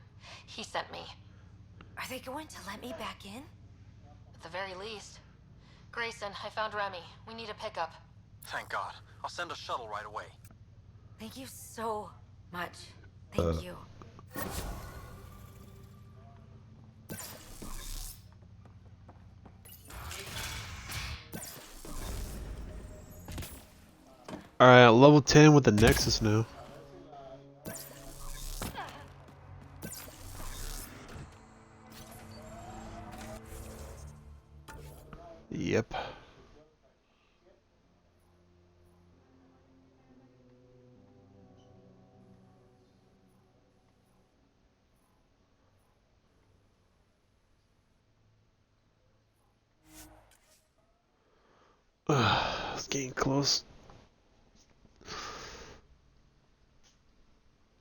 [SPEAKER 3] He sent me.
[SPEAKER 4] Are they going to let me back in?
[SPEAKER 3] At the very least. Grayson, I found Remy. We need a pickup.
[SPEAKER 15] Thank God. I'll send a shuttle right away.
[SPEAKER 4] Thank you so much. Thank you.
[SPEAKER 1] Alright, level 10 with the Nexus now. Yep. It's getting close.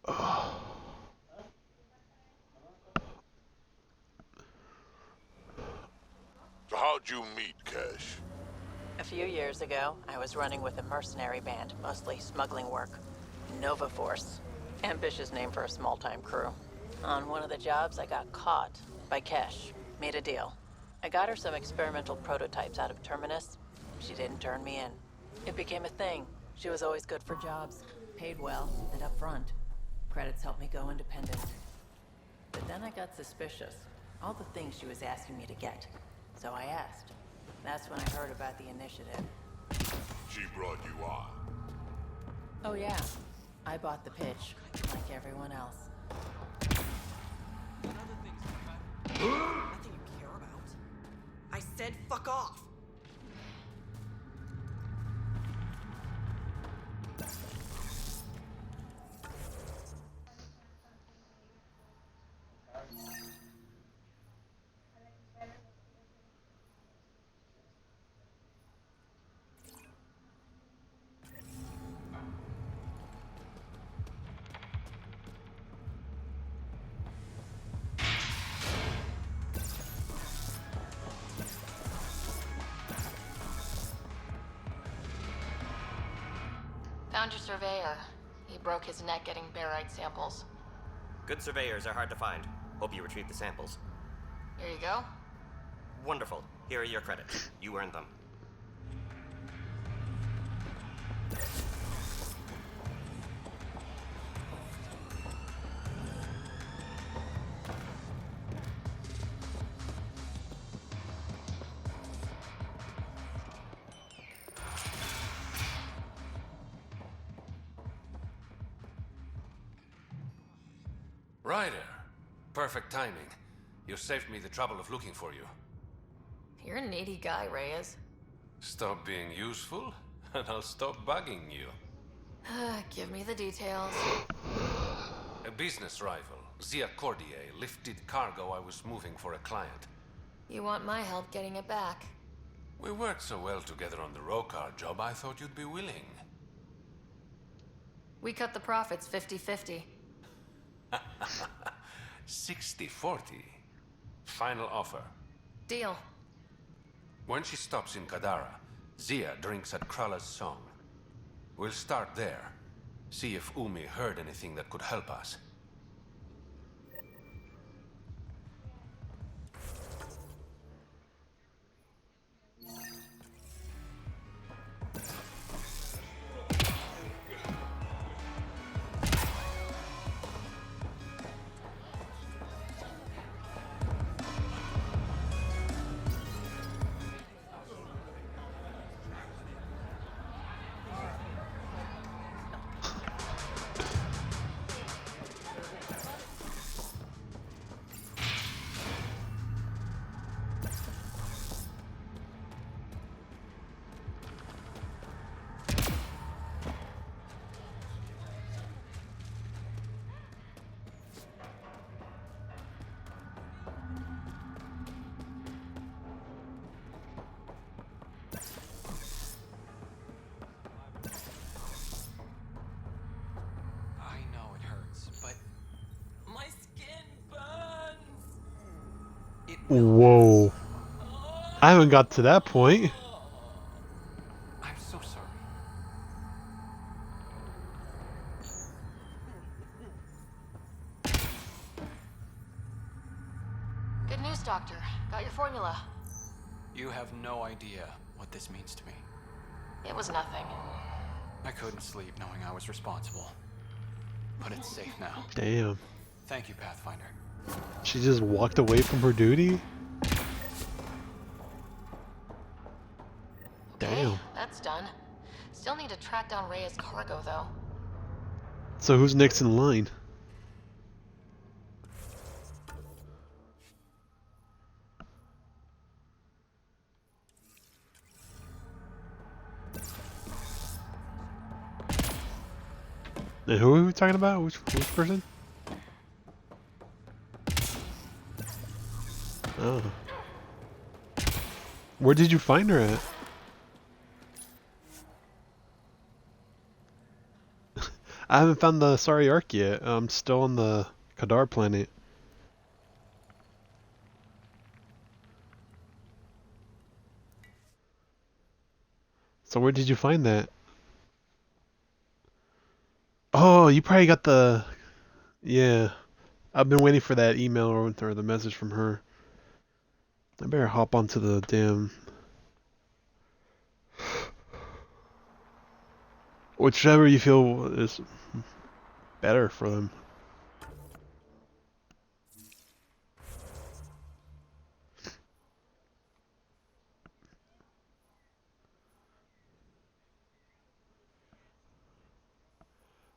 [SPEAKER 2] So how'd you meet, Cash?
[SPEAKER 17] A few years ago, I was running with a mercenary band, mostly smuggling work. Nova Force. Ambitious name for a small-time crew. On one of the jobs, I got caught by Kesh. Made a deal. I got her some experimental prototypes out of Terminus. She didn't turn me in. It became a thing. She was always good for jobs. Paid well and upfront. Credits helped me go independent. But then I got suspicious. All the things she was asking me to get. So I asked. That's when I heard about the initiative.
[SPEAKER 2] She brought you on.
[SPEAKER 17] Oh yeah. I bought the pitch, like everyone else.
[SPEAKER 5] Nothing you care about. I said fuck off.
[SPEAKER 3] Found your surveyor. He broke his neck getting barite samples.
[SPEAKER 19] Good surveyors are hard to find. Hope you retrieved the samples.
[SPEAKER 3] Here you go.
[SPEAKER 19] Wonderful. Here are your credits. You earned them.
[SPEAKER 16] Ryder. Perfect timing. You saved me the trouble of looking for you.
[SPEAKER 3] You're a needy guy, Reyes.
[SPEAKER 16] Stop being useful, and I'll stop bugging you.
[SPEAKER 3] Give me the details.
[SPEAKER 16] A business rival, Zia Cordier, lifted cargo I was moving for a client.
[SPEAKER 3] You want my help getting it back?
[SPEAKER 16] We worked so well together on the Rokar job, I thought you'd be willing.
[SPEAKER 3] We cut the profits 50-50.
[SPEAKER 16] 60-40. Final offer.
[SPEAKER 3] Deal.
[SPEAKER 16] When she stops in Kadara, Zia drinks at Krala's song. We'll start there. See if Umi heard anything that could help us.
[SPEAKER 1] Whoa. I haven't got to that point.
[SPEAKER 16] I'm so sorry.
[SPEAKER 3] Good news, Doctor. Got your formula.
[SPEAKER 10] You have no idea what this means to me.
[SPEAKER 3] It was nothing.
[SPEAKER 10] I couldn't sleep knowing I was responsible. But it's safe now.
[SPEAKER 1] Damn.
[SPEAKER 10] Thank you, Pathfinder.
[SPEAKER 1] She just walked away from her duty? Damn.
[SPEAKER 3] That's done. Still need to track down Reyes' cargo, though.
[SPEAKER 1] So who's next in line? And who are we talking about? Which person? Oh. Where did you find her at? I haven't found the Sorry Ark yet. I'm still on the Kadar planet. So where did you find that? Oh, you probably got the... Yeah. I've been waiting for that email or the message from her. I better hop onto the damn... Whichever you feel is better for them.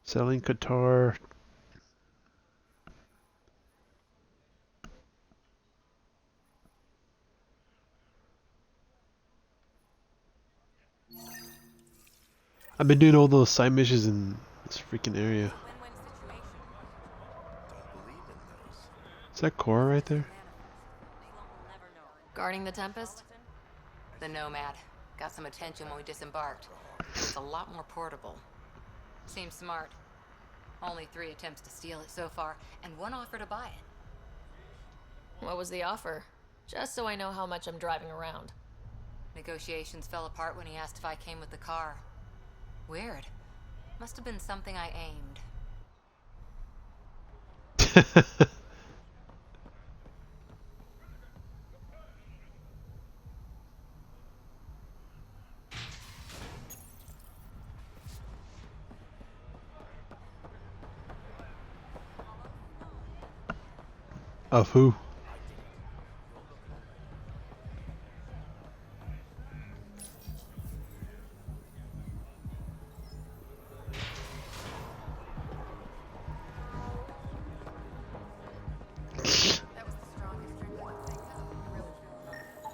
[SPEAKER 1] Selling Qatar. I've been doing all those side missions in this freaking area. Is that Cora right there?
[SPEAKER 3] Guarding the Tempest?
[SPEAKER 20] The Nomad. Got some attention when we disembarked. It's a lot more portable.
[SPEAKER 3] Seems smart. Only 3 attempts to steal it so far, and 1 offer to buy it. What was the offer? Just so I know how much I'm driving around.
[SPEAKER 20] Negotiations fell apart when he asked if I came with the car. Weird. Must have been something I aimed.
[SPEAKER 1] Of who?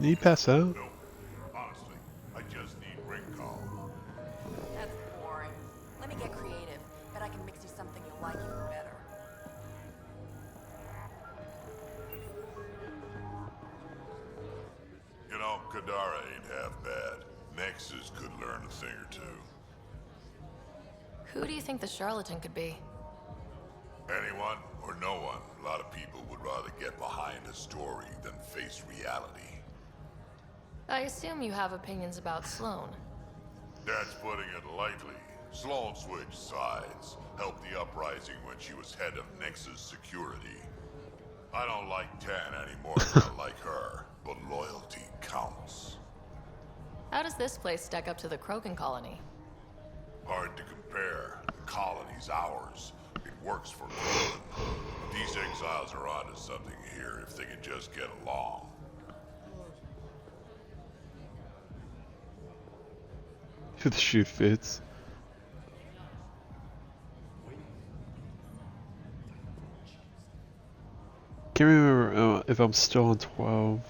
[SPEAKER 1] Did he pass out?
[SPEAKER 2] No. Honestly, I just need ring call.
[SPEAKER 20] That's boring. Let me get creative. Bet I can mix you something you'll like even better.
[SPEAKER 2] You know, Kadara ain't half bad. Nexus could learn a thing or two.
[SPEAKER 3] Who do you think the charlatan could be?
[SPEAKER 2] Anyone or no one, a lot of people would rather get behind a story than face reality.
[SPEAKER 3] I assume you have opinions about Sloane.
[SPEAKER 2] That's putting it lightly. Sloane switched sides, helped the uprising when she was head of Nexus security. I don't like Tan any more than I like her, but loyalty counts.
[SPEAKER 3] How does this place stack up to the Krogan colony?
[SPEAKER 2] Hard to compare. The colony's ours. It works for Krogan. These exiles are onto something here if they can just get along.
[SPEAKER 1] If the shoe fits. Can't remember if I'm still on 12.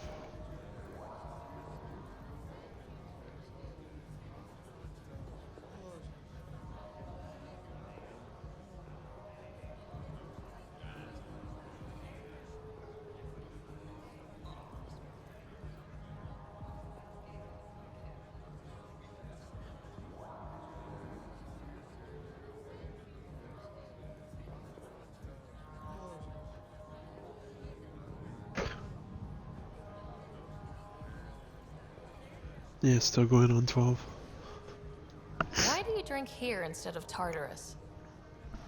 [SPEAKER 1] Yeah, still going on 12.
[SPEAKER 3] Why do you drink here instead of Tartarus?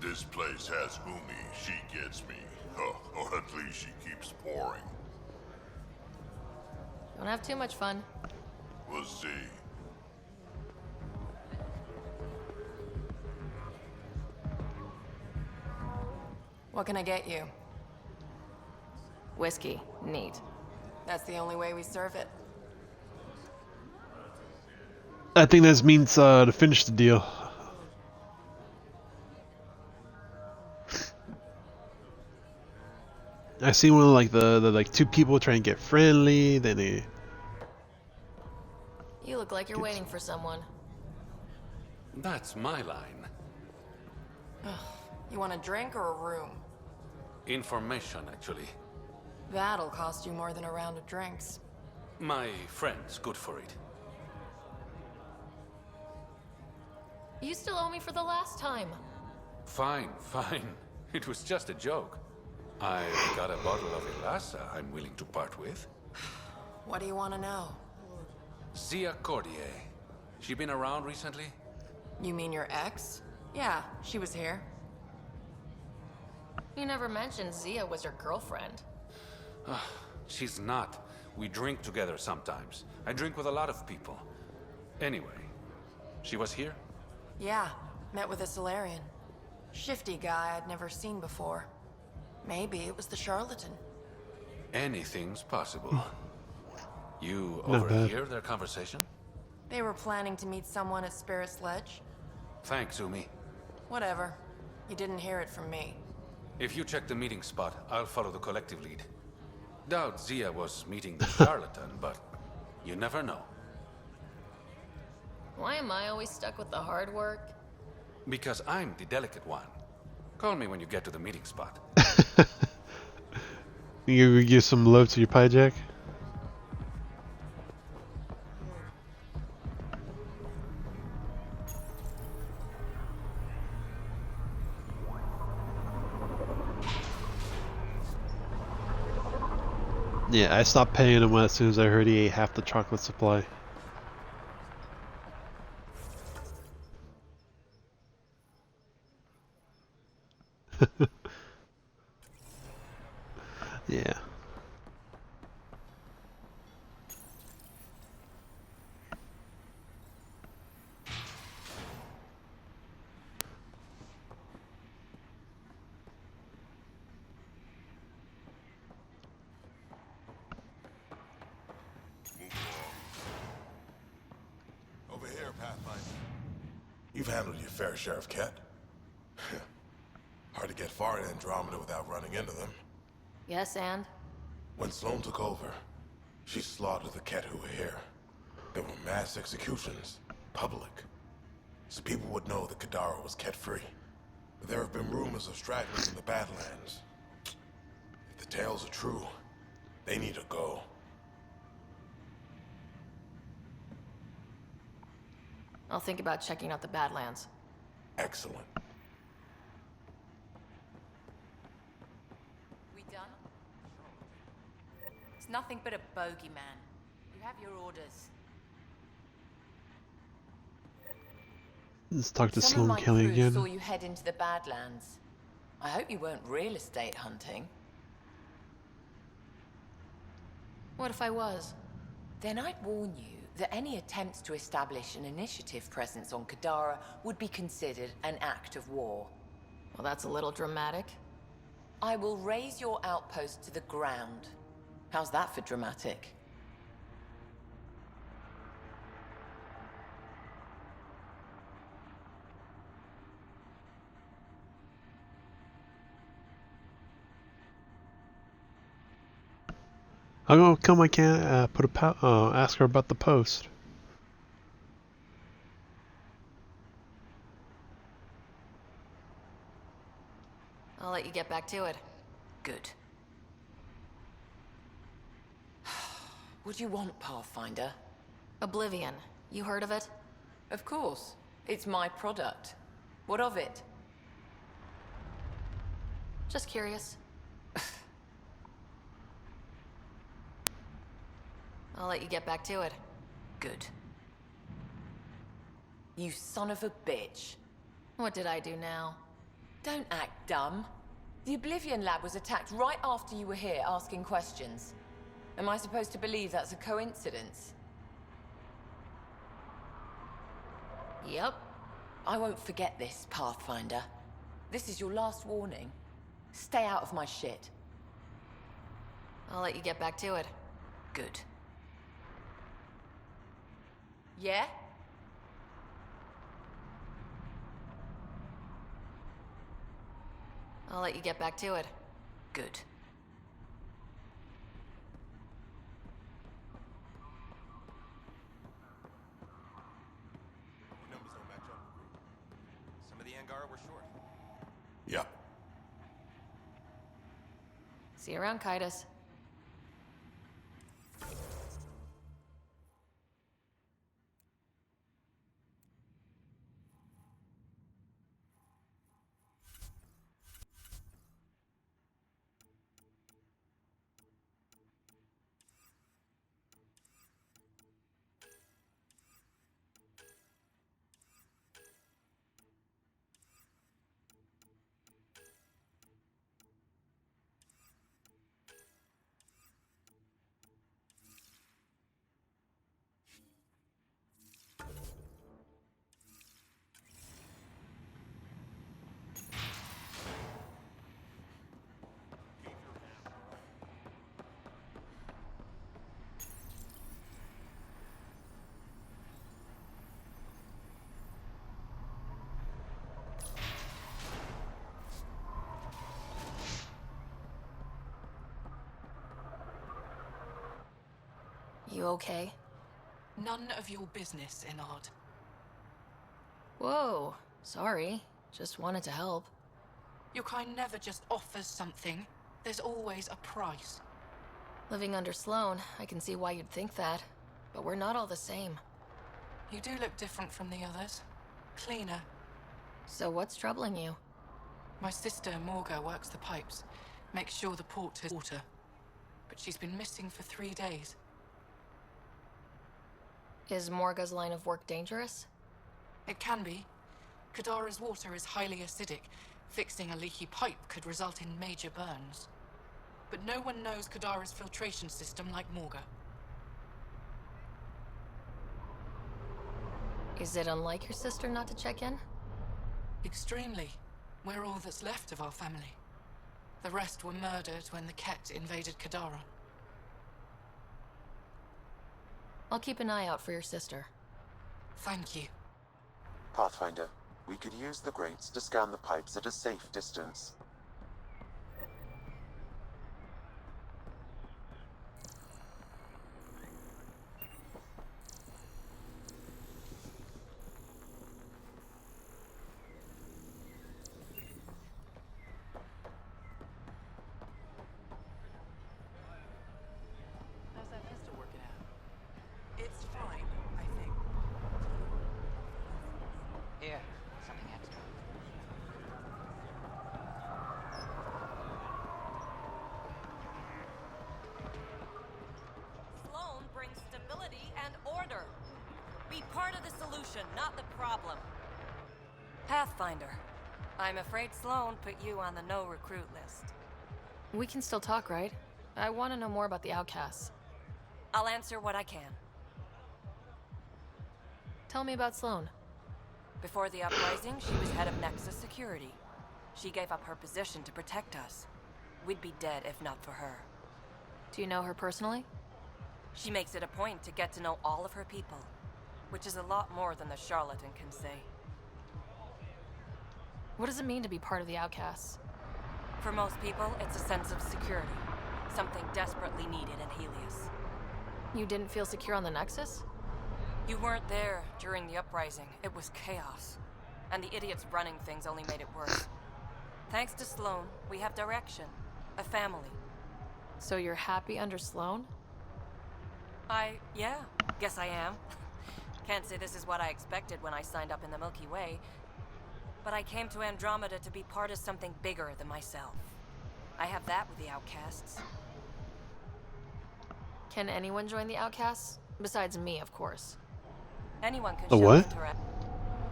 [SPEAKER 2] This place has Umi. She gets me. Oh, or at least she keeps pouring.
[SPEAKER 3] Don't have too much fun.
[SPEAKER 2] We'll see.
[SPEAKER 20] What can I get you?
[SPEAKER 3] Whiskey. Neat.
[SPEAKER 20] That's the only way we serve it.
[SPEAKER 1] I think that means to finish the deal. I see one of like the like 2 people trying to get friendly, then they...
[SPEAKER 3] You look like you're waiting for someone.
[SPEAKER 16] That's my line.
[SPEAKER 20] You want a drink or a room?
[SPEAKER 16] Information, actually.
[SPEAKER 20] That'll cost you more than a round of drinks.
[SPEAKER 16] My friend's good for it.
[SPEAKER 3] You still owe me for the last time.
[SPEAKER 16] Fine, fine. It was just a joke. I've got a bottle of Elasa I'm willing to part with.
[SPEAKER 20] What do you want to know?
[SPEAKER 16] Zia Cordier. She been around recently?
[SPEAKER 20] You mean your ex? Yeah, she was here.
[SPEAKER 17] You never mentioned Zia was your girlfriend.
[SPEAKER 16] She's not. We drink together sometimes. I drink with a lot of people. Anyway, she was here?
[SPEAKER 6] Yeah, met with a Solarian. Shifty guy I'd never seen before. Maybe it was the charlatan.
[SPEAKER 16] Anything's possible. You
[SPEAKER 1] Not bad.
[SPEAKER 16] overhear their conversation?
[SPEAKER 6] They were planning to meet someone at Spirit's Ledge.
[SPEAKER 16] Thanks, Umi.
[SPEAKER 6] Whatever. You didn't hear it from me.
[SPEAKER 16] If you check the meeting spot, I'll follow the collective lead. Doubt Zia was meeting the charlatan, but you never know.
[SPEAKER 17] Why am I always stuck with the hard work?
[SPEAKER 16] Because I'm the delicate one. Call me when you get to the meeting spot.
[SPEAKER 1] You give some love to your pie jack? Yeah, I stopped paying him as soon as I heard he ate half the chocolate supply. Yeah.
[SPEAKER 7] Over here, Pathfinder. You've handled your fair share of Ket. Hard to get far in Andromeda without running into them.
[SPEAKER 17] Yes, and?
[SPEAKER 7] When Sloane took over, she slaughtered the Ket who were here. There were mass executions, public. So people would know that Kadara was Ket-free. But there have been rumors of stragglers in the Badlands. If the tales are true, they need to go.
[SPEAKER 17] I'll think about checking out the Badlands.
[SPEAKER 7] Excellent.
[SPEAKER 20] We done? It's nothing but a bogeyman. You have your orders.
[SPEAKER 1] Let's talk to
[SPEAKER 6] Some of
[SPEAKER 1] Sloane
[SPEAKER 6] my
[SPEAKER 1] Kelly
[SPEAKER 6] crew
[SPEAKER 1] again.
[SPEAKER 6] saw you head into the Badlands. I hope you weren't real estate hunting.
[SPEAKER 17] What if I was?
[SPEAKER 6] Then I'd warn you that any attempts to establish an initiative presence on Kadara would be considered an act of war.
[SPEAKER 17] Well, that's a little dramatic.
[SPEAKER 6] I will raise your outpost to the ground. How's that for dramatic?
[SPEAKER 1] I'll go kill my cat. Ask her about the post.
[SPEAKER 17] I'll let you get back to it.
[SPEAKER 6] Good. What do you want, Pathfinder?
[SPEAKER 17] Oblivion. You heard of it?
[SPEAKER 6] Of course. It's my product. What of it?
[SPEAKER 17] Just curious. I'll let you get back to it.
[SPEAKER 6] Good. You son of a bitch.
[SPEAKER 17] What did I do now?
[SPEAKER 6] Don't act dumb. The Oblivion lab was attacked right after you were here asking questions. Am I supposed to believe that's a coincidence?
[SPEAKER 17] Yep.
[SPEAKER 6] I won't forget this, Pathfinder. This is your last warning. Stay out of my shit.
[SPEAKER 17] I'll let you get back to it.
[SPEAKER 6] Good. Yeah?
[SPEAKER 17] I'll let you get back to it.
[SPEAKER 6] Good.
[SPEAKER 21] Numbers don't match up. Some of the Angara were short.
[SPEAKER 7] Yep.
[SPEAKER 17] See you around, Kaitis.
[SPEAKER 3] You okay?
[SPEAKER 11] None of your business, Enard.
[SPEAKER 3] Whoa, sorry. Just wanted to help.
[SPEAKER 11] Your kind never just offers something. There's always a price.
[SPEAKER 3] Living under Sloane, I can see why you'd think that. But we're not all the same.
[SPEAKER 11] You do look different from the others. Cleaner.
[SPEAKER 3] So what's troubling you?
[SPEAKER 11] My sister, Morga, works the pipes. Makes sure the port has water. But she's been missing for 3 days.
[SPEAKER 3] Is Morga's line of work dangerous?
[SPEAKER 11] It can be. Kadara's water is highly acidic. Fixing a leaky pipe could result in major burns. But no one knows Kadara's filtration system like Morga.
[SPEAKER 3] Is it unlike your sister not to check in?
[SPEAKER 11] Extremely. We're all that's left of our family. The rest were murdered when the Ket invaded Kadara.
[SPEAKER 3] I'll keep an eye out for your sister.
[SPEAKER 11] Thank you.
[SPEAKER 8] Pathfinder, we could use the grates to scan the pipes at a safe distance.
[SPEAKER 18] How's that pistol working out? It's fine, I think. Here, something extra.
[SPEAKER 9] Sloane brings stability and order. Be part of the solution, not the problem. Pathfinder, I'm afraid Sloane put you on the no-recruit list.
[SPEAKER 3] We can still talk, right? I want to know more about the outcasts.
[SPEAKER 9] I'll answer what I can.
[SPEAKER 3] Tell me about Sloane.
[SPEAKER 9] Before the uprising, she was head of Nexus Security. She gave up her position to protect us. We'd be dead if not for her.
[SPEAKER 3] Do you know her personally?
[SPEAKER 9] She makes it a point to get to know all of her people, which is a lot more than the charlatan can say.
[SPEAKER 3] What does it mean to be part of the outcasts?
[SPEAKER 9] For most people, it's a sense of security. Something desperately needed in Helios.
[SPEAKER 3] You didn't feel secure on the Nexus?
[SPEAKER 9] You weren't there during the uprising. It was chaos. And the idiots running things only made it worse. Thanks to Sloane, we have direction. A family.
[SPEAKER 3] So you're happy under Sloane?
[SPEAKER 9] Yeah, guess I am. Can't say this is what I expected when I signed up in the Milky Way. But I came to Andromeda to be part of something bigger than myself. I have that with the outcasts.
[SPEAKER 3] Can anyone join the outcasts? Besides me, of course.
[SPEAKER 9] Anyone can
[SPEAKER 1] A
[SPEAKER 9] show
[SPEAKER 1] what?
[SPEAKER 9] interest.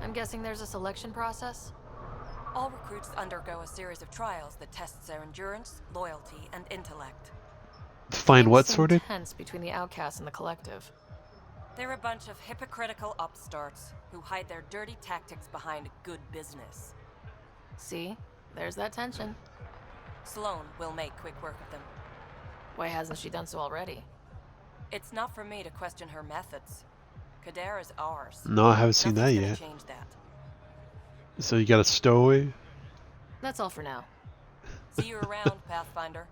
[SPEAKER 3] I'm guessing there's a selection process?
[SPEAKER 9] All recruits undergo a series of trials that tests their endurance, loyalty, and intellect.
[SPEAKER 1] Find what
[SPEAKER 3] Seems
[SPEAKER 1] sorted?
[SPEAKER 3] tense between the outcasts and the collective.
[SPEAKER 9] They're a bunch of hypocritical upstarts who hide their dirty tactics behind good business.
[SPEAKER 3] See? There's that tension.
[SPEAKER 9] Sloane will make quick work of them.
[SPEAKER 3] Why hasn't she done so already?
[SPEAKER 9] It's not for me to question her methods. Kadara's ours.
[SPEAKER 1] No, I haven't seen that
[SPEAKER 9] Nothing's gonna
[SPEAKER 1] yet.
[SPEAKER 9] change that.
[SPEAKER 1] So you got a stowaway?
[SPEAKER 3] That's all for now.
[SPEAKER 9] See you around, Pathfinder.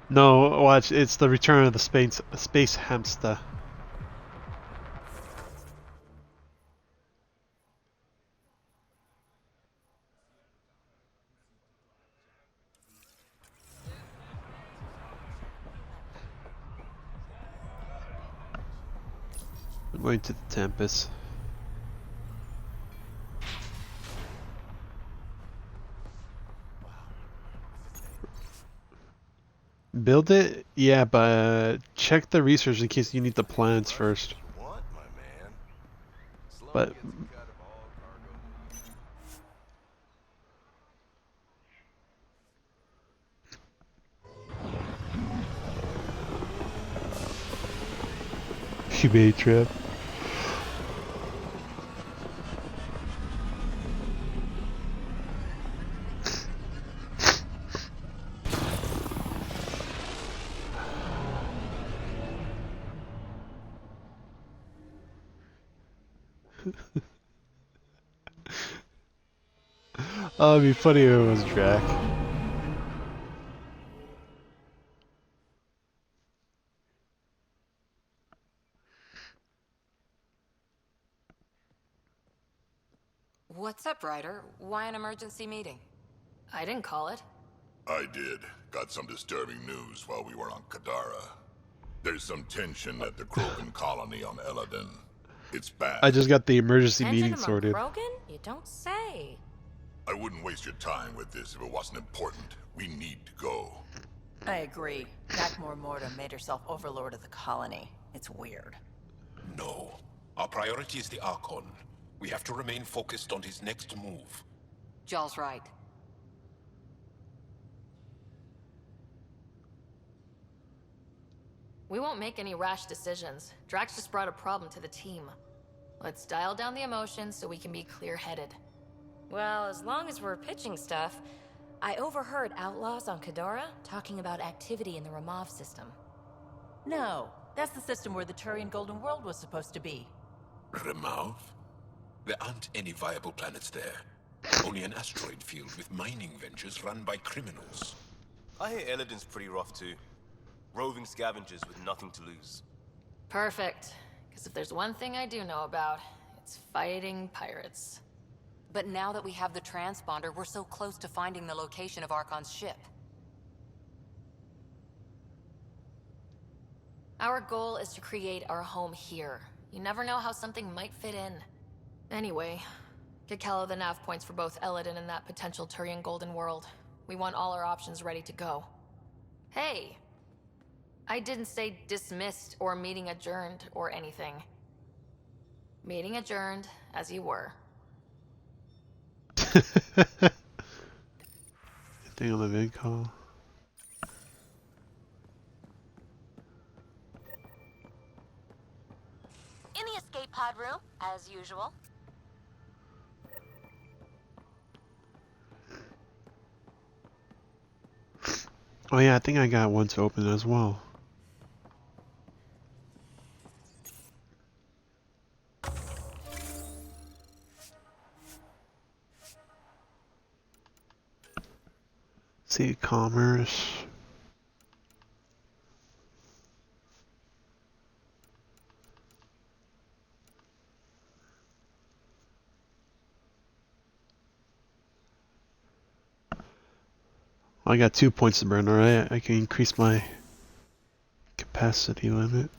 [SPEAKER 1] No, watch. It's the return of the space hamster. I'm going to the Tempest. Build it? Yeah, but check the research in case you need the plans first. But you made trip. Oh, it'd be funny if it was Drac.
[SPEAKER 20] What's up, Ryder? Why an emergency meeting?
[SPEAKER 3] I didn't call it.
[SPEAKER 2] I did. Got some disturbing news while we were on Kadara. There's some tension at the Krogan colony on Eladin. It's bad.
[SPEAKER 1] I just got the emergency
[SPEAKER 9] Tension
[SPEAKER 1] meeting
[SPEAKER 9] among
[SPEAKER 1] sorted.
[SPEAKER 9] Krogan? You don't say.
[SPEAKER 2] I wouldn't waste your time with this if it wasn't important. We need to go.
[SPEAKER 17] I agree. Nakmor Morta made herself overlord of the colony. It's weird.
[SPEAKER 7] No. Our priority is the Archon. We have to remain focused on his next move.
[SPEAKER 20] Jall's right.
[SPEAKER 3] We won't make any rash decisions. Drax just brought a problem to the team. Let's dial down the emotions so we can be clear-headed.
[SPEAKER 9] Well, as long as we're pitching stuff, I overheard outlaws on Kadara talking about activity in the Ramov system.
[SPEAKER 17] No, that's the system where the Turian Golden World was supposed to be.
[SPEAKER 7] Remav? There aren't any viable planets there. Only an asteroid field with mining ventures run by criminals.
[SPEAKER 13] I hear Eladin's pretty rough too. Roving scavengers with nothing to lose.
[SPEAKER 3] Perfect. Because if there's one thing I do know about, it's fighting pirates.
[SPEAKER 20] But now that we have the transponder, we're so close to finding the location of Archon's ship.
[SPEAKER 3] Our goal is to create our home here. You never know how something might fit in. Anyway, get Kello the nav points for both Eladin and that potential Turian Golden World. We want all our options ready to go. Hey! I didn't say dismissed or meeting adjourned or anything. Meeting adjourned, as you were.
[SPEAKER 1] Thing on the vid call.
[SPEAKER 4] In the escape pod room, as usual.
[SPEAKER 1] Oh yeah, I think I got one to open as well. See, commerce. I got 2 points to burn, alright? I can increase my capacity limit.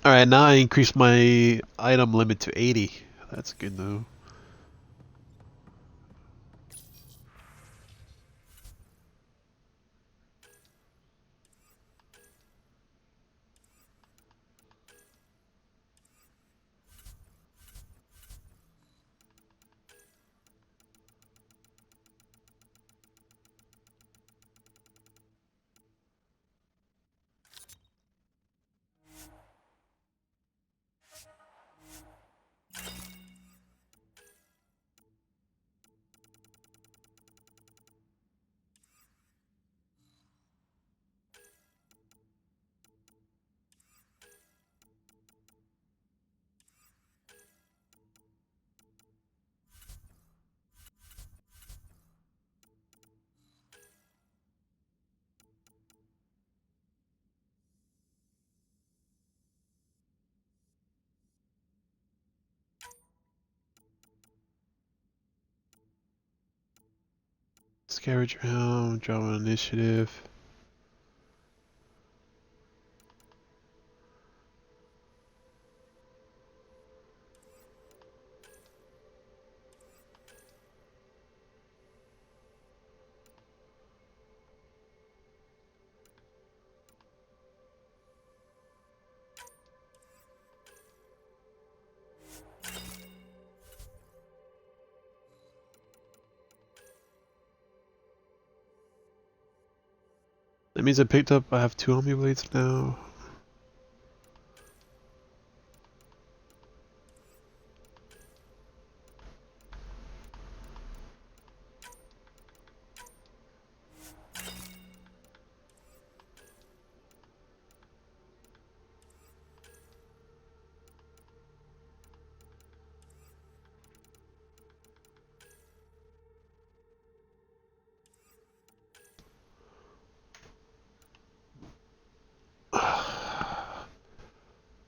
[SPEAKER 1] Alright, now I increased my item limit to 80. That's good though. Scavenger Hound, Java Initiative. That means I have 2 Omni Blades now.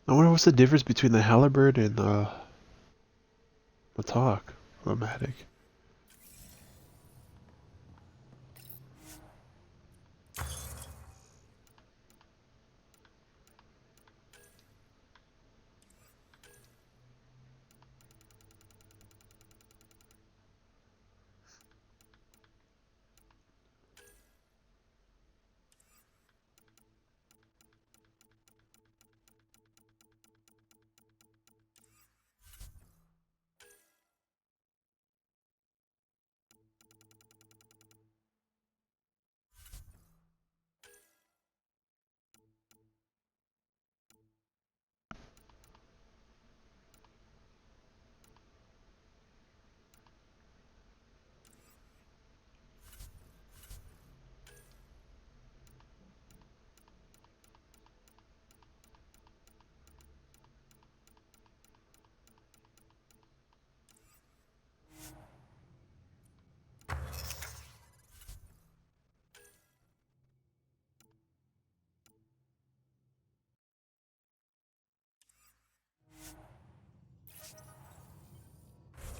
[SPEAKER 1] I wonder what's the difference between the halberd and the talk romantic.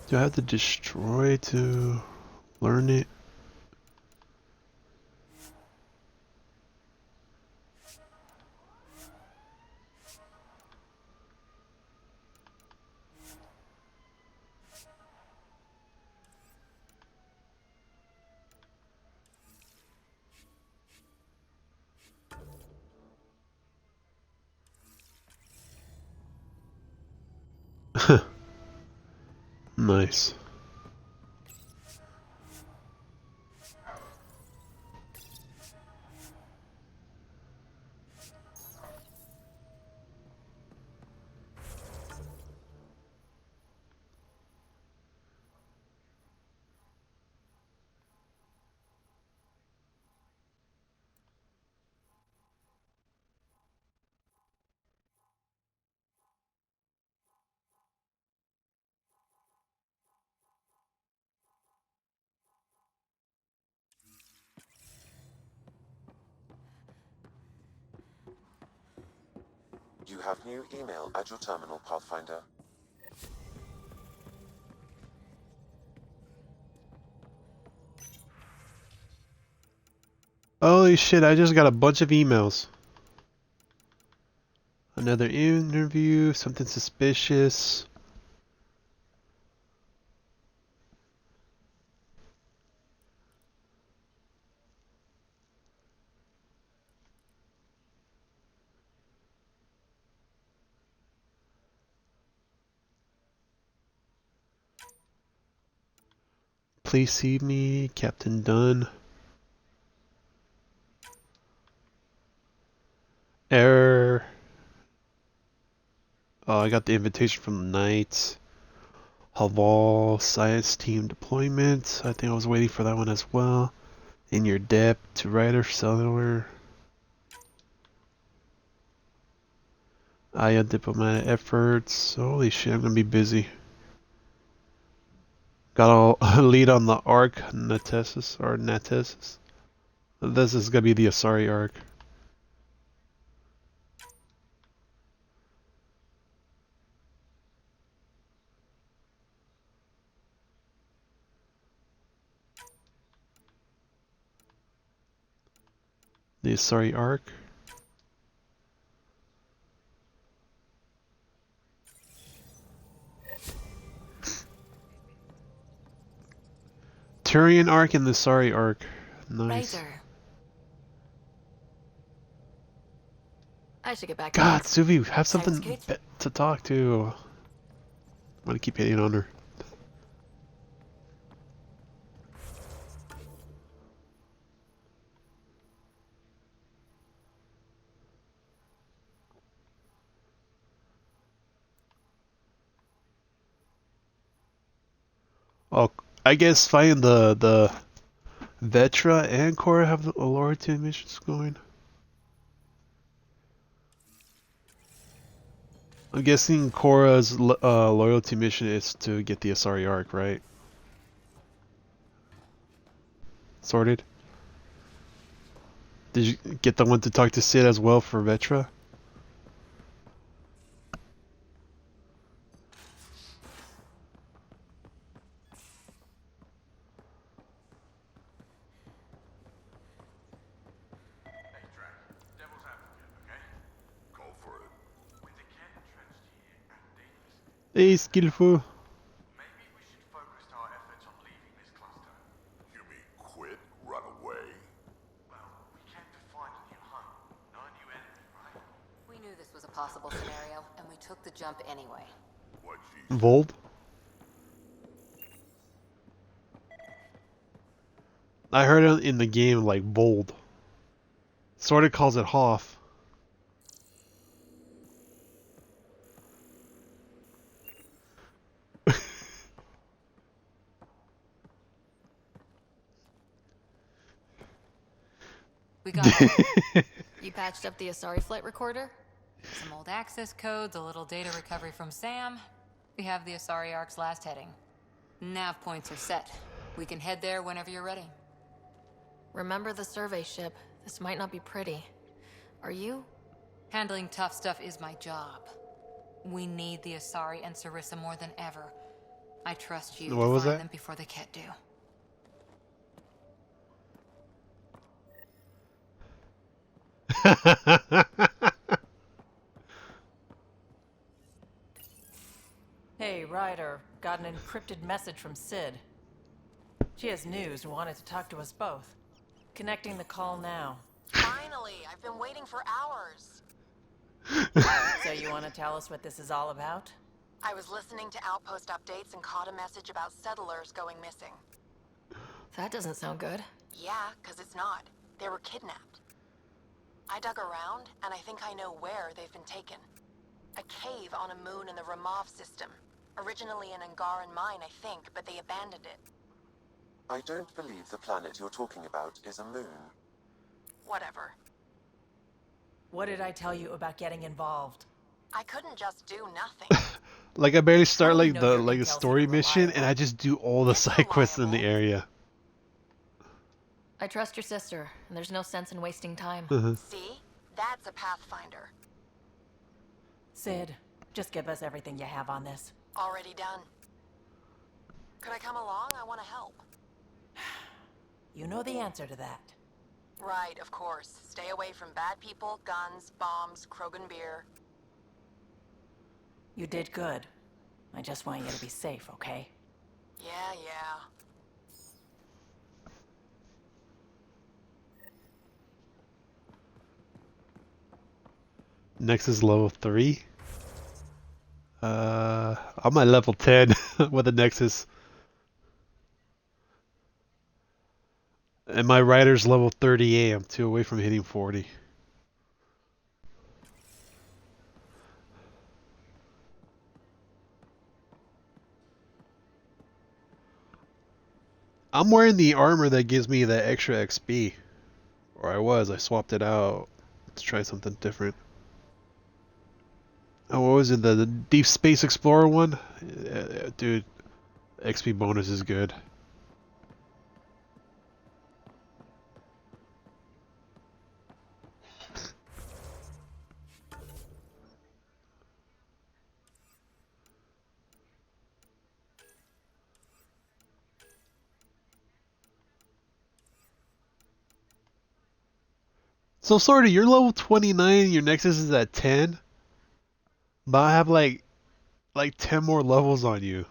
[SPEAKER 1] Do I have to destroy to learn it? Nice.
[SPEAKER 8] You have new email at your terminal, Pathfinder.
[SPEAKER 1] Holy shit, I just got a bunch of emails. Another interview, something suspicious. Please see me, Captain Dunn. Error. Oh, I got the invitation from the Knights. Haval Science Team Deployment. I think I was waiting for that one as well. In your depth to Ryder Cellular. Aya Diplomatic Efforts. Holy shit, I'm gonna be busy. Got a lead on the Arc Natesis or Natesis. This is gonna be the Asari Arc. The Asari Arc. Turian Arc and the Asari Arc. Nice.
[SPEAKER 3] Ryder. I should get back to
[SPEAKER 1] God,
[SPEAKER 3] things.
[SPEAKER 1] Suvi, have
[SPEAKER 3] Sounds
[SPEAKER 1] something
[SPEAKER 3] good.
[SPEAKER 1] to talk to. I'm gonna keep hitting on her. Oh, I guess finding the Vetra and Korra have the loyalty missions going. I'm guessing Korra's loyalty mission is to get the Asari Arc, right? Sorted. Did you get the one to talk to Sid as well for Vetra?
[SPEAKER 2] Go for it.
[SPEAKER 1] Hey, skillful.
[SPEAKER 2] You mean quit? Run away?
[SPEAKER 20] We knew this was a possible scenario, and we took the jump anyway.
[SPEAKER 2] What
[SPEAKER 1] Vold? I heard it in the game like Vold. Sorta calls it Hoff.
[SPEAKER 3] We got it. You patched up the Asari flight recorder?
[SPEAKER 20] Some old access codes, a little data recovery from Sam. We have the Asari Arc's last heading. Nav points are set. We can head there whenever you're ready.
[SPEAKER 3] Remember the survey ship. This might not be pretty. Are you?
[SPEAKER 20] Handling tough stuff is my job. We need the Asari and Sarissa more than ever. I trust you
[SPEAKER 1] What
[SPEAKER 20] to
[SPEAKER 1] was
[SPEAKER 20] find
[SPEAKER 1] that?
[SPEAKER 20] them before the Ket do.
[SPEAKER 17] Hey, Ryder. Got an encrypted message from Sid. She has news and wanted to talk to us both. Connecting the call now.
[SPEAKER 12] Finally! I've been waiting for hours.
[SPEAKER 17] So you want to tell us what this is all about?
[SPEAKER 12] I was listening to Outpost updates and caught a message about settlers going missing.
[SPEAKER 3] That doesn't sound good.
[SPEAKER 12] Yeah, 'cause it's not. They were kidnapped. I dug around, and I think I know where they've been taken. A cave on a moon in the Ramov system. Originally an Angaran mine, I think, but they abandoned it.
[SPEAKER 8] I don't believe the planet you're talking about is a moon.
[SPEAKER 12] Whatever.
[SPEAKER 17] What did I tell you about getting involved?
[SPEAKER 12] I couldn't just do nothing.
[SPEAKER 1] Like I barely start
[SPEAKER 17] How do we
[SPEAKER 1] like
[SPEAKER 17] know
[SPEAKER 1] the
[SPEAKER 17] your
[SPEAKER 1] a
[SPEAKER 17] intel's
[SPEAKER 1] story
[SPEAKER 17] even
[SPEAKER 1] mission, and
[SPEAKER 17] reliable?
[SPEAKER 1] I just do all the side quests in the area.
[SPEAKER 3] I trust your sister, and there's no sense in wasting time.
[SPEAKER 12] See? That's a Pathfinder.
[SPEAKER 17] Sid, just give us everything you have on this.
[SPEAKER 12] Already done. Could I come along? I want to help.
[SPEAKER 17] You know the answer to that.
[SPEAKER 12] Right, of course. Stay away from bad people, guns, bombs, Krogan beer.
[SPEAKER 17] You did good. I just want you to be safe, okay?
[SPEAKER 12] Yeah.
[SPEAKER 1] Nexus level 3. I'm at level 10 with the Nexus. And my rider's level 38. I'm 2 away from hitting 40. I'm wearing the armor that gives me that extra XP. Or I swapped it out to try something different. Oh, what was it? The Deep Space Explorer one? Dude, XP bonus is good. So, sorta, you're level 29, your Nexus is at 10, but I have like 10 more levels on you.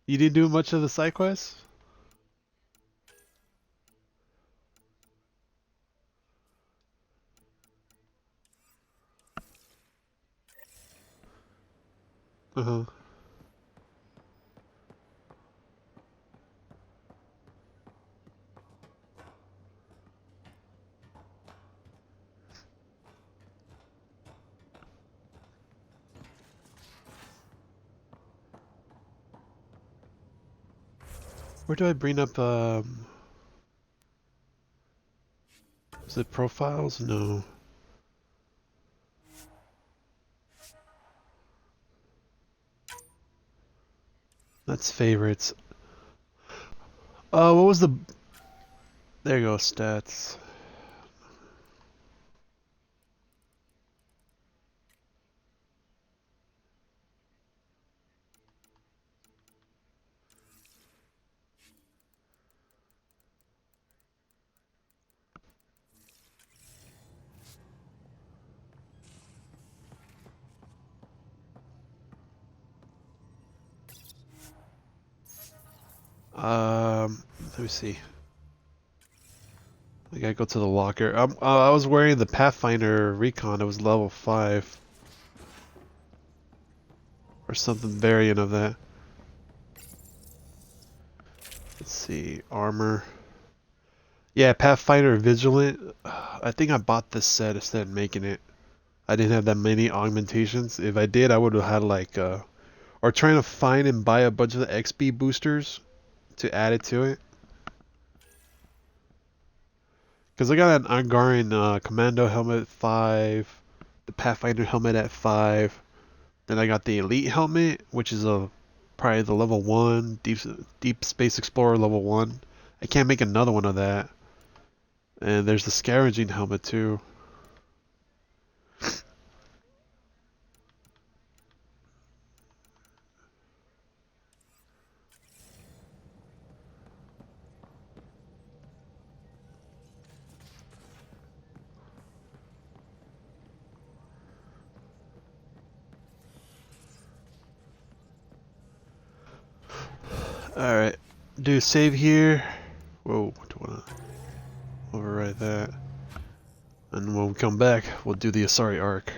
[SPEAKER 1] You didn't do much of the side quests? Uh-huh. Where do I bring up, is it profiles? No. That's favorites. What was the... There you go, stats. Let me see. I gotta go to the locker. I was wearing the Pathfinder Recon. It was level 5. Or something variant of that. Let's see. Armor. Yeah, Pathfinder Vigilant. I think I bought this set instead of making it. I didn't have that many augmentations. If I did, I would have had like or trying to find and buy a bunch of the XP boosters to add it to it. Because I got an Angarian Commando helmet at 5, the Pathfinder helmet at 5, then I got the Elite helmet, which is probably the level 1, Deep Space Explorer level 1. I can't make another one of that. And there's the Scavenging helmet too. Alright, do save here. Whoa, do I want to overwrite that? And when we come back, we'll do the Asari arc.